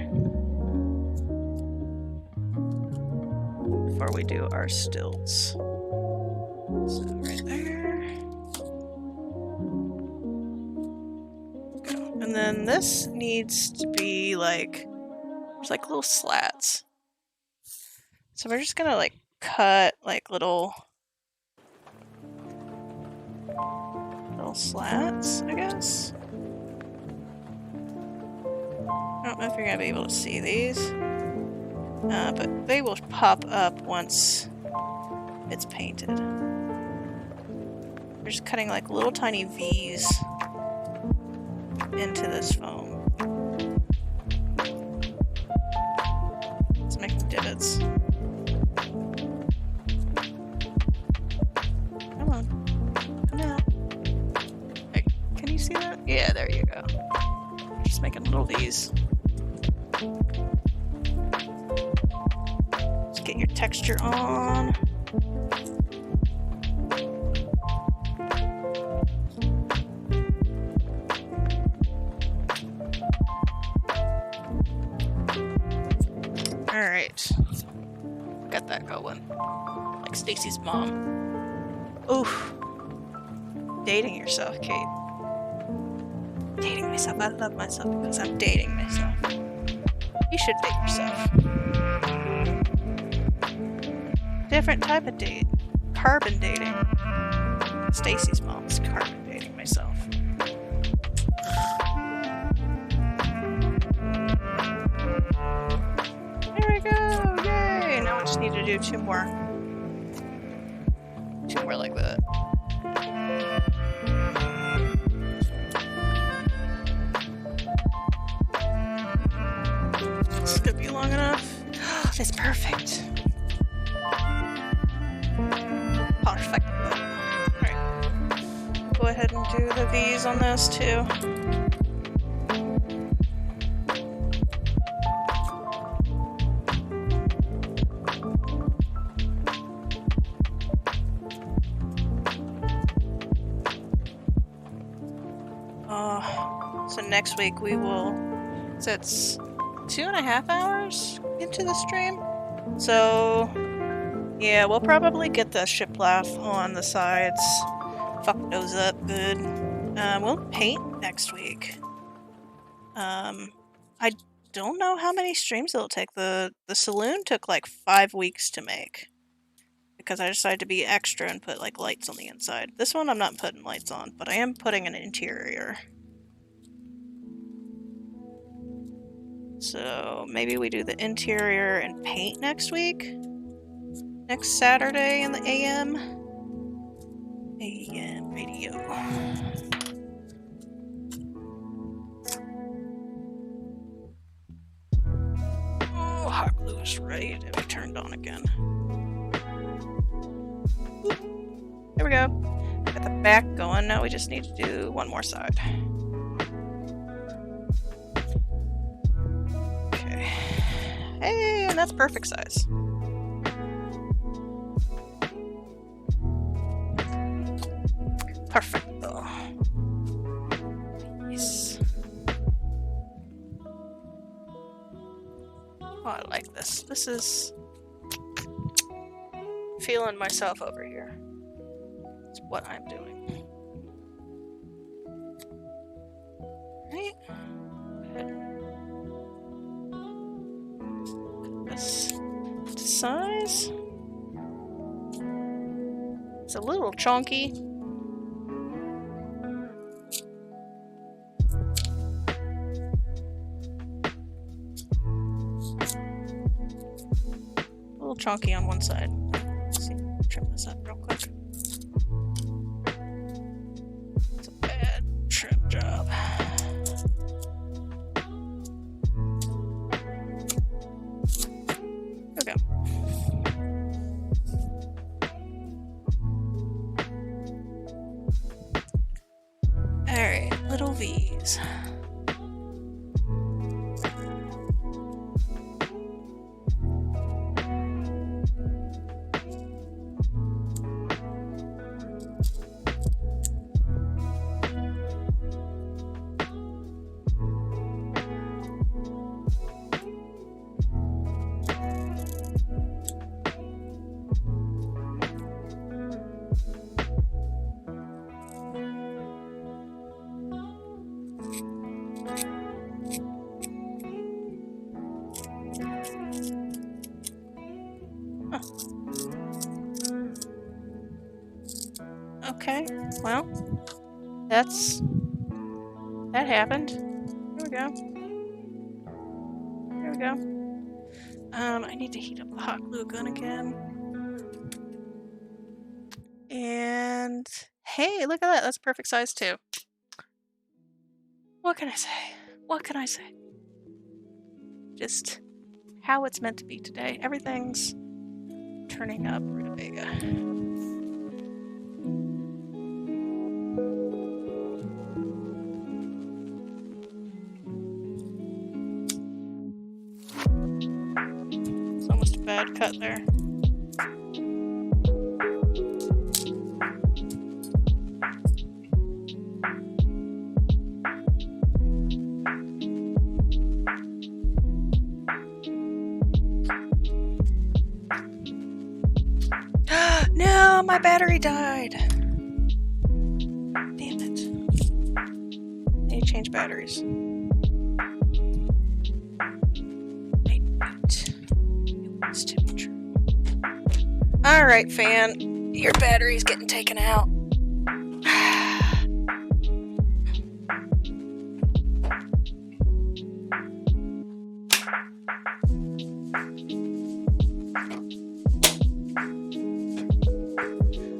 before we do our stilts. So right there. Go. And then this needs to be like, there's like little slats. So we're just gonna like cut like little slats, I guess. I don't know if you're gonna be able to see these, but they will pop up once it's painted. We're just cutting like little tiny V's into this foam. It's making divots. Come on. Come out. Hey, can you see that? Yeah, there you go. Just making little V's. Just get your texture on. Alright. Got that going. Like Stacy's mom. Oof. Dating yourself, Kate. Dating myself. I love myself because I'm dating myself. You should date yourself. Different type of date. Carbon dating. Stacy's mom's carbon dating myself. There we go! Yay! Now I just need to do two more. Two more like that. This is gonna be long enough. It's perfect. Perfect. Alright. Go ahead and do the V's on this too. So next week we will, so it's 2.5 hours into the stream. So yeah, we'll probably get the shiplap on the sides. Fuck those up good. We'll paint next week. I don't know how many streams it'll take. The saloon took like 5 weeks to make. Because I decided to be extra and put like lights on the inside. This one I'm not putting lights on, but I am putting an interior. So maybe we do the interior and paint next week? Next Saturday in the AM? AM radio. Oh, hot glue is right. It turned on again. There we go. the back going. Now we just need to do one more side. Okay. Hey, and that's perfect size. Perfecto. Yes. Oh, I like this. This is feeling myself over here. It's what I'm doing. Right? This size. It's a little chunky. A little chunky on one side. Let's see, trim this up real quick. It's a bad trim job. Okay. Alright, little V's. Okay, well, that happened. Here we go. Here we go. I need to heat up the hot glue gun again. And hey, look at that. That's perfect size too. What can I say? What can I say? Just how it's meant to be today. Everything's turning up Rutabaga. It's almost a bad cut there. No, my battery died. Damn it. Need to change batteries. I knew it was to be true. Alright, fan. Your battery's getting taken out.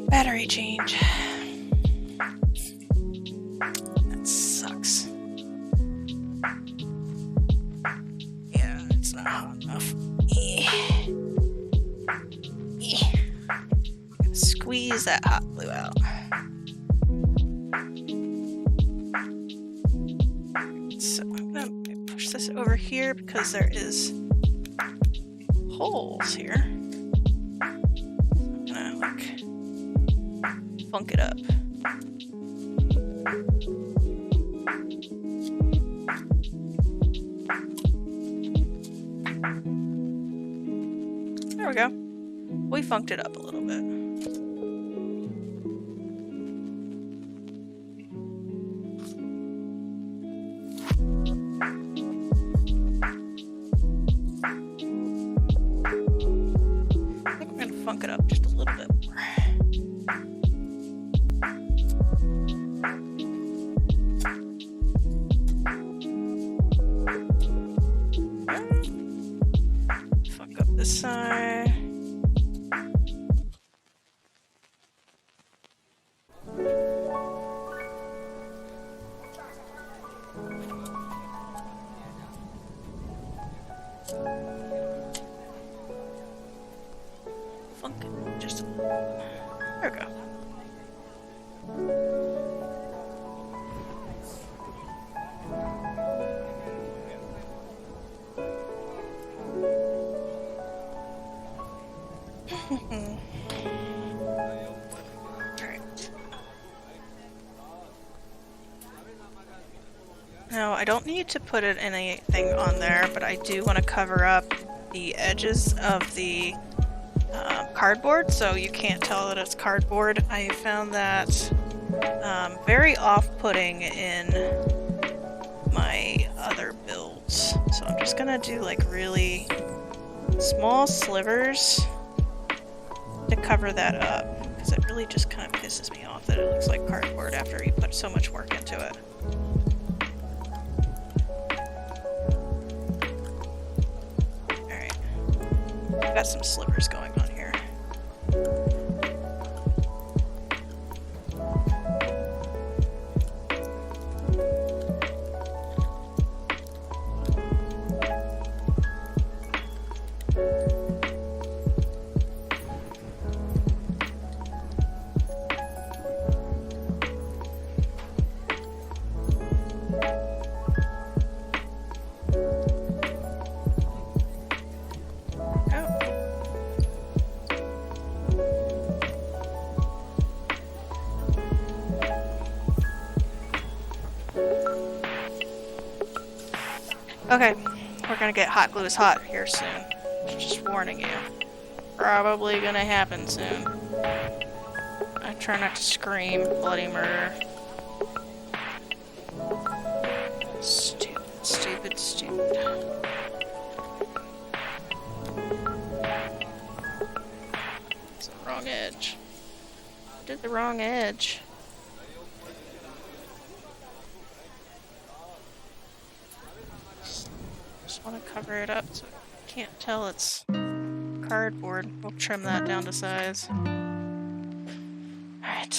Battery change. That sucks. Yeah, it's not hot enough. Gotta squeeze that hot glue out. So I'm gonna push this over here because there is holes here. I'm gonna like funk it up. There we go. We funked it up a little bit. I think we're going to funk it up just a little bit more. Fuck up this side. Funk it Now, I don't need to put anything on there, but I do want to cover up the edges of the cardboard so you can't tell that it's cardboard. I found that very off-putting in my other builds. So I'm just gonna do like really small slivers to cover that up, because it really just kind of pisses me off that it looks like cardboard after you put so much work into it. Alright. Got some slivers going on here. Okay, we're gonna get hot glue is hot here soon. Just warning you. Probably gonna happen soon. I try not to scream bloody murder. Stupid, stupid, stupid. It's the wrong edge. Did the wrong edge. Want to cover it up so you can't tell it's cardboard. We'll trim that down to size. Alright.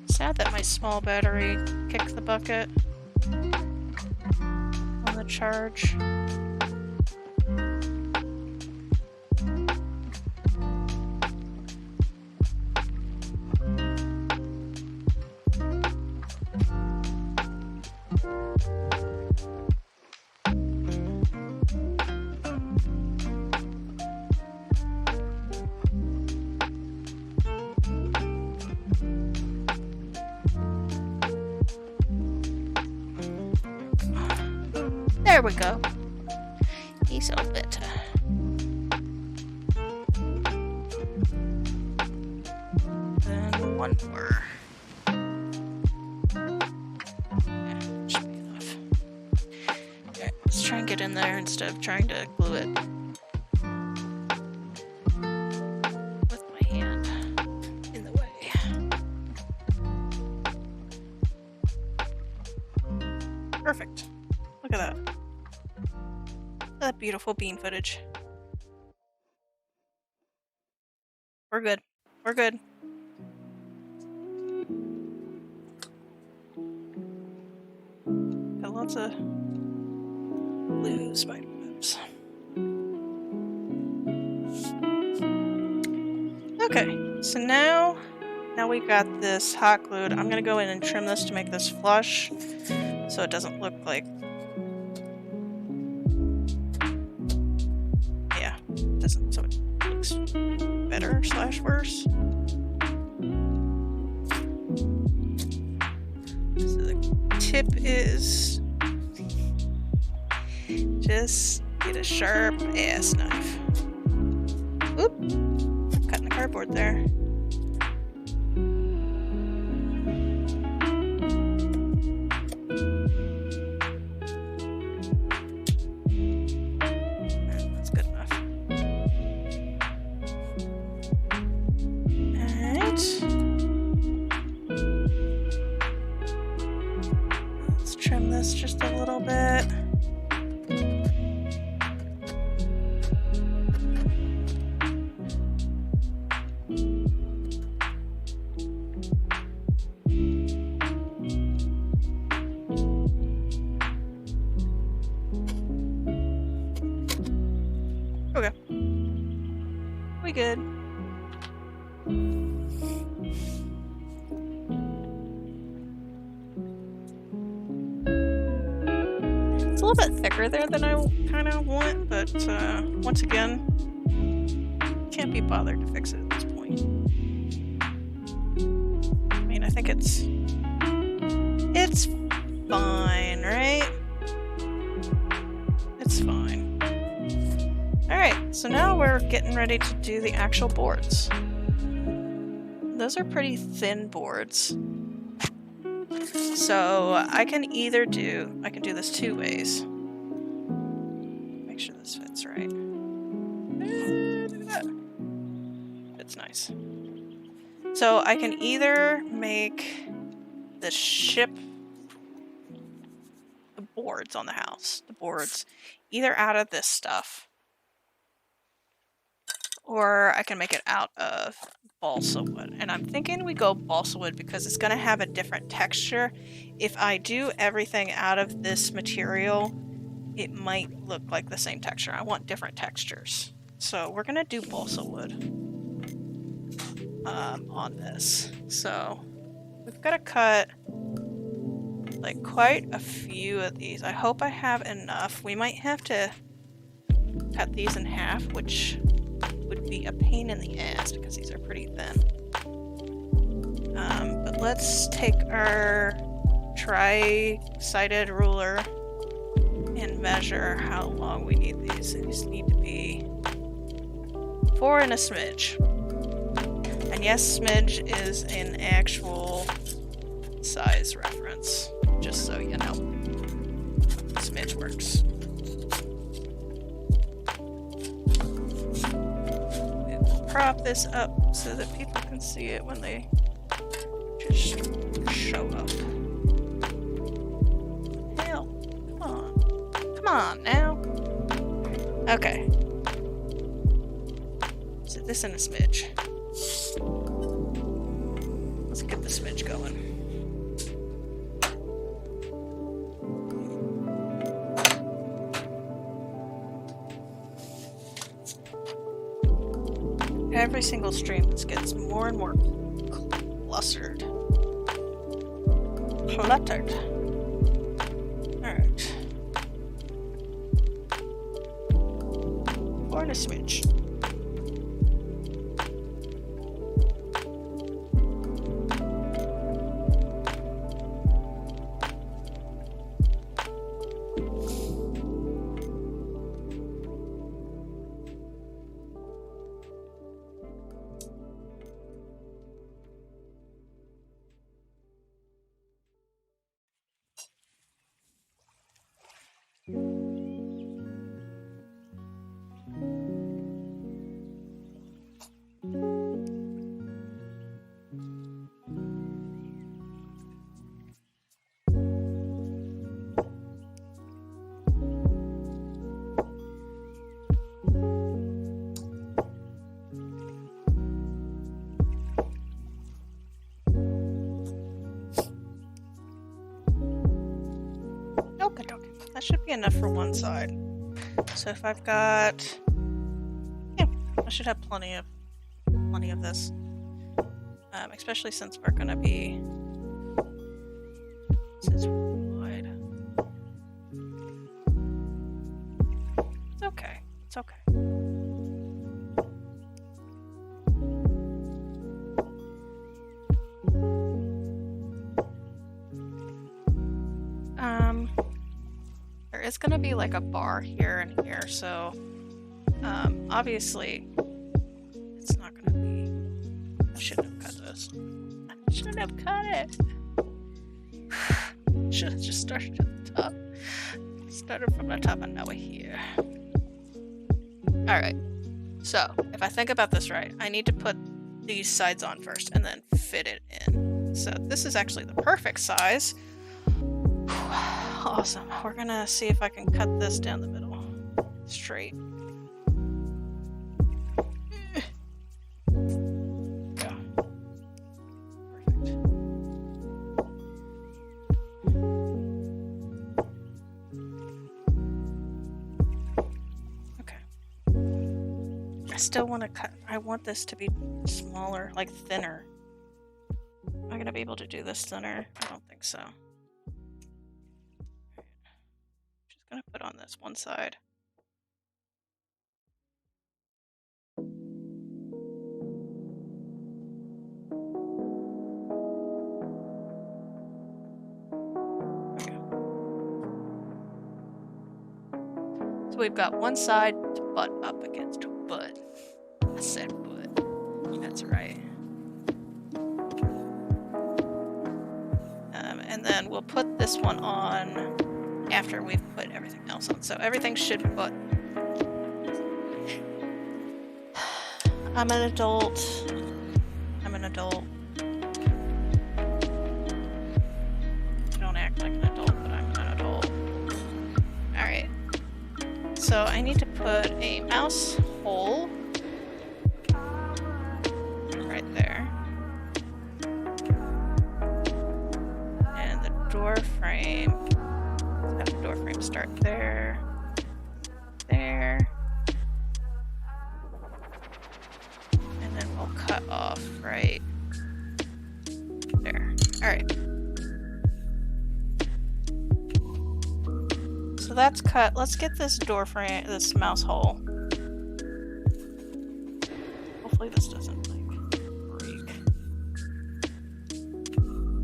Sad that my small battery kicked the bucket on the charge. There we go. He's all better. Then one more. Yeah, should be enough. Okay, let's try and get in there instead of trying to glue it with my hand in the way. Perfect. Look at that. That beautiful bean footage. We're good. We're good. Got lots of blue spider webs. Okay, so now we've got this hot glued. I'm gonna go in and trim this to make this flush so it doesn't look like so it looks better / worse. So the tip is just get a sharp ass knife. Oop! Cutting the cardboard there. Just a little bit. Okay. We good. little bit thicker there than I kind of want, but once again, can't be bothered to fix it at this point. I mean, I think it's fine, right? It's fine. Alright, so now we're getting ready to do the actual boards. Those are pretty thin boards. So I can either do this two ways. Make sure this fits right. Look at that. It's nice. So I can either make the boards on the house, either out of this stuff, or I can make it out of balsa wood. And I'm thinking we go balsa wood because it's going to have a different texture. If I do everything out of this material, it might look like the same texture. I want different textures. So we're going to do balsa wood on this. So we've got to cut like quite a few of these. I hope I have enough. We might have to cut these in half, which would be a pain in the ass because these are pretty thin. But let's take our tri-sided ruler and measure how long we need these. These need to be 4 and a smidge. And yes, smidge is an actual size reference, just so you know. Smidge works. We will prop this up so that people can see it when they just show up. Hell, come on. Come on now. Okay. So this in a smidge. Let's get the smidge going. Every single stream this gets more and more cluttered. Alright. 4 and a smidge. That should be enough for one side. So if I've got, yeah, I should have plenty of this. Especially since we're gonna be. This is wide. It's okay. It's okay. It's gonna be like a bar here and here, so obviously it's not gonna be. I shouldn't have cut this. I shouldn't have cut it. Should have just started at the top. Started from the top and now we're here. Alright, so if I think about this right, I need to put these sides on first and then fit it in. So this is actually the perfect size. Awesome. We're gonna see if I can cut this down the middle. Straight. Yeah. Perfect. Okay. I still want to cut. I want this to be smaller, like thinner. Am I gonna be able to do this thinner? I don't think so. Just gonna this one side. So we've got one side to butt up against. Butt. I said butt. That's right. And then we'll put this one on after we've put everything else on. So everything should butt. I'm an adult. I'm an adult. I don't act like an adult, but I'm an adult. Alright. So I need to put a mouse hole right there. And the door frame. Let's have the door frame start there. There. And then we'll cut off right there. Alright. So that's cut. Let's get this door frame, this mouse hole. Hopefully this doesn't like break.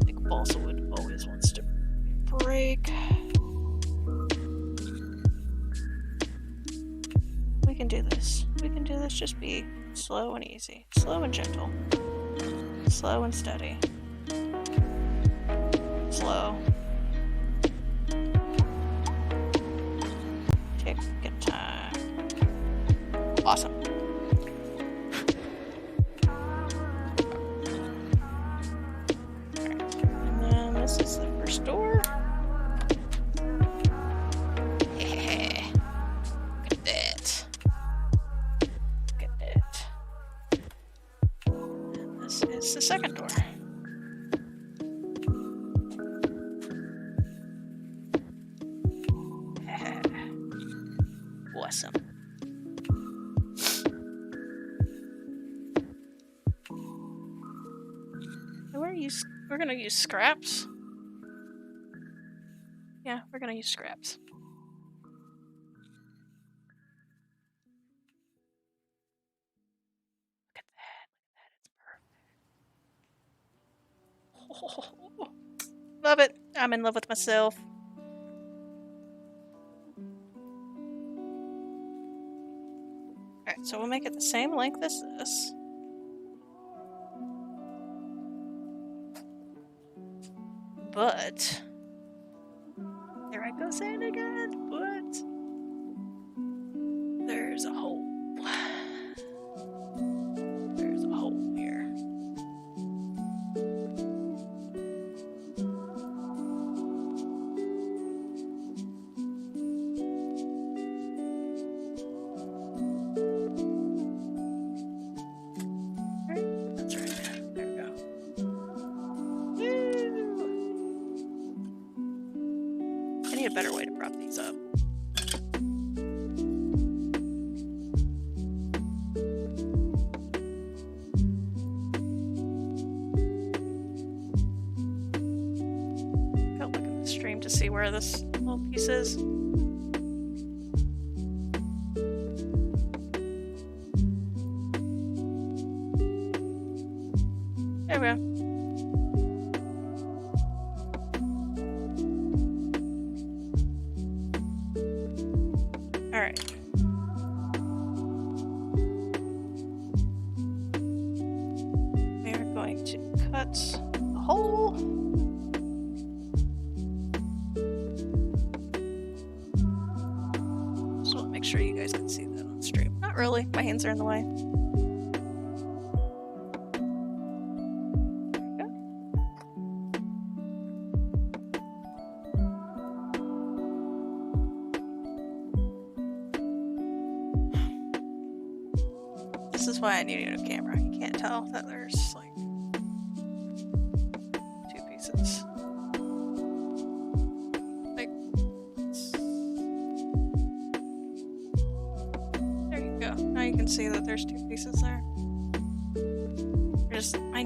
Like balsa wood always wants to break. We can do this. We can do this. Just be slow and easy. Slow and gentle. Slow and steady. Slow. Take good time. Awesome. Alright. And then this is the first door. Hey. Look at that. Look at that. And this is the second door. Awesome. We're gonna use scraps. Yeah, we're gonna use scraps. Look at that. It's perfect. Oh, love it. I'm in love with myself. Alright, so we'll make it the same length as this. But there I go saying it again, but there's a hole. There's a hole here. That's right. There we go. Woo! I need a better way to prop these up. Go look at the stream to see where this little piece is. There we go. Alright. We are going to cut a hole. Just want to make sure you guys can see that on stream. Not really, my hands are in the way. This is why I need a new camera. You can't tell that there's like two pieces. Like, there you go. Now you can see that there's two pieces there. I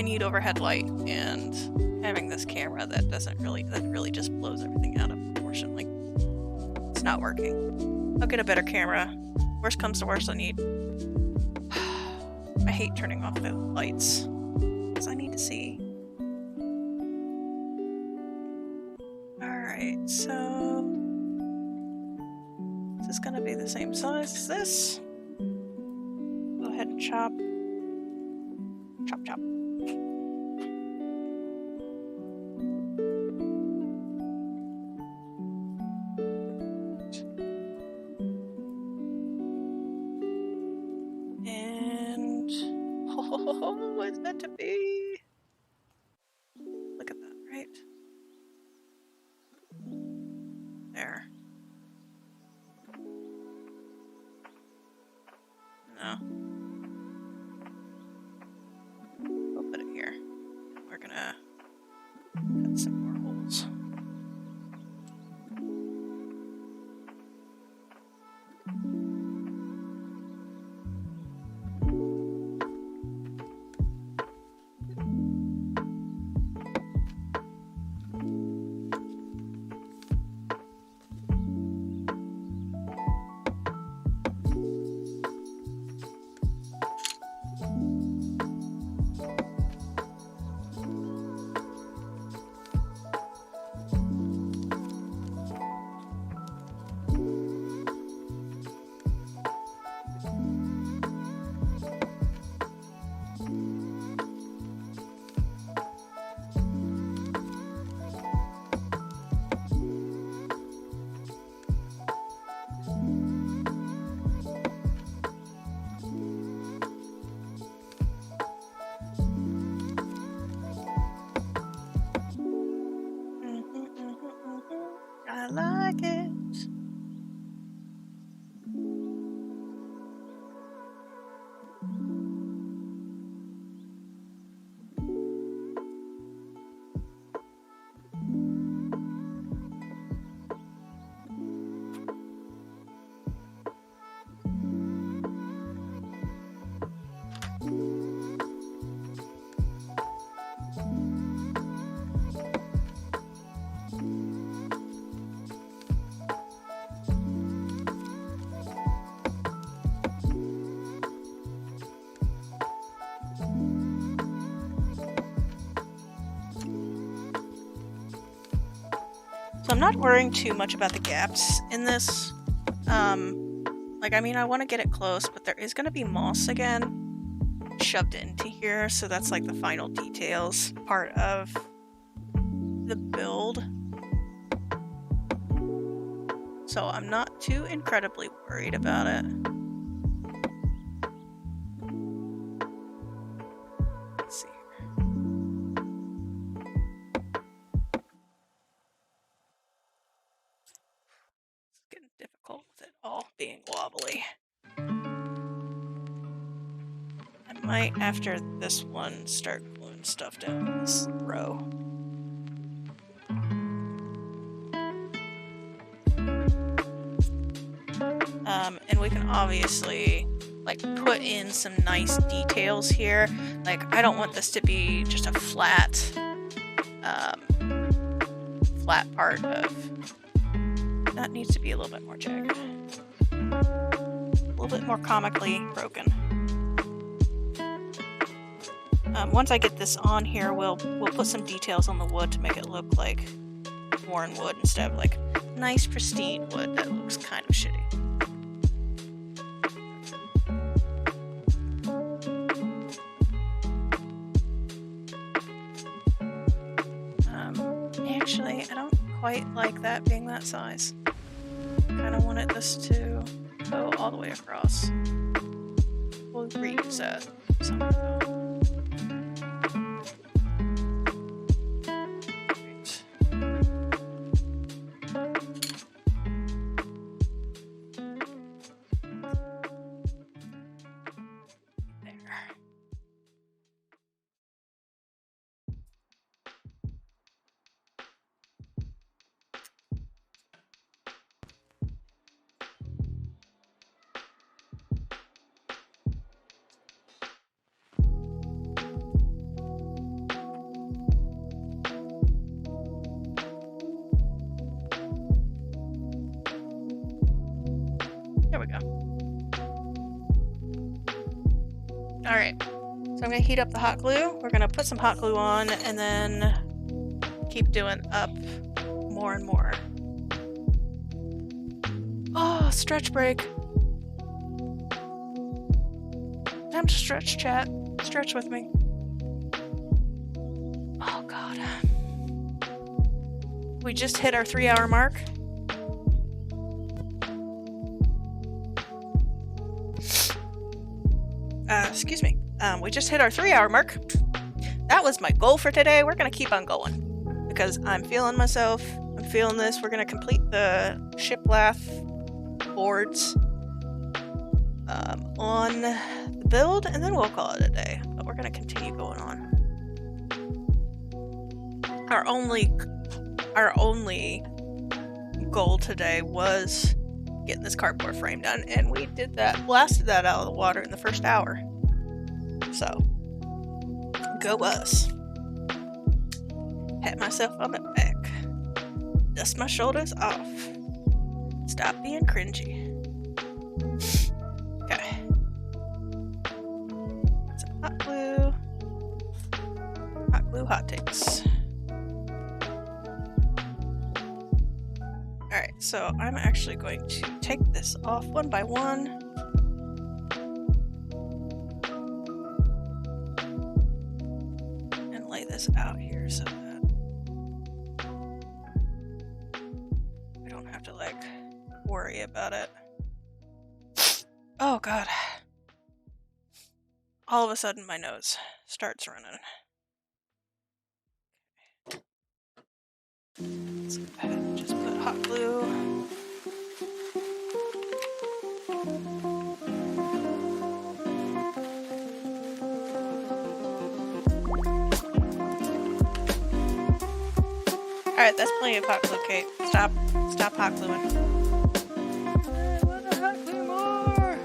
need overhead light, and having this camera that really just blows everything out of proportion. Like, it's not working. I'll get a better camera. Worst comes to worst, I need... I hate turning off the lights. Because I need to see. Alright, so... Is this gonna be the same size as this? Go ahead and chop. Chop, chop. And... Oh, it's meant to be! Look at that, right? There. No. We'll put it here. We're gonna cut some more holes. I like it. So I'm not worrying too much about the gaps in this. Like, I mean, I want to get it close, but there is going to be moss again shoved into here, so that's like the final details part of the build. So I'm not too incredibly worried about it. Let's see. It's getting difficult with it all being wobbly. I might, after this one, start gluing stuff down this row. And we can obviously like put in some nice details here. Like, I don't want this to be just a flat part of... That needs to be a little bit more jagged. A little bit more comically broken. Once I get this on here, we'll put some details on the wood to make it look like worn wood instead of like nice pristine wood that looks kind of shitty. Actually, I don't quite like that being that size. Kind of wanted this to go all the way across. We'll reuse that somewhere though. Alright, so I'm gonna heat up the hot glue. We're gonna put some hot glue on and then keep doing up more and more. Oh, stretch break. Time to stretch, chat. Stretch with me. Oh god. We just hit our 3-hour mark. Excuse me. We just hit our 3-hour mark. That was my goal for today. We're gonna keep on going because I'm feeling myself. I'm feeling this. We're gonna complete the shiplath boards on the build, and then we'll call it a day. But we're gonna continue going on. Our only goal today was getting this cardboard frame done, and we did that, blasted that out of the water in the first hour. So, go us. Pat myself on the back. Dust my shoulders off. Stop being cringy. Okay. Some hot glue. Hot glue hot takes. Alright, so I'm actually going to take this off one by one. And lay this out here so that I don't have to, like, worry about it. Oh god. All of a sudden my nose starts running. Let's go ahead and just put hot glue. Alright, that's plenty of hot glue, Kate. Stop hot gluing. I want to hot glue more!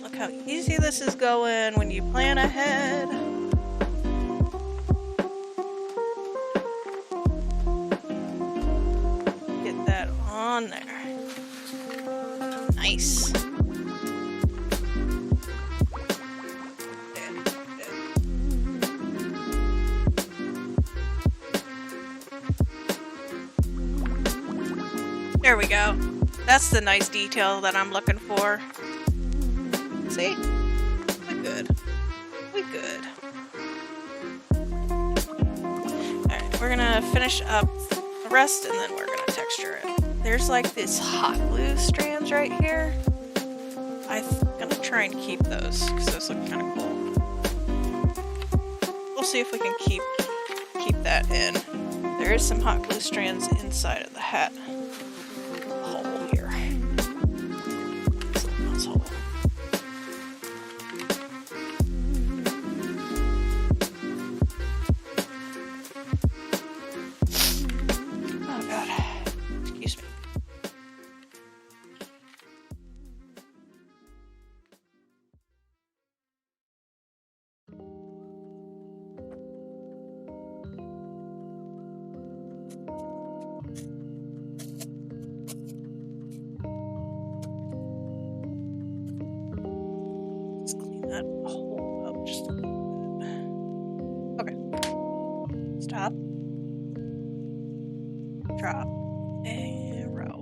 Look how easy this is going when you plan ahead. Get that on there. Nice. There we go. That's the nice detail that I'm looking for. See? We good. We good. Alright, we're gonna finish up the rest and then we're gonna texture it. There's like these hot glue strands right here. I'm gonna try and keep those because those look kind of cool. We'll see if we can keep that in. There is some hot glue strands inside of the hat hole here. It's a mouse hole. Oh god. Excuse me. Let's clean that hole up just a little bit. Okay. Stop. Drop. And row.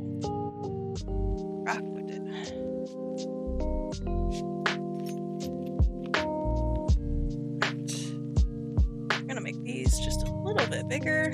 Rock with it. Right. I'm gonna make these just a little bit bigger.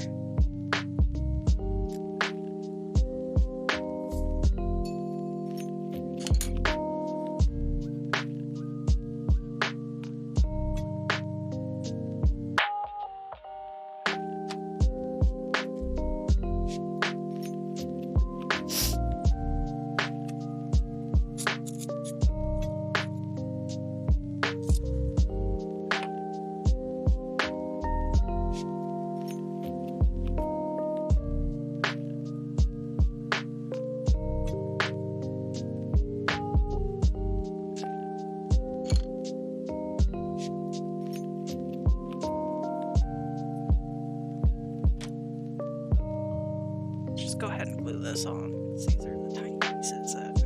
just go ahead and glue this on. These are the tiny pieces that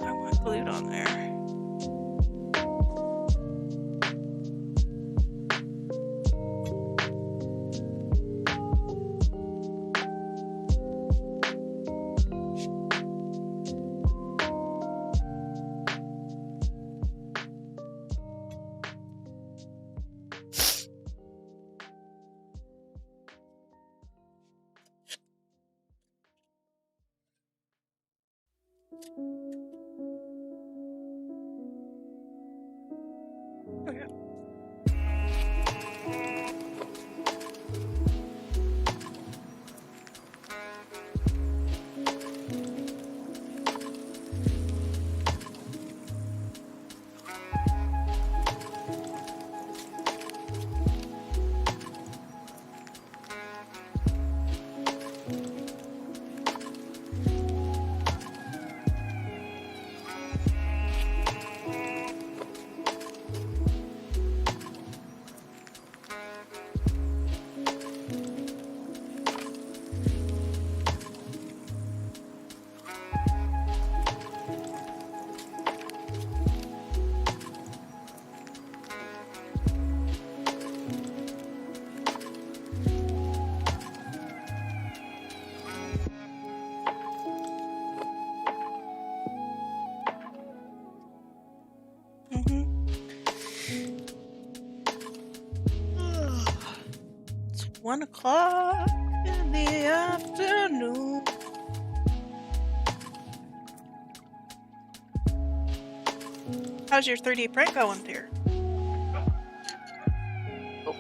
I want glued on there. Okay. It's 1 o'clock in the afternoon. How's your 3D print going, dear? Oh.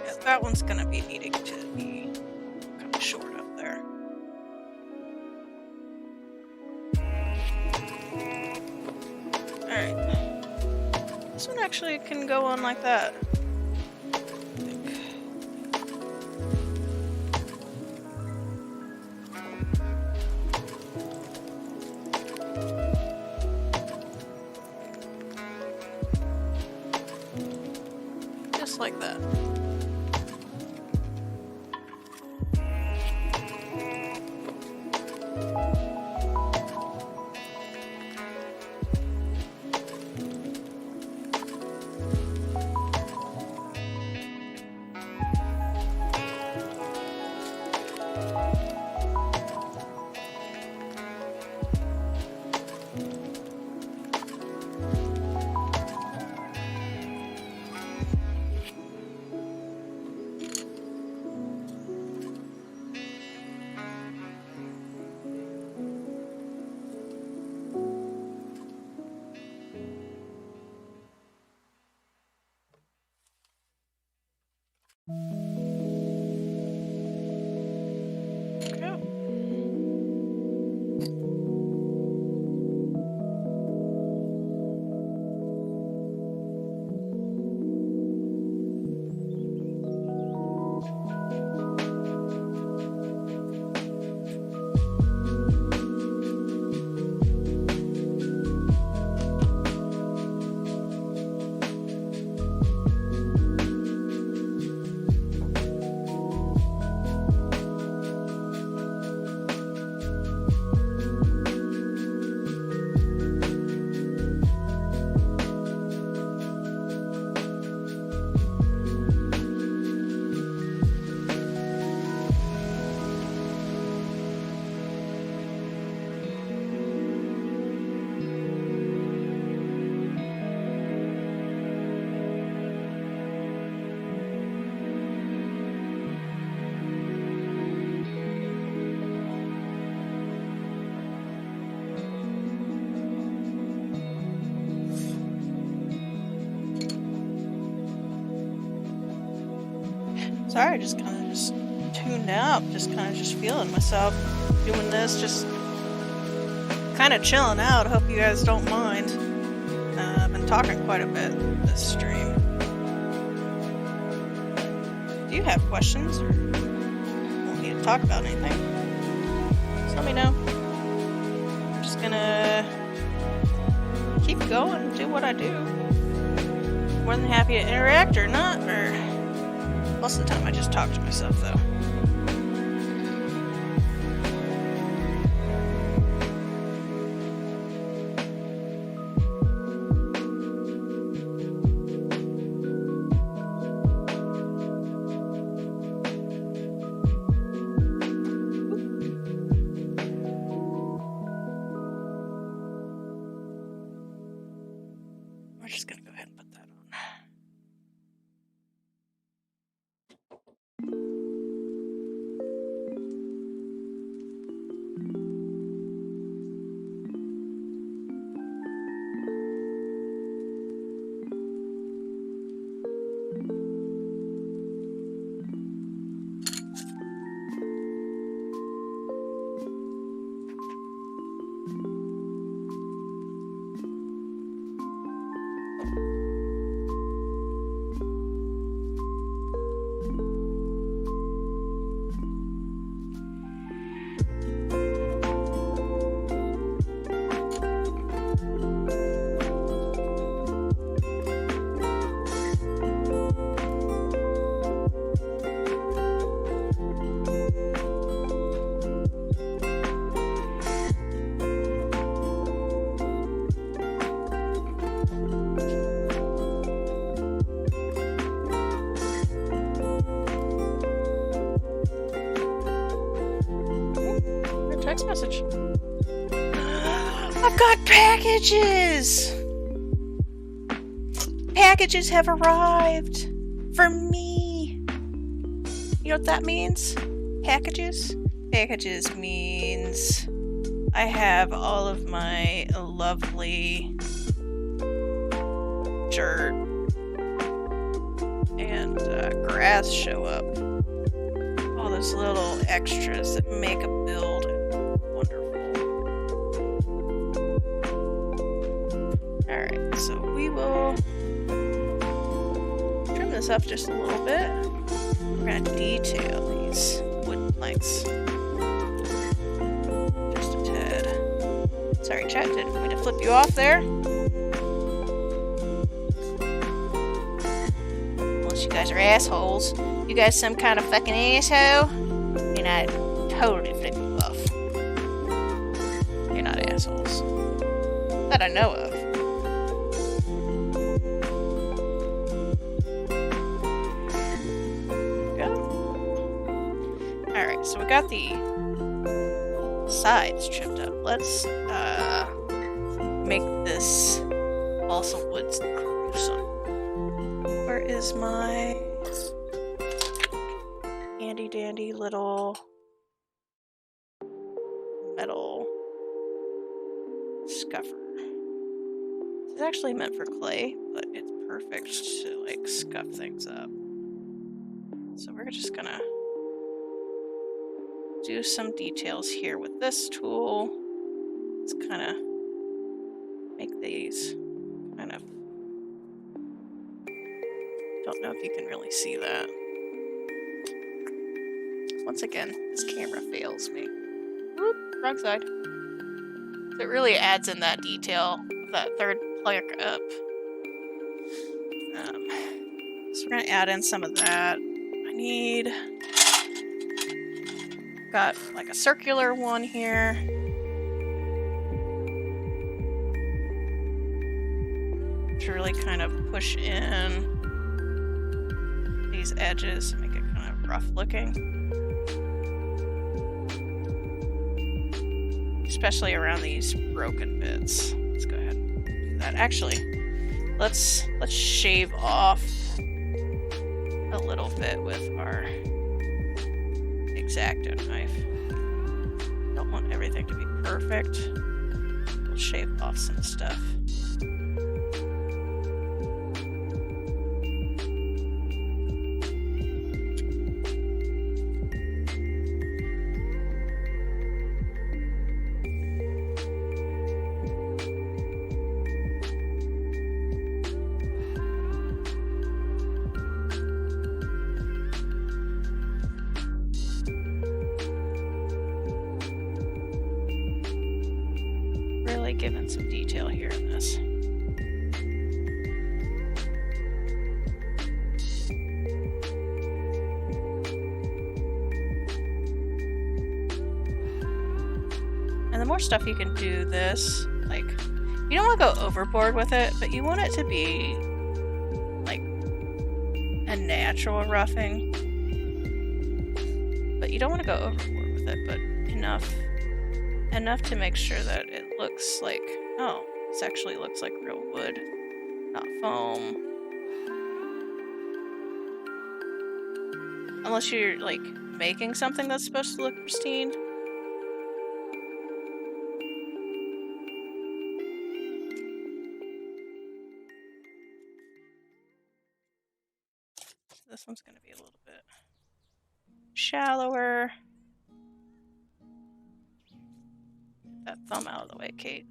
Yeah, that one's gonna be needing to be kind of short up there. Alright. This one actually can go on like that. I think. Just like that. Okay. Sorry, I just kind of just tuned out, just kind of just feeling myself doing this, just kind of chilling out. Hope you guys don't mind. I've been talking quite a bit this stream. If you have questions or want me to talk about anything, just let me know. I'm just gonna keep going and do what I do. More than happy to interact or not, or most of the time I just talk to myself though. We're just gonna go ahead and put that on. Text message. I've got packages! Packages have arrived! For me! You know what that means? Packages? Packages means I have all of my lovely dirt and grass show up. All those little extras that make a build wonderful. Alright, so we will trim this up just a little bit. We're going to detail these wooden planks just a tad. Sorry, chat, didn't mean to flip you off there. Unless you guys are assholes. You guys some kind of fucking asshole? And I totally flip you off. You're not assholes. That I know of. Alright, so we got the sides trimmed up. Let's make this balsa wood gruesome. Where is my handy dandy little metal scuffer? It's actually meant for clay, but it's perfect to like scuff things up. So we're just gonna do some details here with this tool. Let's kind of make these kind of, don't know if you can really see that. Once again, this camera fails me. Whoop, wrong side. It really adds in that detail of that third plank up. So we're gonna add in some of that. Got like a circular one here. To really kind of push in these edges and make it kind of rough looking. Especially around these broken bits. Let's go ahead and do that. Actually, let's shave off a little bit with our X-Acto knife. Don't want everything to be perfect. We'll shave off some stuff. given some detail here in this. And the more stuff you can do this, like, you don't want to go overboard with it, but you want it to be like a natural roughing. But you don't want to go overboard with it, but enough to make sure that it looks like, oh, this actually looks like real wood, not foam. Unless you're like making something that's supposed to look pristine. This one's going to be a little bit shallower. Get that thumb out of the way, Kate.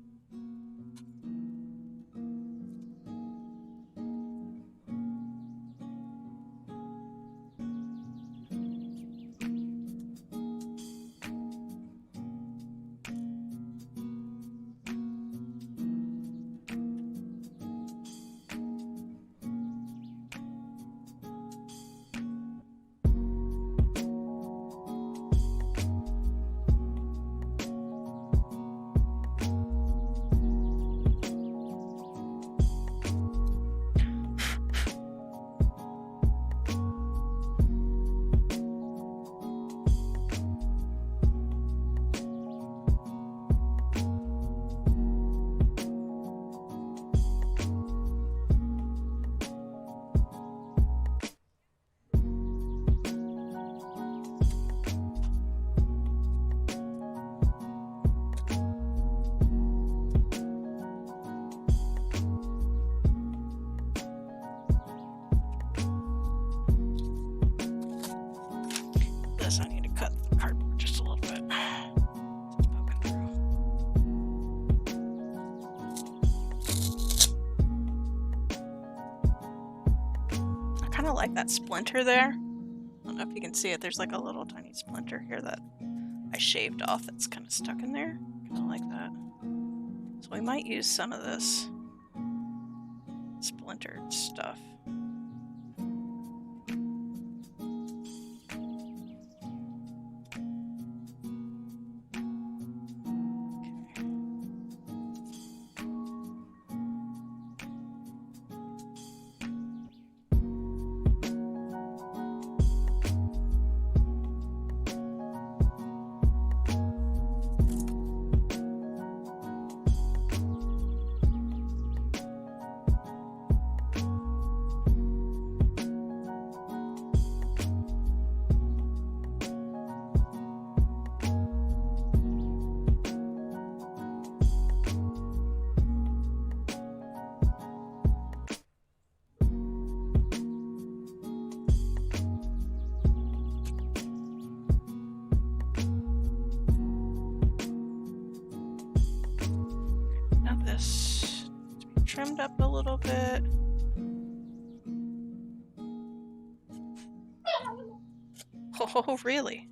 I need to cut the cardboard just a little bit. It's poking through. I kind of like that splinter there. I don't know if you can see it. There's like a little tiny splinter here that I shaved off that's kind of stuck in there. Kind of like that. So we might use some of this splintered stuff. Trimmed up a little bit. Oh, really?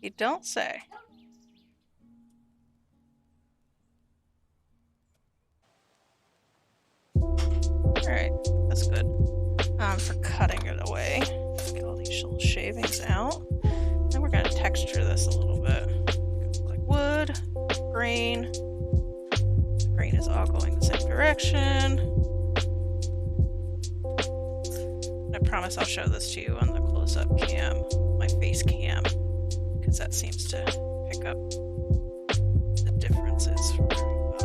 You don't say. Alright, that's good. For cutting it away. Get all these little shavings out. Then we're going to texture this a little bit. Like wood, grain. Grain is all going the same direction. I promise I'll show this to you on the close-up cam, my face cam, because that seems to pick up the differences very well.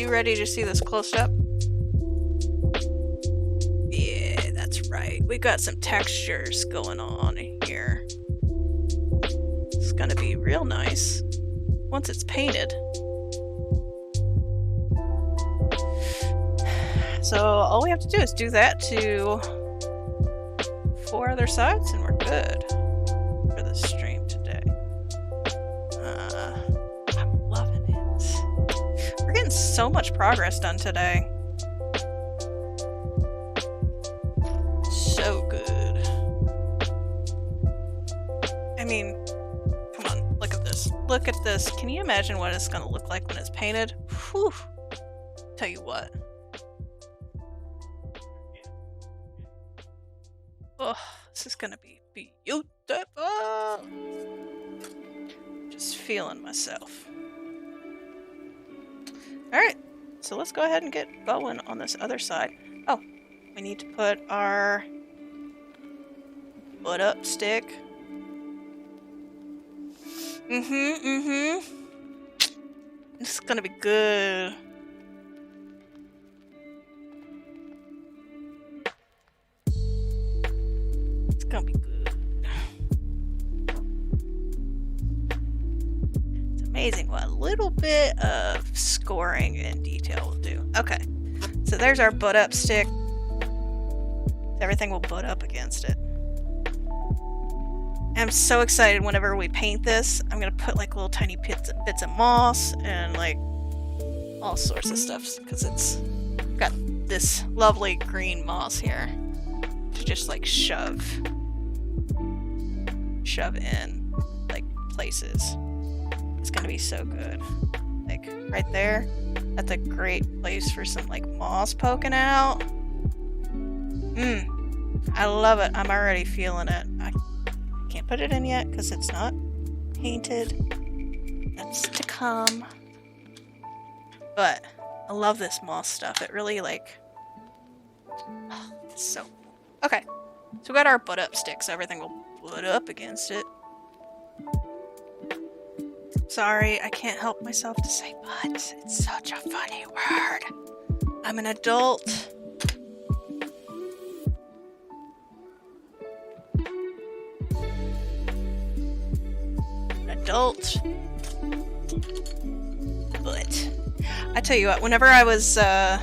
Ready to see this close up? Yeah, that's right. we got some textures going on here. It's gonna be real nice once it's painted. So all we have to do is do that to 4 other sides and we're good for the stream today. I'm loving it. We're getting so much progress done today. So good. I mean, come on, look at this. Look at this. Can you imagine what it's gonna look like when it's painted? Whew. Tell you what. Oh, this is gonna be beautiful. Just feeling myself. Alright, so let's go ahead and get going on this other side. Oh, we need to put our butt up stick. This is gonna be good. It's gonna be good. It's amazing what a little bit of scoring and detail will do. Okay, so there's our butt up stick. Everything will butt up against it. I'm so excited whenever we paint this. I'm gonna put like little tiny bits of moss and like all sorts of stuff because it's got this lovely green moss here to just like shove in like places. It's gonna be so good. Like right there, that's a great place for some like moss poking out. I love it. I'm already feeling it. I can't put it in yet because it's not painted. That's to come. But I love this moss stuff. It really like, it's so okay. So we got our butt up sticks. Everything will butt up against it. Sorry, I can't help myself to say butt. It's such a funny word. I'm an adult. But I tell you what, whenever I was I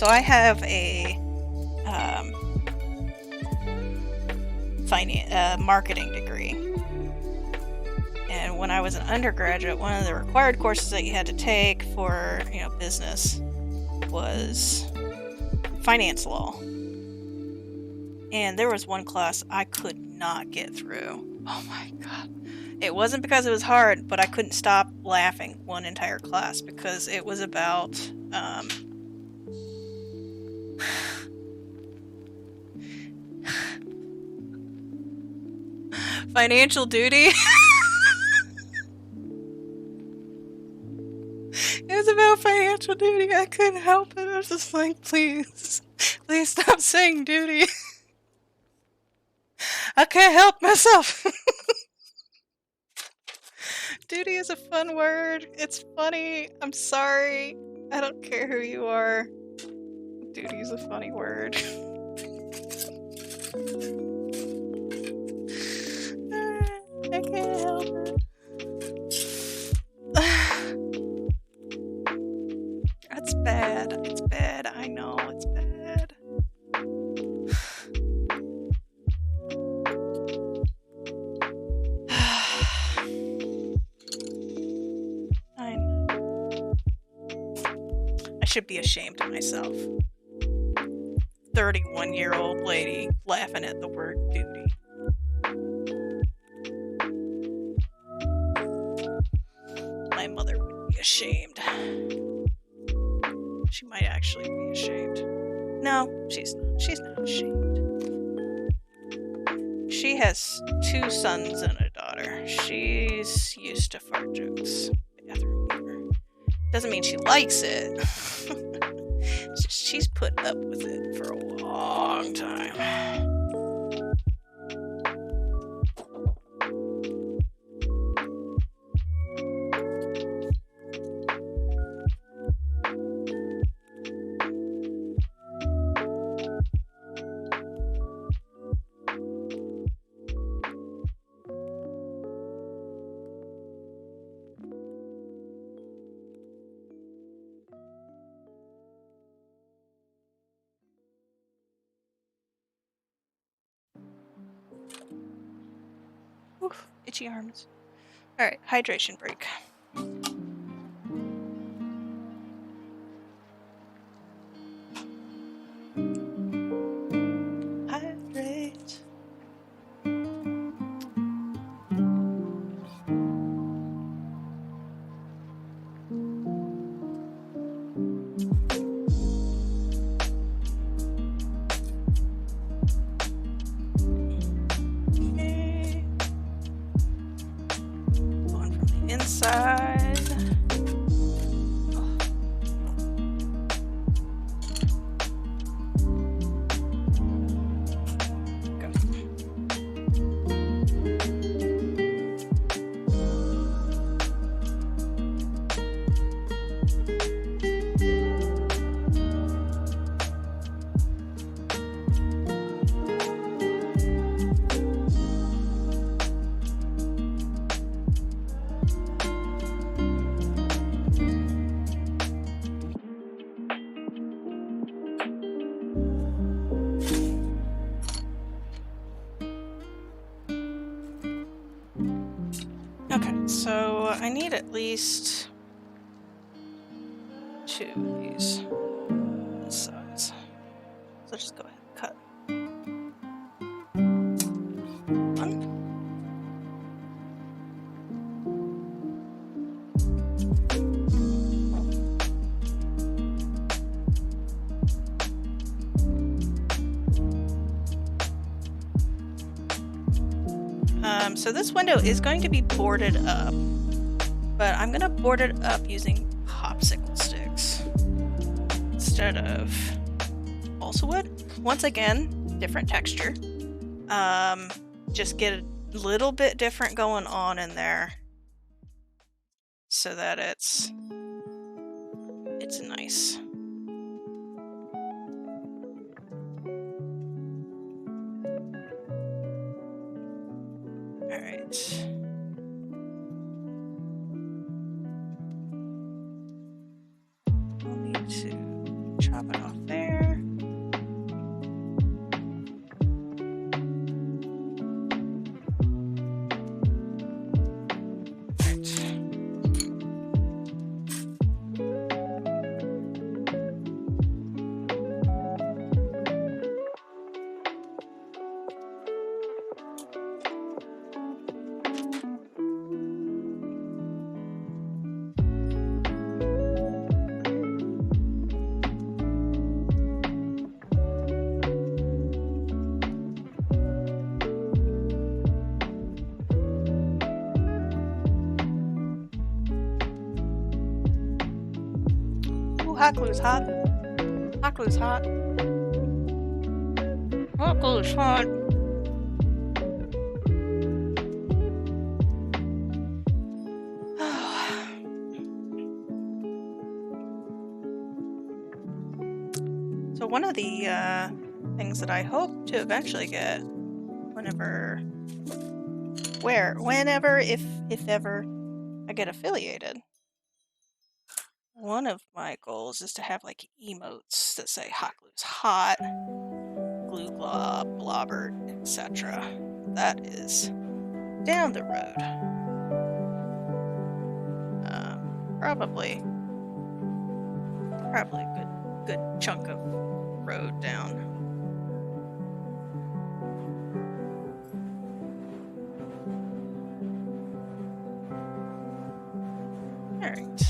have a marketing degree, and when I was an undergraduate, one of the required courses that you had to take for business was finance law, and there was one class I could not get through. Oh my god. It wasn't because it was hard, but I couldn't stop laughing one entire class because it was about financial duty. It was about financial duty. I couldn't help it. I was just like, please stop saying duty. I can't help myself. Duty is a fun word. It's funny. I'm sorry. I don't care who you are. Duty is a funny word. I can't help it. That's bad. It's bad. I know it's bad. I know. I should be ashamed of myself. 31-year-old lady laughing at the word duty. My mother would be ashamed. She might actually be ashamed. No, she's not. She's not ashamed. She has 2 sons and a daughter. She's used to fart jokes. Bathroom humor. Doesn't mean she likes it. It's just she's put up with it for a long time. Itchy arms. Alright, hydration break. Hydrate. Okay. Going from the inside. Okay, so I need at least 2 of these sides. So just go ahead and cut. 1. So this window is going to be boarded up, but I'm going to board it up using popsicle sticks instead of balsa wood. Once again, different texture. Just get a little bit different going on in there so that it's nice. Alright. I'll need to chop it off there. Hot glue's hot. Hot glue's hot. Hot glue's hot. So one of the things that I hope to eventually get whenever, if ever I get affiliated, one of my goals is to have like emotes that say hot glue's hot, glue glob, blobbert, etc. That is down the road. Probably a good chunk of road down. All right.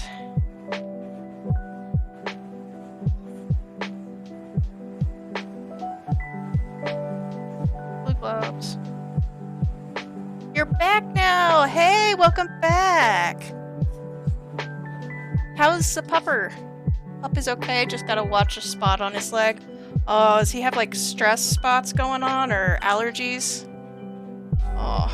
Globes. You're back now! Hey, welcome back! How's the pupper? Pup is okay, just gotta watch a spot on his leg. Oh, does he have like stress spots going on or allergies? Oh.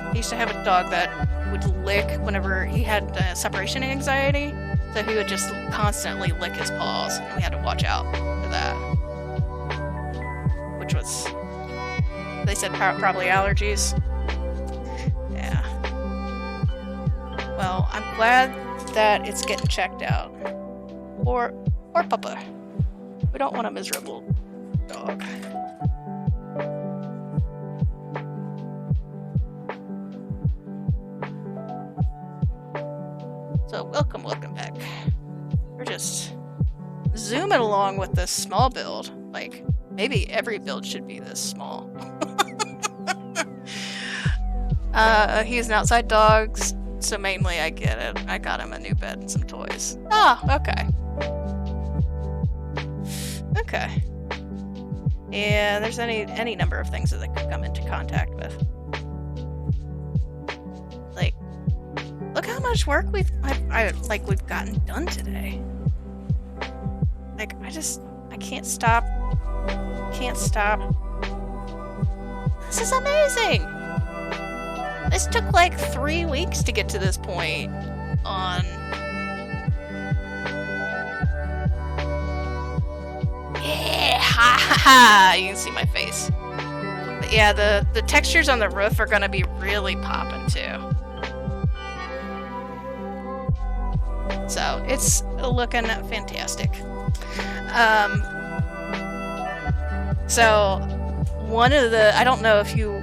I used to have a dog that would lick whenever he had separation anxiety. So he would just constantly lick his paws, and we had to watch out for that. Which was, they said probably allergies. Yeah. Well, I'm glad that it's getting checked out. Or Papa. We don't want a miserable dog. So welcome back. We're just zooming along with this small build. Like, maybe every build should be this small. He's an outside dog, so mainly I get it. I got him a new bed and some toys. Oh, okay. Okay. Yeah, there's any number of things that they could come into contact with. Like, look how much work we've gotten done today. Like, I can't stop. Can't stop. This is amazing. This took like 3 weeks to get to this point on. Yeah, ha ha ha! You can see my face. But yeah, the textures on the roof are gonna be really popping too. So it's looking fantastic. So one of the, I don't know if you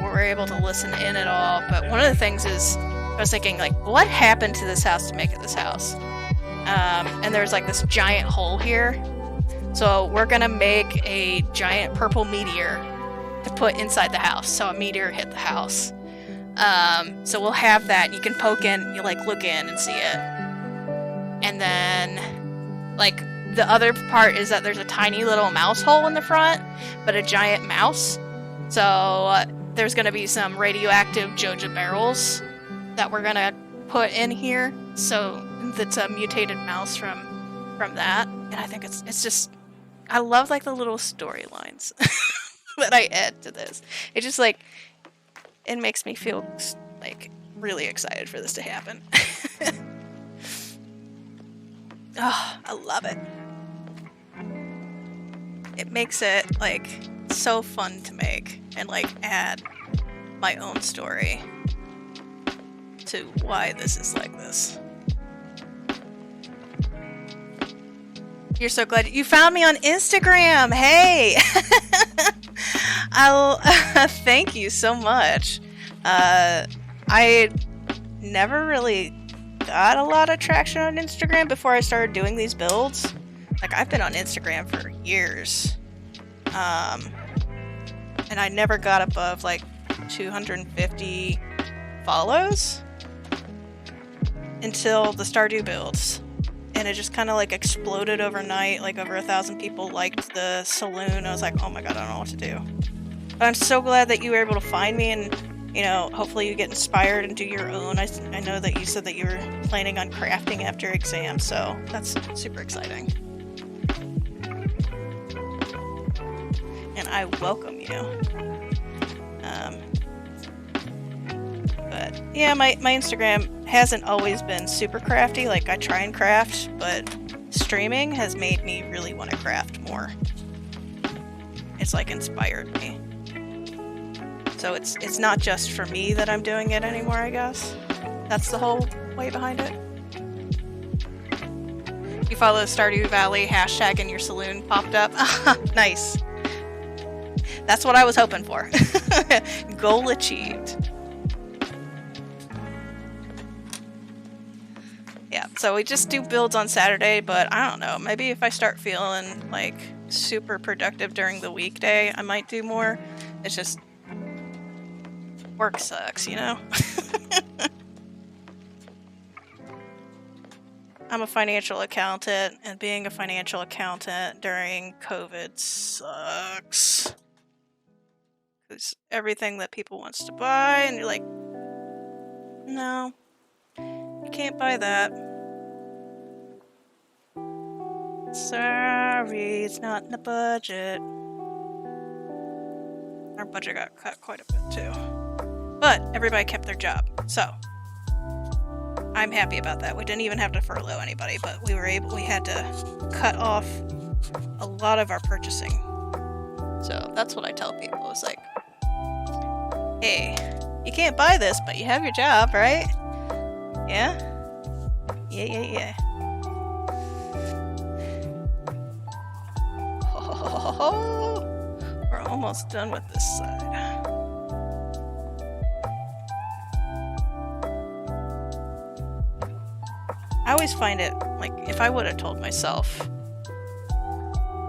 were able to listen in at all, but one of the things is I was thinking, like, what happened to this house to make it this house? And there's like this giant hole here. So we're gonna make a giant purple meteor to put inside the house. So a meteor hit the house. So we'll have that. You can poke in, you like look in and see it. And then, like, the other part is that there's a tiny little mouse hole in the front, but a giant mouse. So there's gonna be some radioactive Joja barrels that we're gonna put in here. So that's a mutated mouse from that. And I think it's just, I love like the little storylines that I add to this. It just like, it makes me feel like really excited for this to happen. Oh, I love it. It makes it like so fun to make and like add my own story to why this is like this. You're so glad you found me on Instagram. Hey, I'll thank you so much. I never really got a lot of traction on Instagram before I started doing these builds. Like, I've been on Instagram for years, and I never got above like 250 follows until the Stardew builds. And it just kind of like exploded overnight. Like over 1,000 people liked the saloon. I was like, oh my god, I don't know what to do. But I'm so glad that you were able to find me, and you know, hopefully you get inspired and do your own. I know that you said that you were planning on crafting after exam, so that's super exciting. And I welcome you. But yeah, my Instagram hasn't always been super crafty. Like, I try and craft, but streaming has made me really want to craft more. It's like inspired me. So it's not just for me that I'm doing it anymore, I guess. That's the whole way behind it. You follow Stardew Valley hashtag and your saloon popped up. Nice. That's what I was hoping for. Goal achieved. Yeah, so we just do builds on Saturday, but I don't know. Maybe if I start feeling like super productive during the weekday, I might do more. It's just work sucks, you know? I'm a financial accountant, and being a financial accountant during COVID sucks. Because everything that people wants to buy, and you're like, no, you can't buy that. Sorry, it's not in the budget. Our budget got cut quite a bit too. But everybody kept their job, so I'm happy about that. We didn't even have to furlough anybody, but we had to cut off a lot of our purchasing. So that's what I tell people. It's like, hey, you can't buy this, but you have your job, right? Yeah? Yeah. We're almost done with this side. I always find it, like, if I would have told myself,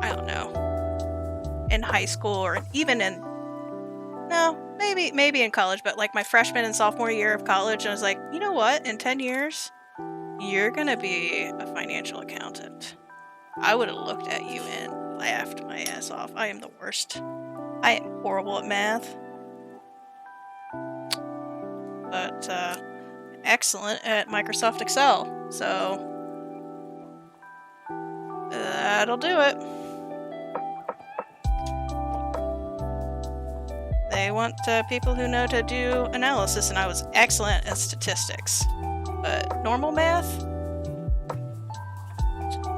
I don't know, in high school or even in, no, maybe in college, but like my freshman and sophomore year of college, I was like, you know what, in 10 years, you're gonna be a financial accountant. I would have looked at you and laughed my ass off. I am the worst. I am horrible at math. But, excellent at Microsoft Excel. So, that'll do it. They want people who know to do analysis, and I was excellent at statistics. But normal math?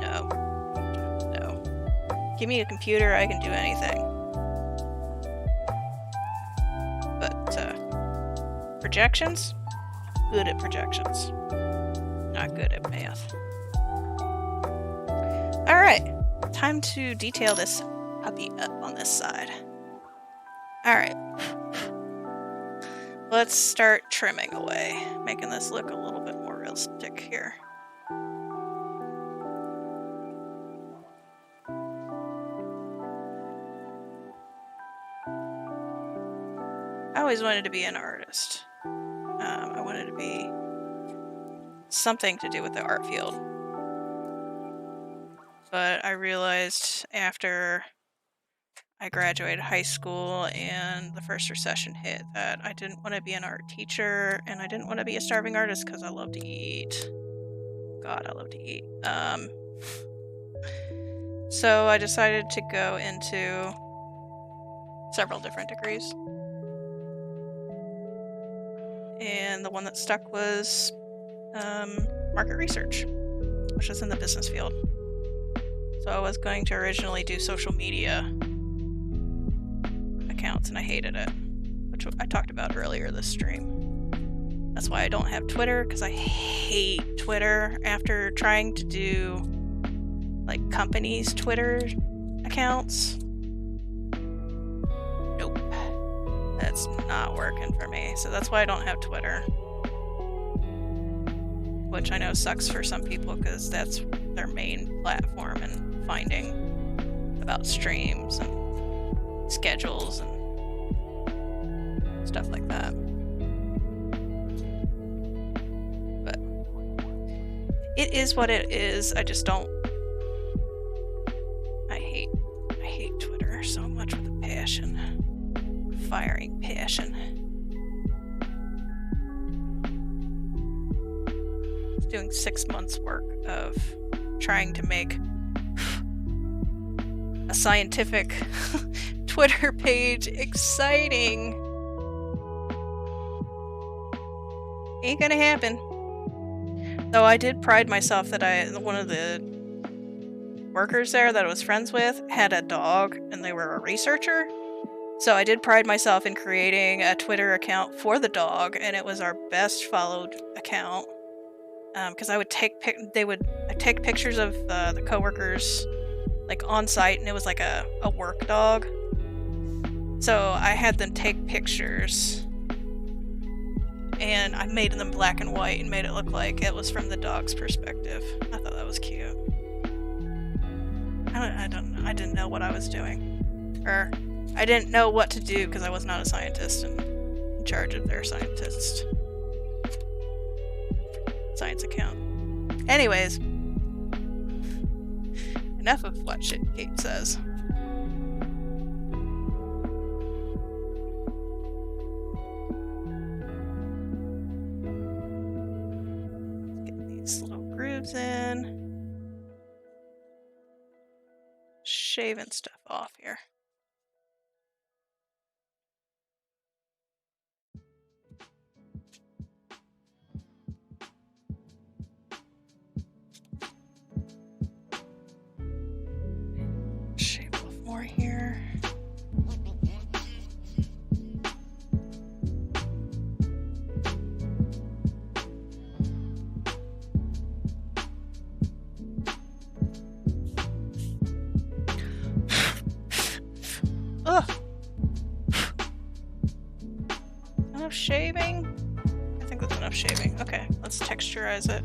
No. No. Give me a computer, I can do anything. But, projections? Good at projections. Not good at math. Alright, time to detail this puppy up on this side. Alright. Let's start trimming away, making this look a little bit more realistic here. I always wanted to be an artist. I wanted to be something to do with the art field. But I realized after I graduated high school and the first recession hit that I didn't want to be an art teacher and I didn't want to be a starving artist because I love to eat. God, I love to eat. So I decided to go into several different degrees. And the one that stuck was market research, which is in the business field. So I was going to originally do social media accounts, and I hated it, which I talked about earlier this stream. That's why I don't have Twitter, because I hate Twitter. After trying to do like companies' Twitter accounts, nope, that's not working for me. So that's why I don't have Twitter, which I know sucks for some people because that's their main platform and finding about streams and schedules and stuff like that. But it is what it is. I just don't. I hate Twitter so much with a passion. Firing passion. I was doing 6 months work of trying to make a scientific Twitter page exciting. Ain't gonna happen. Though I did pride myself that one of the workers there that I was friends with had a dog and they were a researcher. So I did pride myself in creating a Twitter account for the dog, and it was our best followed account. Because I would take pictures of the coworkers like on site, and it was like a work dog. So I had them take pictures, and I made them black and white and made it look like it was from the dog's perspective. I thought that was cute. I didn't know what I was doing, or I didn't know what to do because I was not a scientist and in charge of their science account. Anyways, enough of what shit Kate says. Let's get these little grooves in. Shaving stuff off here. Shave off more here. Ugh. Enough shaving? I think that's enough shaving. Okay, let's texturize it.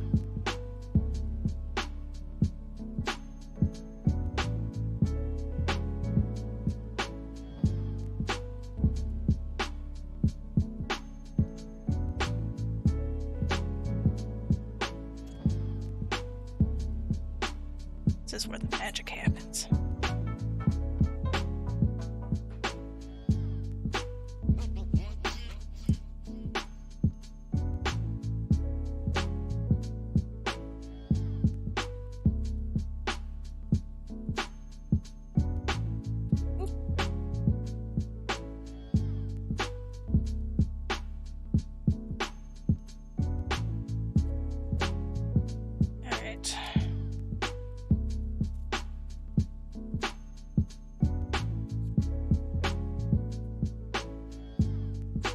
is where the magic happens.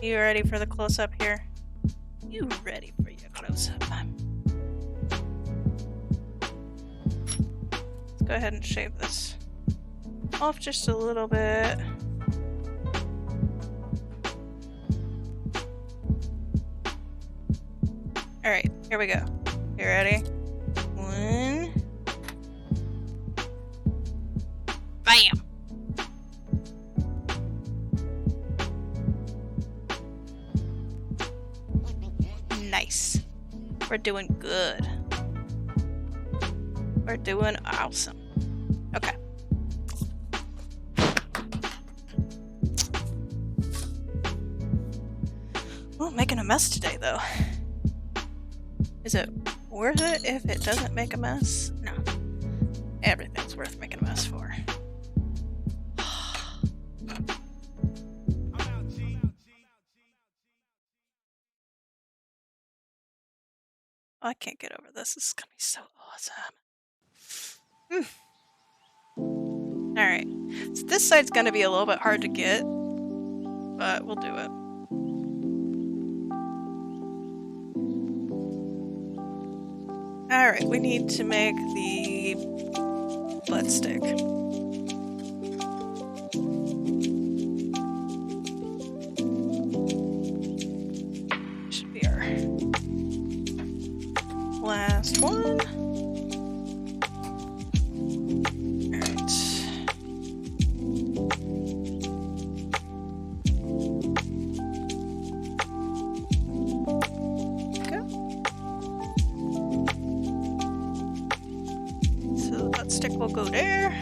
You ready for the close-up here? You ready for your close-up? Let's go ahead and shave this off just a little bit. Alright, here we go. You ready? 1. Bam! Nice. We're doing good. We're doing awesome. Okay. Well, making a mess today, though. Is it worth it if it doesn't make a mess? No. Everything's worth making a mess for. I can't get over this. This is gonna be so awesome. Alright. So this side's gonna be a little bit hard to get, but we'll do it. Alright, we need to make the butt stick. Should be our last one. Alright. Go. So the butt stick will go there.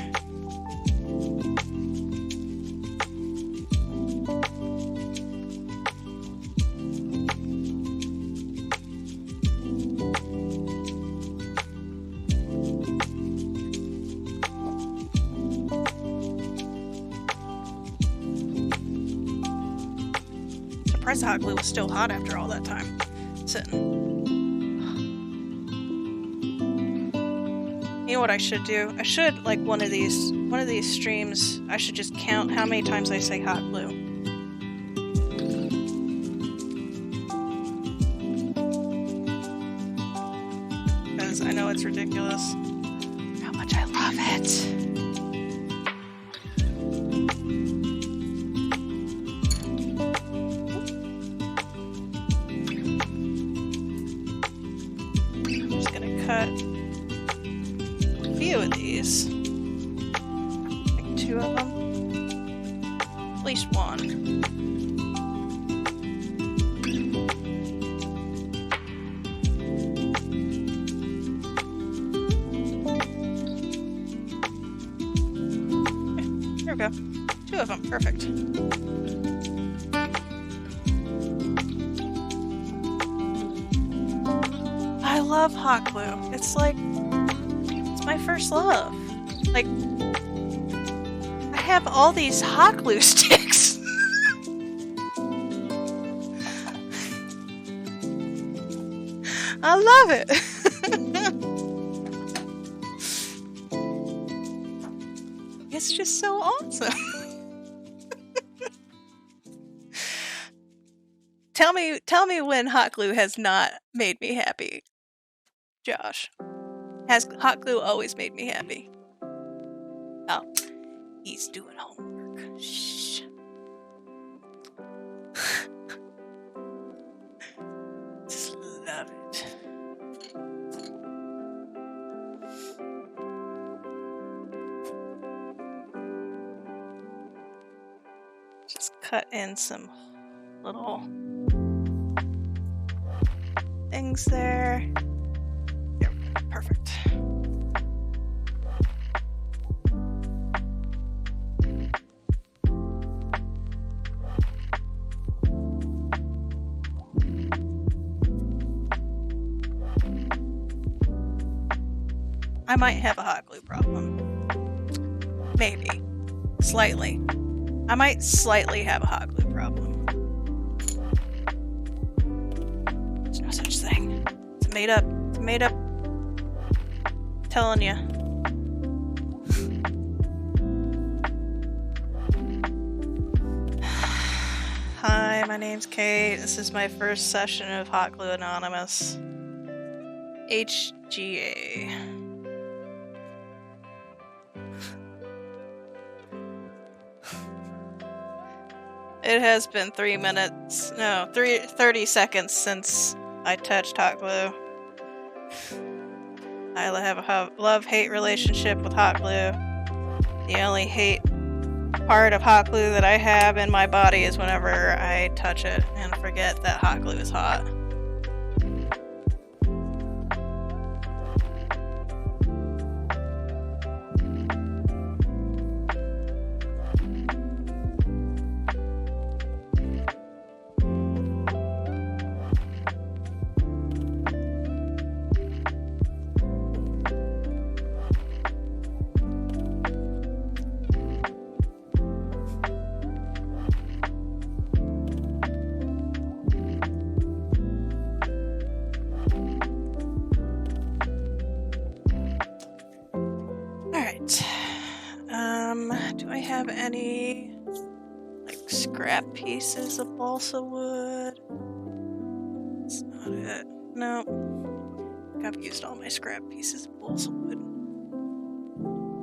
Surprised the hot glue was still hot after all that time sitting. You know what I should do? I should, like, one of these streams, I should just count how many times I say hot glue. Because I know it's ridiculous how much I love it. I'm just gonna cut a few of these. Like 2 of them. At least 1. There we go. 2 of them. Perfect. I love hot glue. It's like, it's my first love. Like, I have all these hot glue sticks. I love it. It's just so awesome. Tell me when hot glue has not made me happy. Josh. Has hot glue always made me happy? Oh, he's doing homework. Shh. Just love it. Just cut in some little things there. There we go. Perfect. I might have a hot glue problem. Maybe. Slightly. I might slightly have a hot glue problem. There's no such thing. It's made up. It's made up. I'm telling you. Hi, my name's Kate. This is my first session of Hot Glue Anonymous. HGA. It has been 30 seconds since I touched hot glue. I have a love-hate relationship with hot glue. The only hate part of hot glue that I have in my body is whenever I touch it and forget that hot glue is hot. Do I have any, like, scrap pieces of balsa wood? That's not it. No. I've used all my scrap pieces of balsa wood.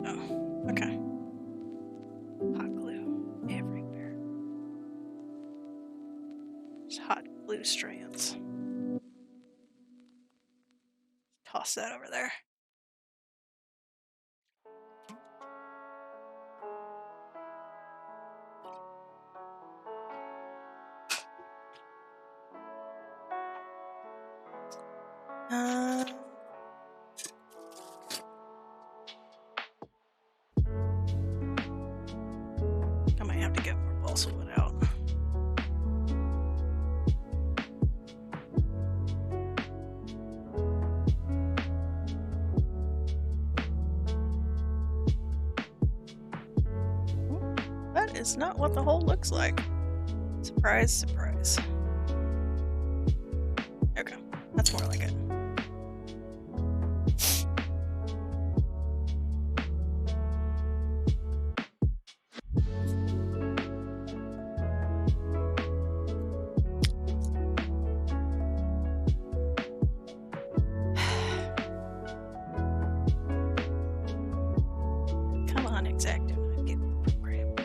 Oh, okay. Hot glue everywhere. There's hot glue strands. Toss that over there. I might have to get more balsa wood out. That is not what the hole looks like. Surprise, surprise. Okay, that's more like it. Come on, Exacto, not get with the program.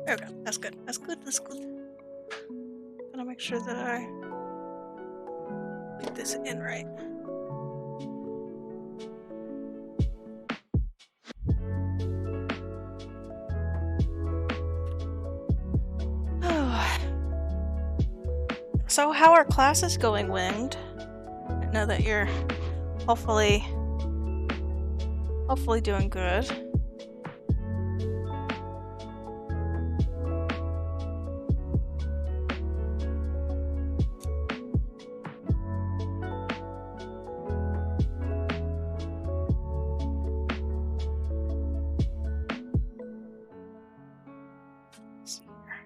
There we go. There we go. That's good. That's good. That's good. Gotta make sure that I get this in right. So how are classes going, Winged? I know that you're hopefully doing good. Let's see here.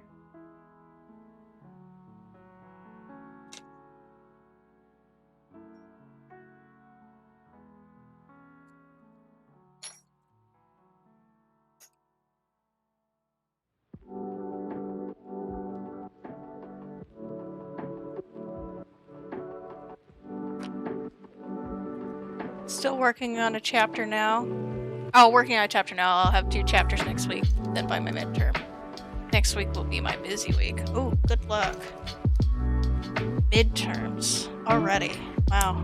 Still working on a chapter now. Oh, working on a chapter now. I'll have 2 chapters next week, then by my midterm. Next week will be my busy week. Oh, good luck. Midterms already. Wow.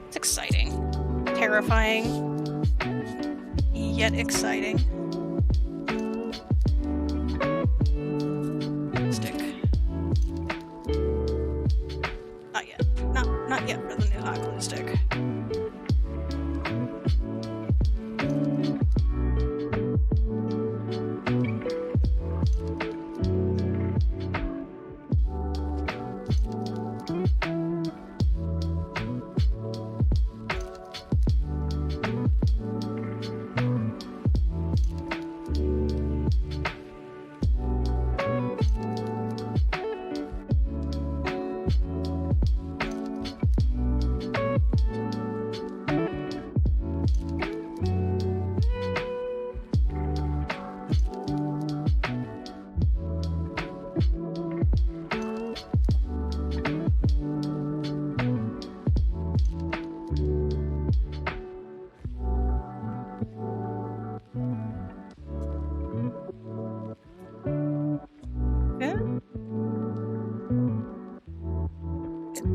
It's exciting. Terrifying. Yet exciting. Stick. Not yet. Not yet for the new hot glue stick.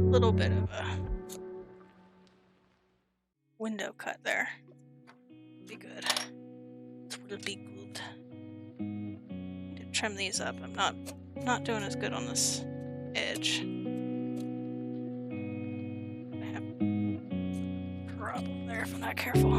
Little bit of a window cut there. Be good. This would be good. Need to trim these up. I'm not doing as good on this edge. I have a problem there if I'm not careful.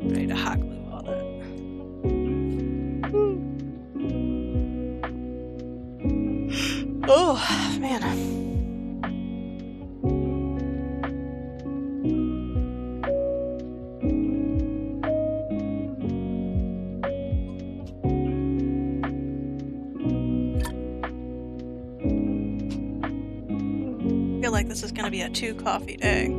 Ready to hot glue all that. Oh, man. I feel like this is going to be a 2 coffee day.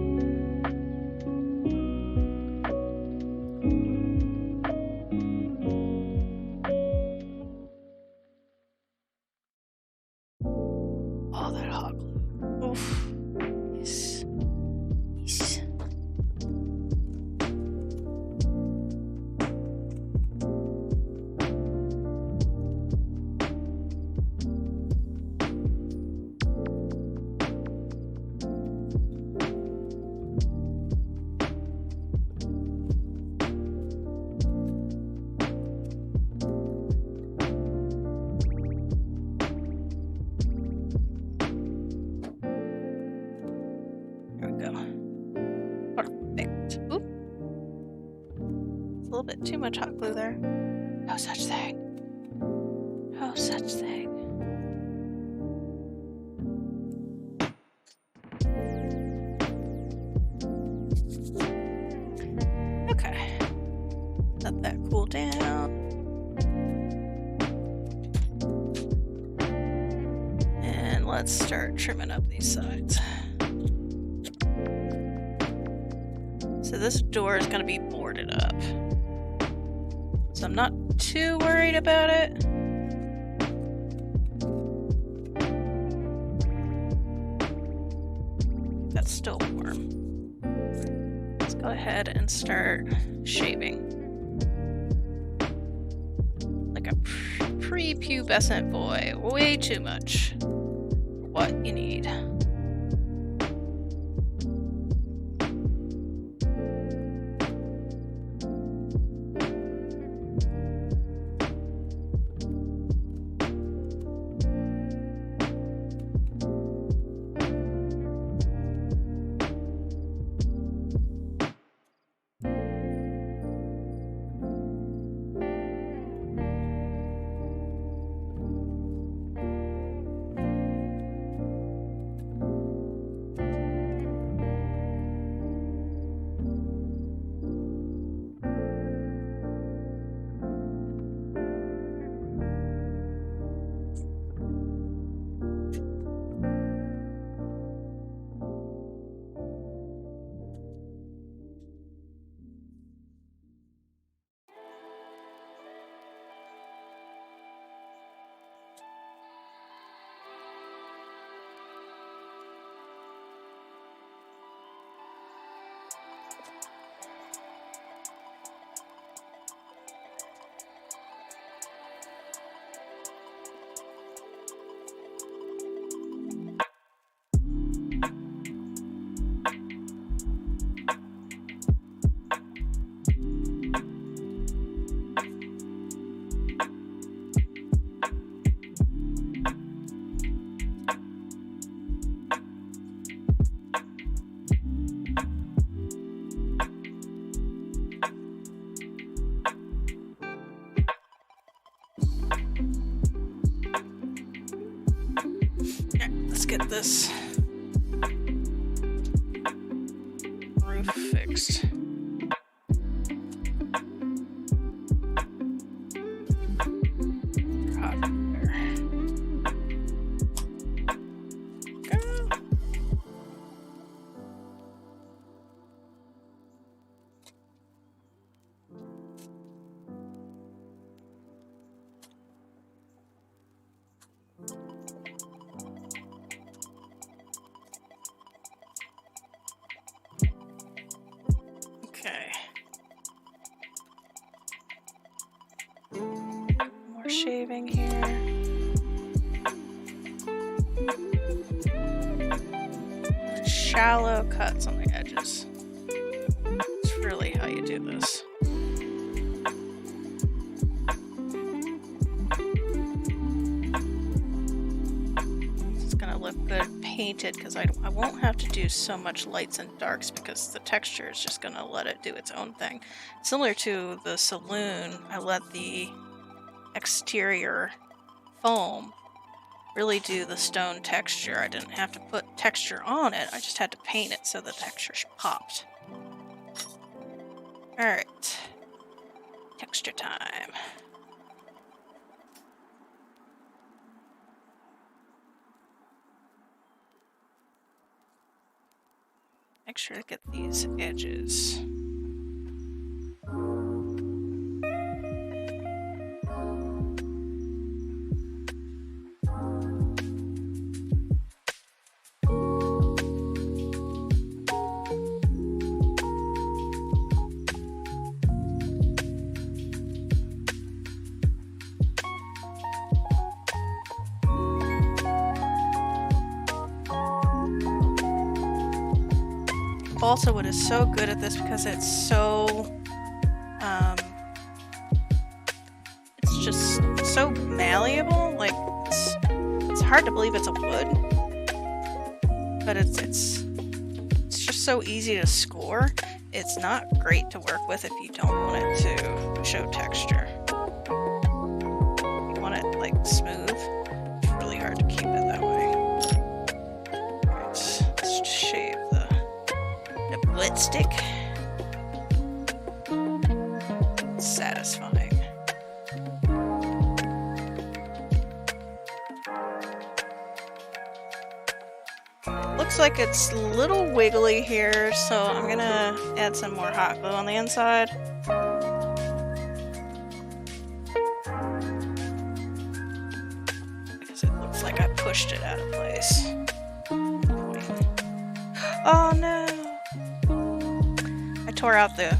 Oh, that hot glue. Oof. Yes. Yes. A little bit too much hot glue there. No such thing. No such thing. Okay. Let that cool down. And let's start trimming up these sides. So this door is going to be boarded up. So I'm not too worried about it. That's still warm. Let's go ahead and start shaving. Like a prepubescent boy. Way too much. What you need. Get this roof fixed. Hot air. Go. Okay. More shaving here. Shallow cuts on the edges. It's really how you do this. It's gonna look good painted because I won't have to do so much lights and darks because the texture is just gonna let it do its own thing. Similar to the saloon, I let the exterior foam really do the stone texture. I didn't have to put texture on it, I just had to paint it so the texture popped. Alright. Texture time. Make sure to get these edges. Also, what is so good at this because it's so it's just so malleable. Like it's hard to believe it's a wood, but it's just so easy to score. It's not great to work with if you don't want it to show texture. You want it like smooth. It's really hard to keep it that way. Alright, let's just shave the wood stick. Satisfying. Looks like it's a little wiggly here, so I'm gonna add some more hot glue on the inside. Because it looks like I pushed it out of place. Oh no! I tore out there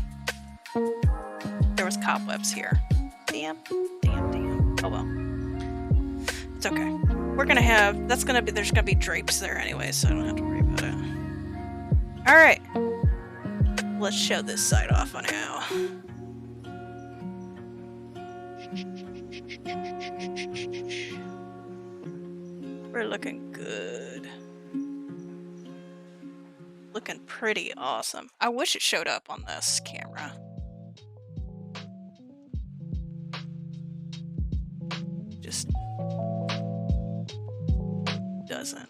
was cobwebs here. Damn. Oh well. It's okay. We're gonna have, there's gonna be drapes there anyway, so I don't have to worry about it. Alright. Let's show this side off on how. We're looking good. Looking pretty awesome. I wish it showed up on this camera. Just doesn't.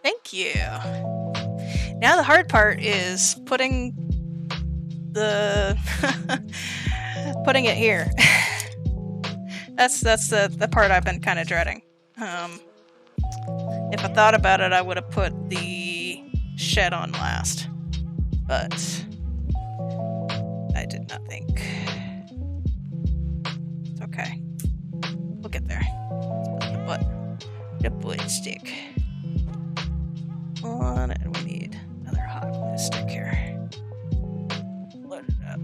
Thank you. Now the hard part is putting the putting it here. That's the part I've been kind of dreading. If I thought about it, I would have put the shed on last, but I did not think. It's okay. We'll get there. The butt stick on, and we need another hot glue stick here. Load it up.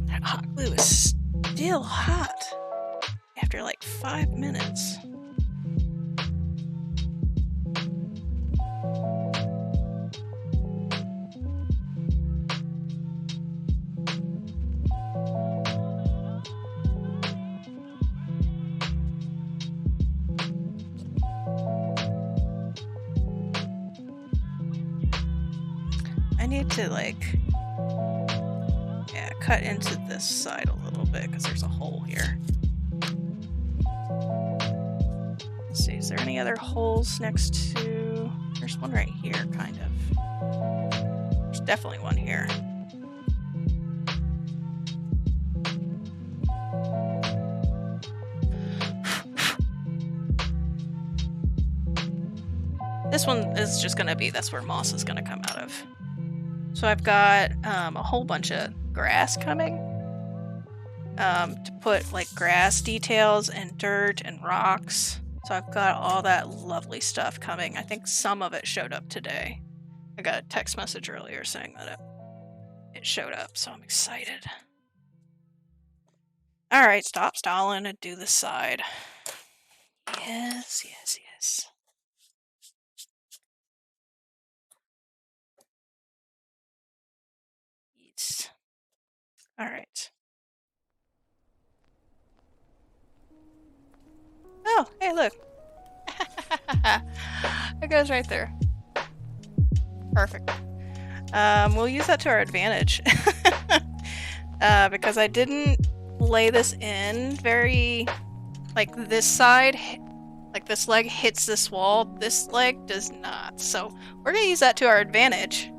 That hot glue is still hot after like 5 minutes. I need to cut into this side a little bit because there's a hole here. Let's see, is there any other holes next to... There's one right here, kind of. There's definitely one here. This one is just gonna be, that's where moss is gonna come out of. So I've got a whole bunch of grass coming to put like grass details and dirt and rocks. So I've got all that lovely stuff coming. I think some of it showed up today. I got a text message earlier saying that it showed up, so I'm excited. Alright, stop stalling and do the side. Yes, yes, yes. Alright. Oh, hey, look. It goes right there. Perfect. We'll use that to our advantage. Because I didn't lay this in very... Like, this side, like this leg hits this wall, this leg does not. So, we're gonna use that to our advantage.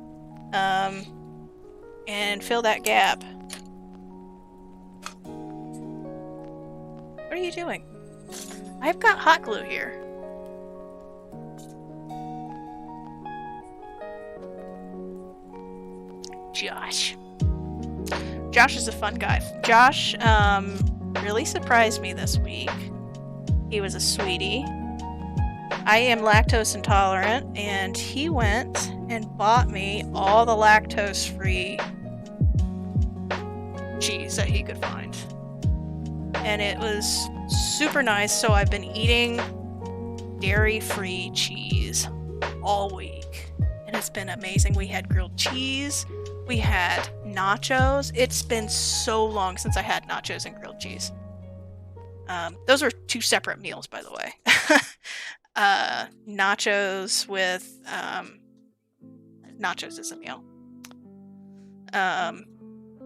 And fill that gap. What are you doing? I've got hot glue here. Josh. Josh is a fun guy. Josh really surprised me this week. He was a sweetie. I am lactose intolerant, and he went and bought me all the lactose-free cheese that he could find. And it was super nice, so I've been eating dairy-free cheese all week. And it's been amazing. We had grilled cheese, we had nachos. It's been so long since I had nachos and grilled cheese. Those are 2 separate meals, by the way. Nachos with... nachos is a meal.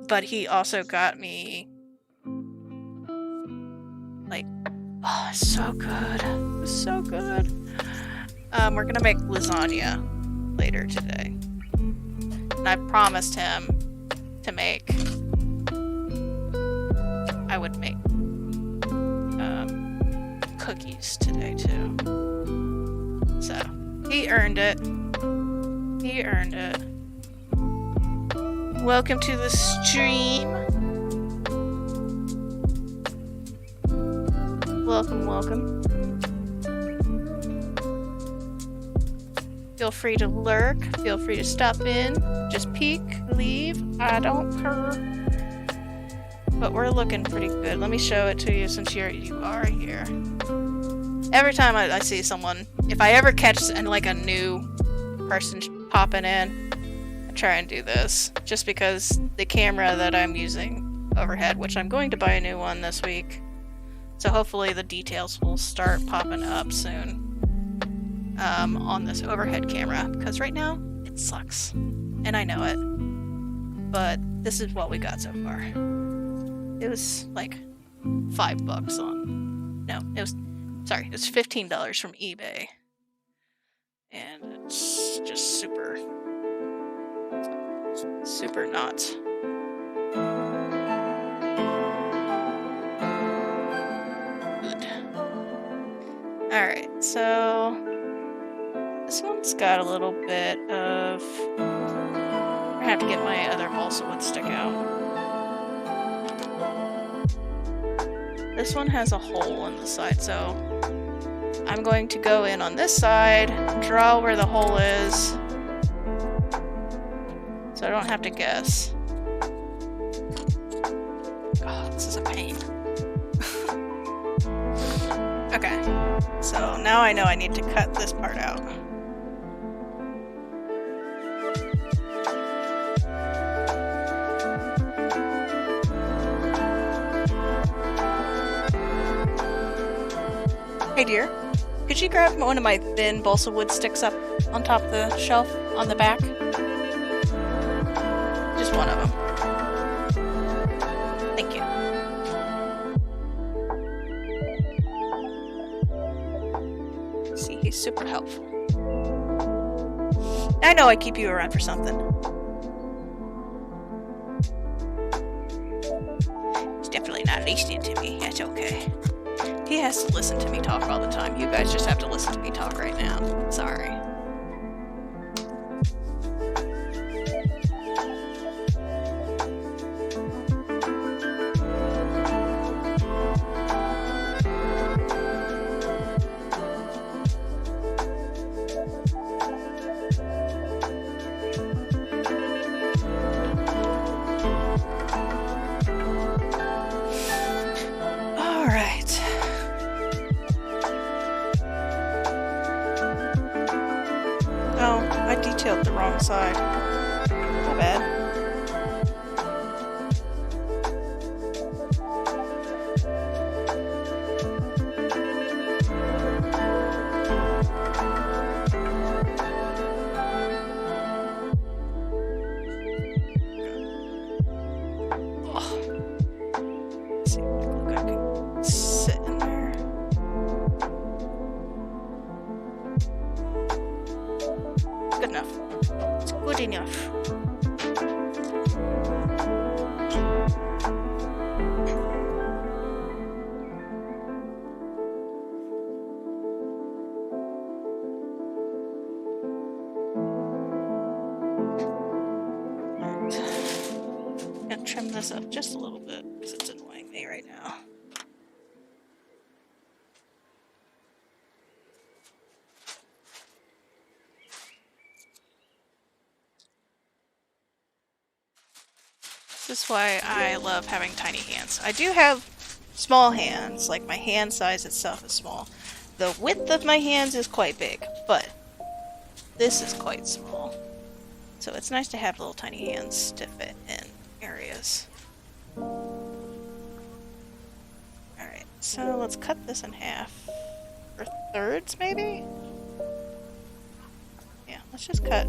But he also got me... Like... Oh, it's so good. It's so good. We're gonna make lasagna later today. And I promised him to make... I would make... cookies today, too. So, he earned it. He earned it. Welcome to the stream. Welcome, welcome. Feel free to lurk. Feel free to stop in. Just peek, leave. I don't care. But we're looking pretty good. Let me show it to you since you are here. Every time I see someone, if I ever catch like a new person popping in, I try and do this. Just because the camera that I'm using overhead, which I'm going to buy a new one this week, so hopefully the details will start popping up soon on this overhead camera, because right now it sucks. And I know it. But this is what we got so far. It was like $5 on... No, it was $15 from eBay. And it's just super not. Good. Alright, so this one's got a little bit of... I have to get my other balsa wood stick out. This one has a hole in the side, so I'm going to go in on this side, draw where the hole is, so I don't have to guess. Oh, this is a pain. Okay, so now I know I need to cut this part out. Hey dear, could you grab one of my thin balsa wood sticks up on top of the shelf on the back? Just one of them. Thank you. See, he's super helpful. I know I keep you around for something. He's definitely not listening to me. That's okay. He has to listen to me talk all the time. You guys just have to listen to me talk right now. Sorry. The wrong side. My bad. Oh. Let's see if I can sit in there. Good enough. It's good enough. I'm gonna trim this up just a little bit because it's annoying me right now. This is why I love having tiny hands. I do have small hands, like my hand size itself is small. The width of my hands is quite big, but this is quite small. So it's nice to have little tiny hands to fit in areas. Alright, so let's cut this in half. Or thirds, maybe? Yeah, let's just cut.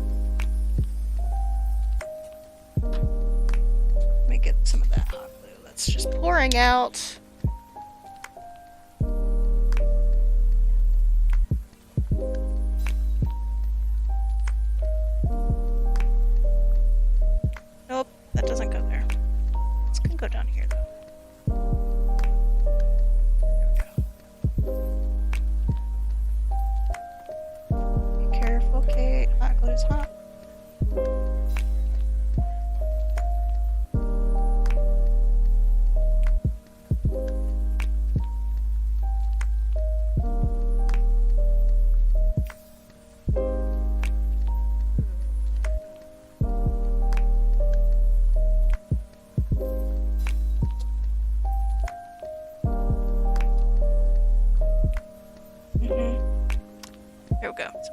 Let me get some of that hot glue that's just pouring out. Nope, that doesn't go there. It's gonna go down here though. There we go. Be careful, Kate. Hot glue is hot.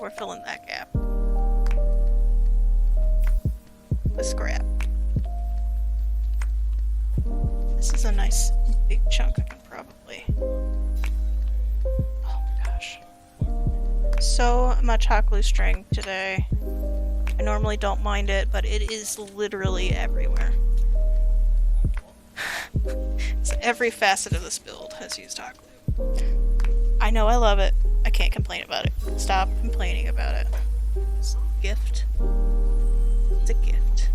we're filling that gap. With scrap. This is a nice big chunk I can probably... Oh my gosh. So much hot glue string today. I normally don't mind it, but it is literally everywhere. So every facet of this build has used hot glue. I know, I love it. I can't complain about it. Stop complaining about it. It's a gift. It's a gift.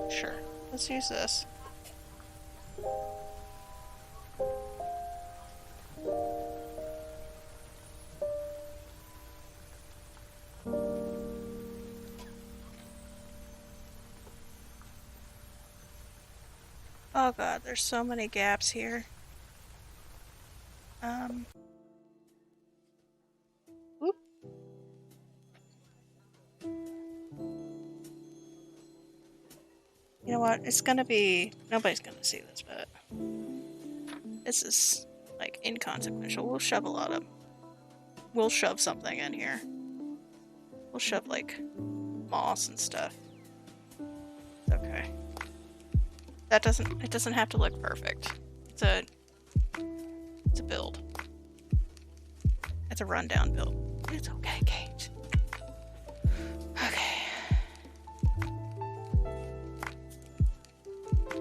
Sure. Let's use this. Oh god, there's so many gaps here. Whoop. You know what? It's gonna be... Nobody's gonna see this, but... This is, like, inconsequential. We'll shove a lot of... We'll shove something in here. We'll shove, like, moss and stuff. It's okay. That doesn't... It doesn't have to look perfect. It's a build. It's a rundown build. It's okay, Kate. Okay.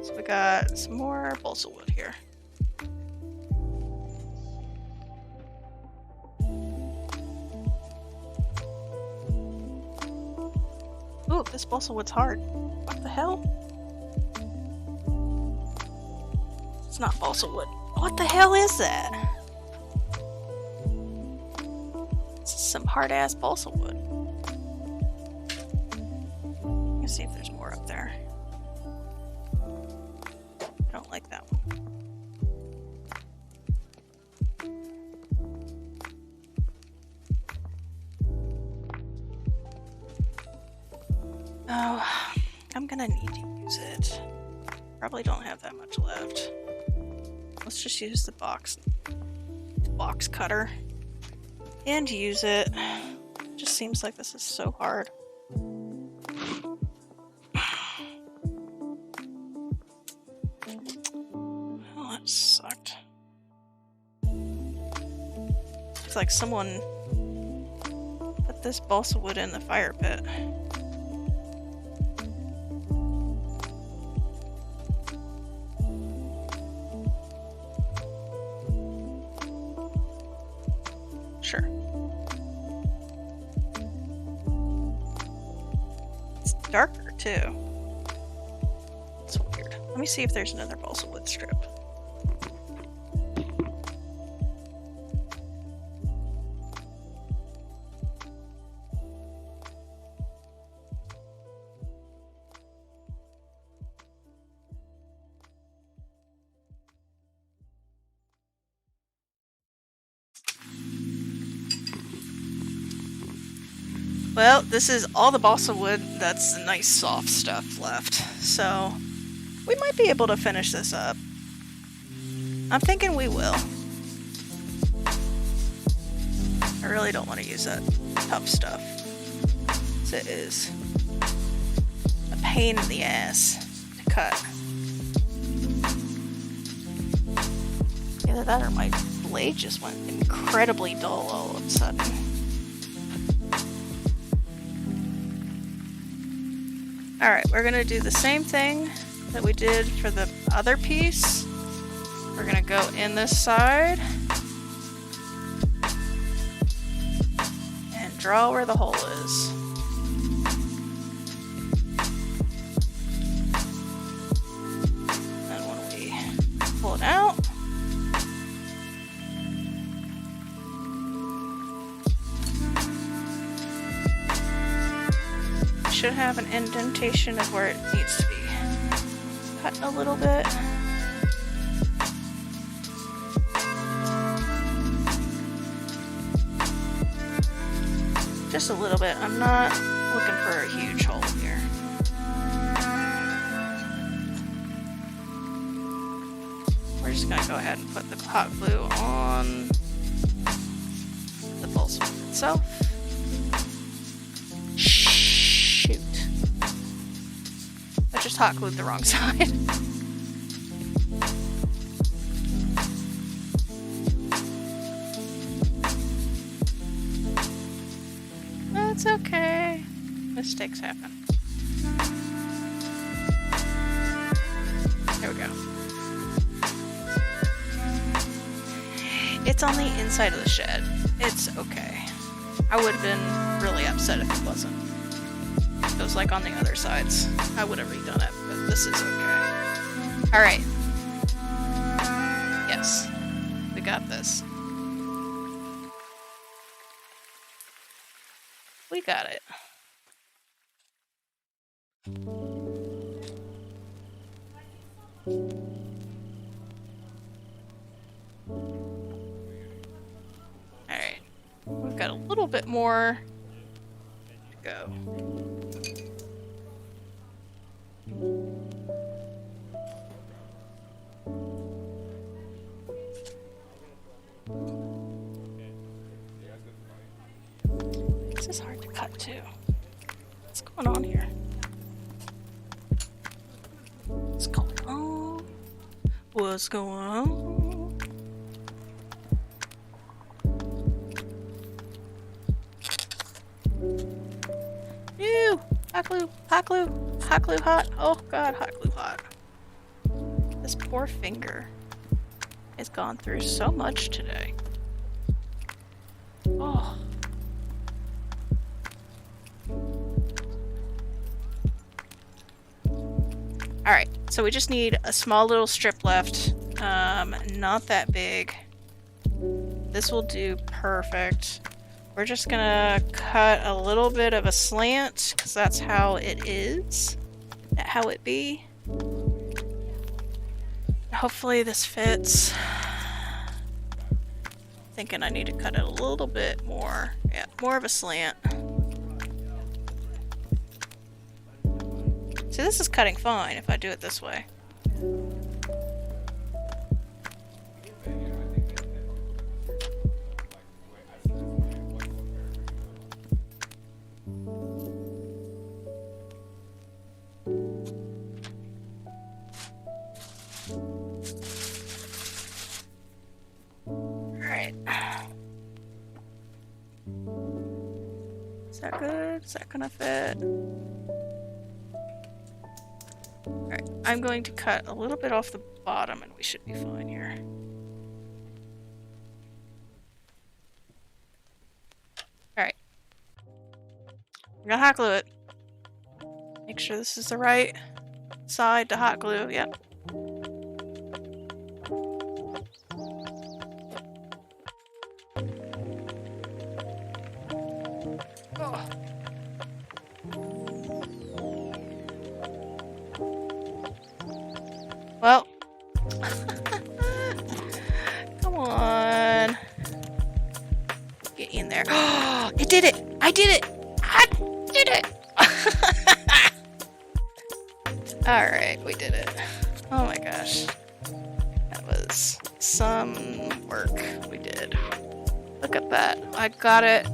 So we got some more balsa wood here. Ooh, this balsa wood's hard. What the hell? It's not balsa wood. What the hell is that? This is some hard-ass balsa wood. Let's see if there's more up there. I don't like that one. Oh, I'm gonna need to use it. Probably don't have that much left. Let's just use the box cutter and use it. Just seems like this is so hard. Oh, that sucked. It's like someone put this balsa wood in the fire pit. Sure. It's darker too. It's weird. Let me see if there's another balsa wood strip. Well, this is all the balsa wood that's the nice soft stuff left, so we might be able to finish this up. I'm thinking we will. I really don't want to use that tough stuff. It is a pain in the ass to cut. Either that or my blade just went incredibly dull all of a sudden. Alright, we're gonna do the same thing that we did for the other piece. We're gonna go in this side and draw where the hole is. And when we pull it out, should have an indentation of where it needs to be cut a little bit. Just a little bit. I'm not looking for a huge hole here. just gonna go ahead and put the hot glue on the balsa wood itself. Shoot. I just hot glued the wrong side. That's okay. Mistakes happen. There we go. It's on the inside of the shed. It's okay. I would have been really upset if it wasn't. If it was like on the other sides, I would have redone it, but this is okay. Alright. Yes. We got this. We got it. Alright. We've got a little bit more to go. This is hard to cut too. What's going on here? What's going on? What's going on? Ew! Hot glue! Hot glue! Hot glue hot! Oh god, hot glue hot. This poor finger has gone through so much today. Oh. Alright, so we just need a small little strip left. Not that big. This will do perfect. We're just gonna cut a little bit of a slant, because that's how it is. How it be. Hopefully this fits. Thinking I need to cut it a little bit more. Yeah, more of a slant. See, this is cutting fine if I do it this way. Alright. Is that good? Is that gonna fit? Alright, I'm going to cut a little bit off the bottom and we should be fine here. Alright. I'm gonna hot glue it. Make sure this is the right side to hot glue, yep. Oh. Well, come on. Get in there. Oh, it did it! I did it! I did it! Alright, we did it. Oh my gosh. That was some work we did. Look at that. I got it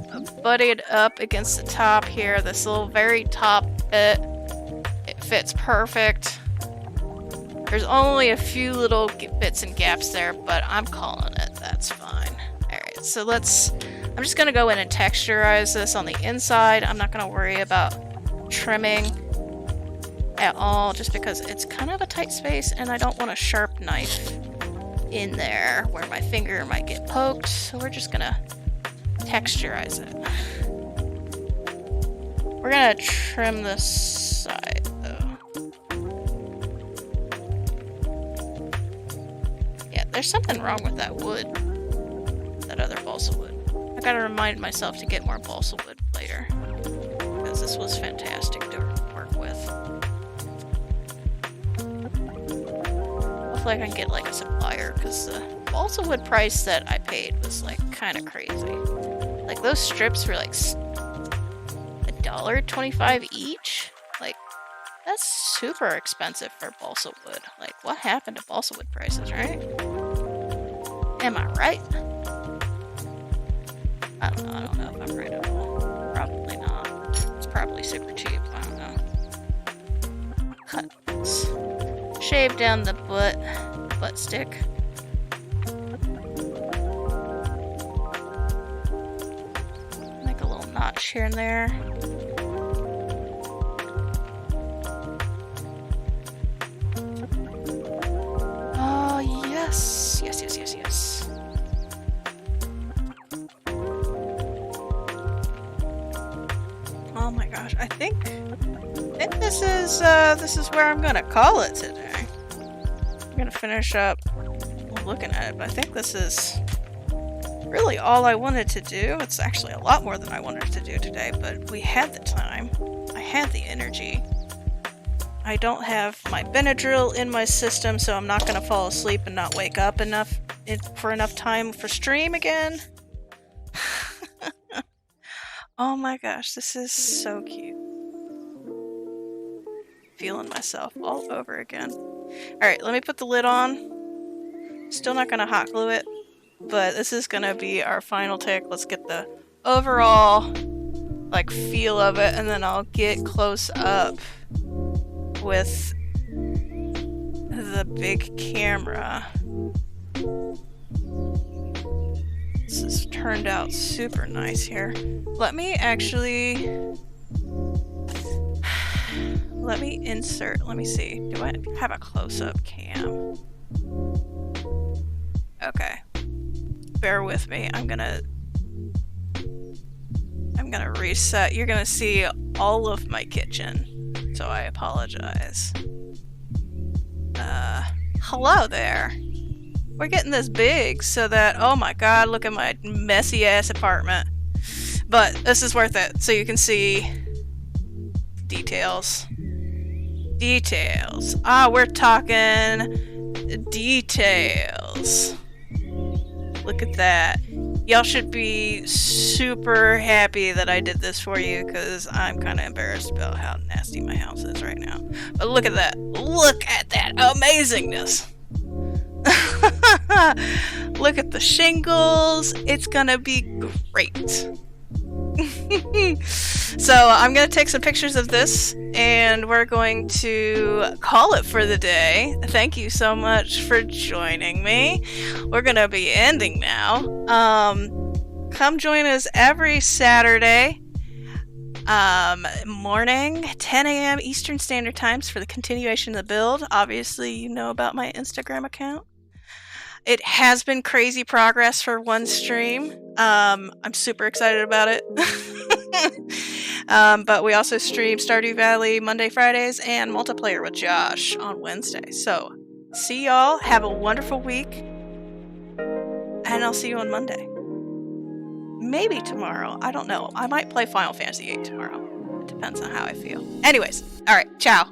butted up against the top here. This little very top bit. It fits perfect. There's only a few little bits and gaps there, but I'm calling it. That's fine. Alright, so I'm just going to go in and texturize this on the inside. I'm not going to worry about trimming at all, just because it's kind of a tight space and I don't want a sharp knife in there where my finger might get poked. So we're just going to texturize it. We're going to trim this side, though. Yeah, there's something wrong with that wood. That other balsa wood. I gotta remind myself to get more balsa wood later. Because this was fantastic to work with. Hopefully I can get like a supplier, because the balsa wood price that I paid was like kind of crazy. Like those strips were like $1.25 each. Like, that's super expensive for balsa wood. Like, what happened to balsa wood prices, right? Am I right? I don't know if I'm right or not. Probably not. It's probably super cheap. I don't know. Cut this. Shave down the butt stick. Make a little notch here and there. Oh, yes. Yes. Oh my gosh, I think this is where I'm gonna call it today. I'm gonna finish up looking at it, but I think this is really all I wanted to do. It's actually a lot more than I wanted to do today, but we had the time. I had the energy. I don't have my Benadryl in my system, so I'm not gonna fall asleep and not wake up for enough time for stream again. Oh my gosh, this is so cute. Feeling myself all over again. Alright, let me put the lid on. Still not gonna hot glue it, but this is gonna be our final take. Let's get the overall feel of it, and then I'll get close up with the big camera. This has turned out super nice here. Let me insert, let me see. Do I have a close-up cam? Okay. Bear with me. I'm gonna reset. You're gonna see all of my kitchen, so I apologize. Hello there. We're getting this big so that, oh my god, look at my messy ass apartment. But this is worth it, so you can see details. Details. Ah, we're talking details. Look at that. Y'all should be super happy that I did this for you, because I'm kind of embarrassed about how nasty my house is right now. But look at that. Look at that amazingness. Look at the shingles. It's gonna be great. So I'm gonna take some pictures of this, and we're going to call it for the day. Thank you so much for joining me. We're gonna be ending now. Come join us every Saturday morning, 10 a.m. Eastern Standard Times for the continuation of the build. Obviously, you know about my Instagram account. It has been crazy progress for one stream. I'm super excited about it. But we also stream Stardew Valley Monday, Fridays, and multiplayer with Josh on Wednesday. So, see y'all. Have a wonderful week. And I'll see you on Monday. Maybe tomorrow. I don't know. I might play Final Fantasy VIII tomorrow. It depends on how I feel. Anyways, alright. Ciao.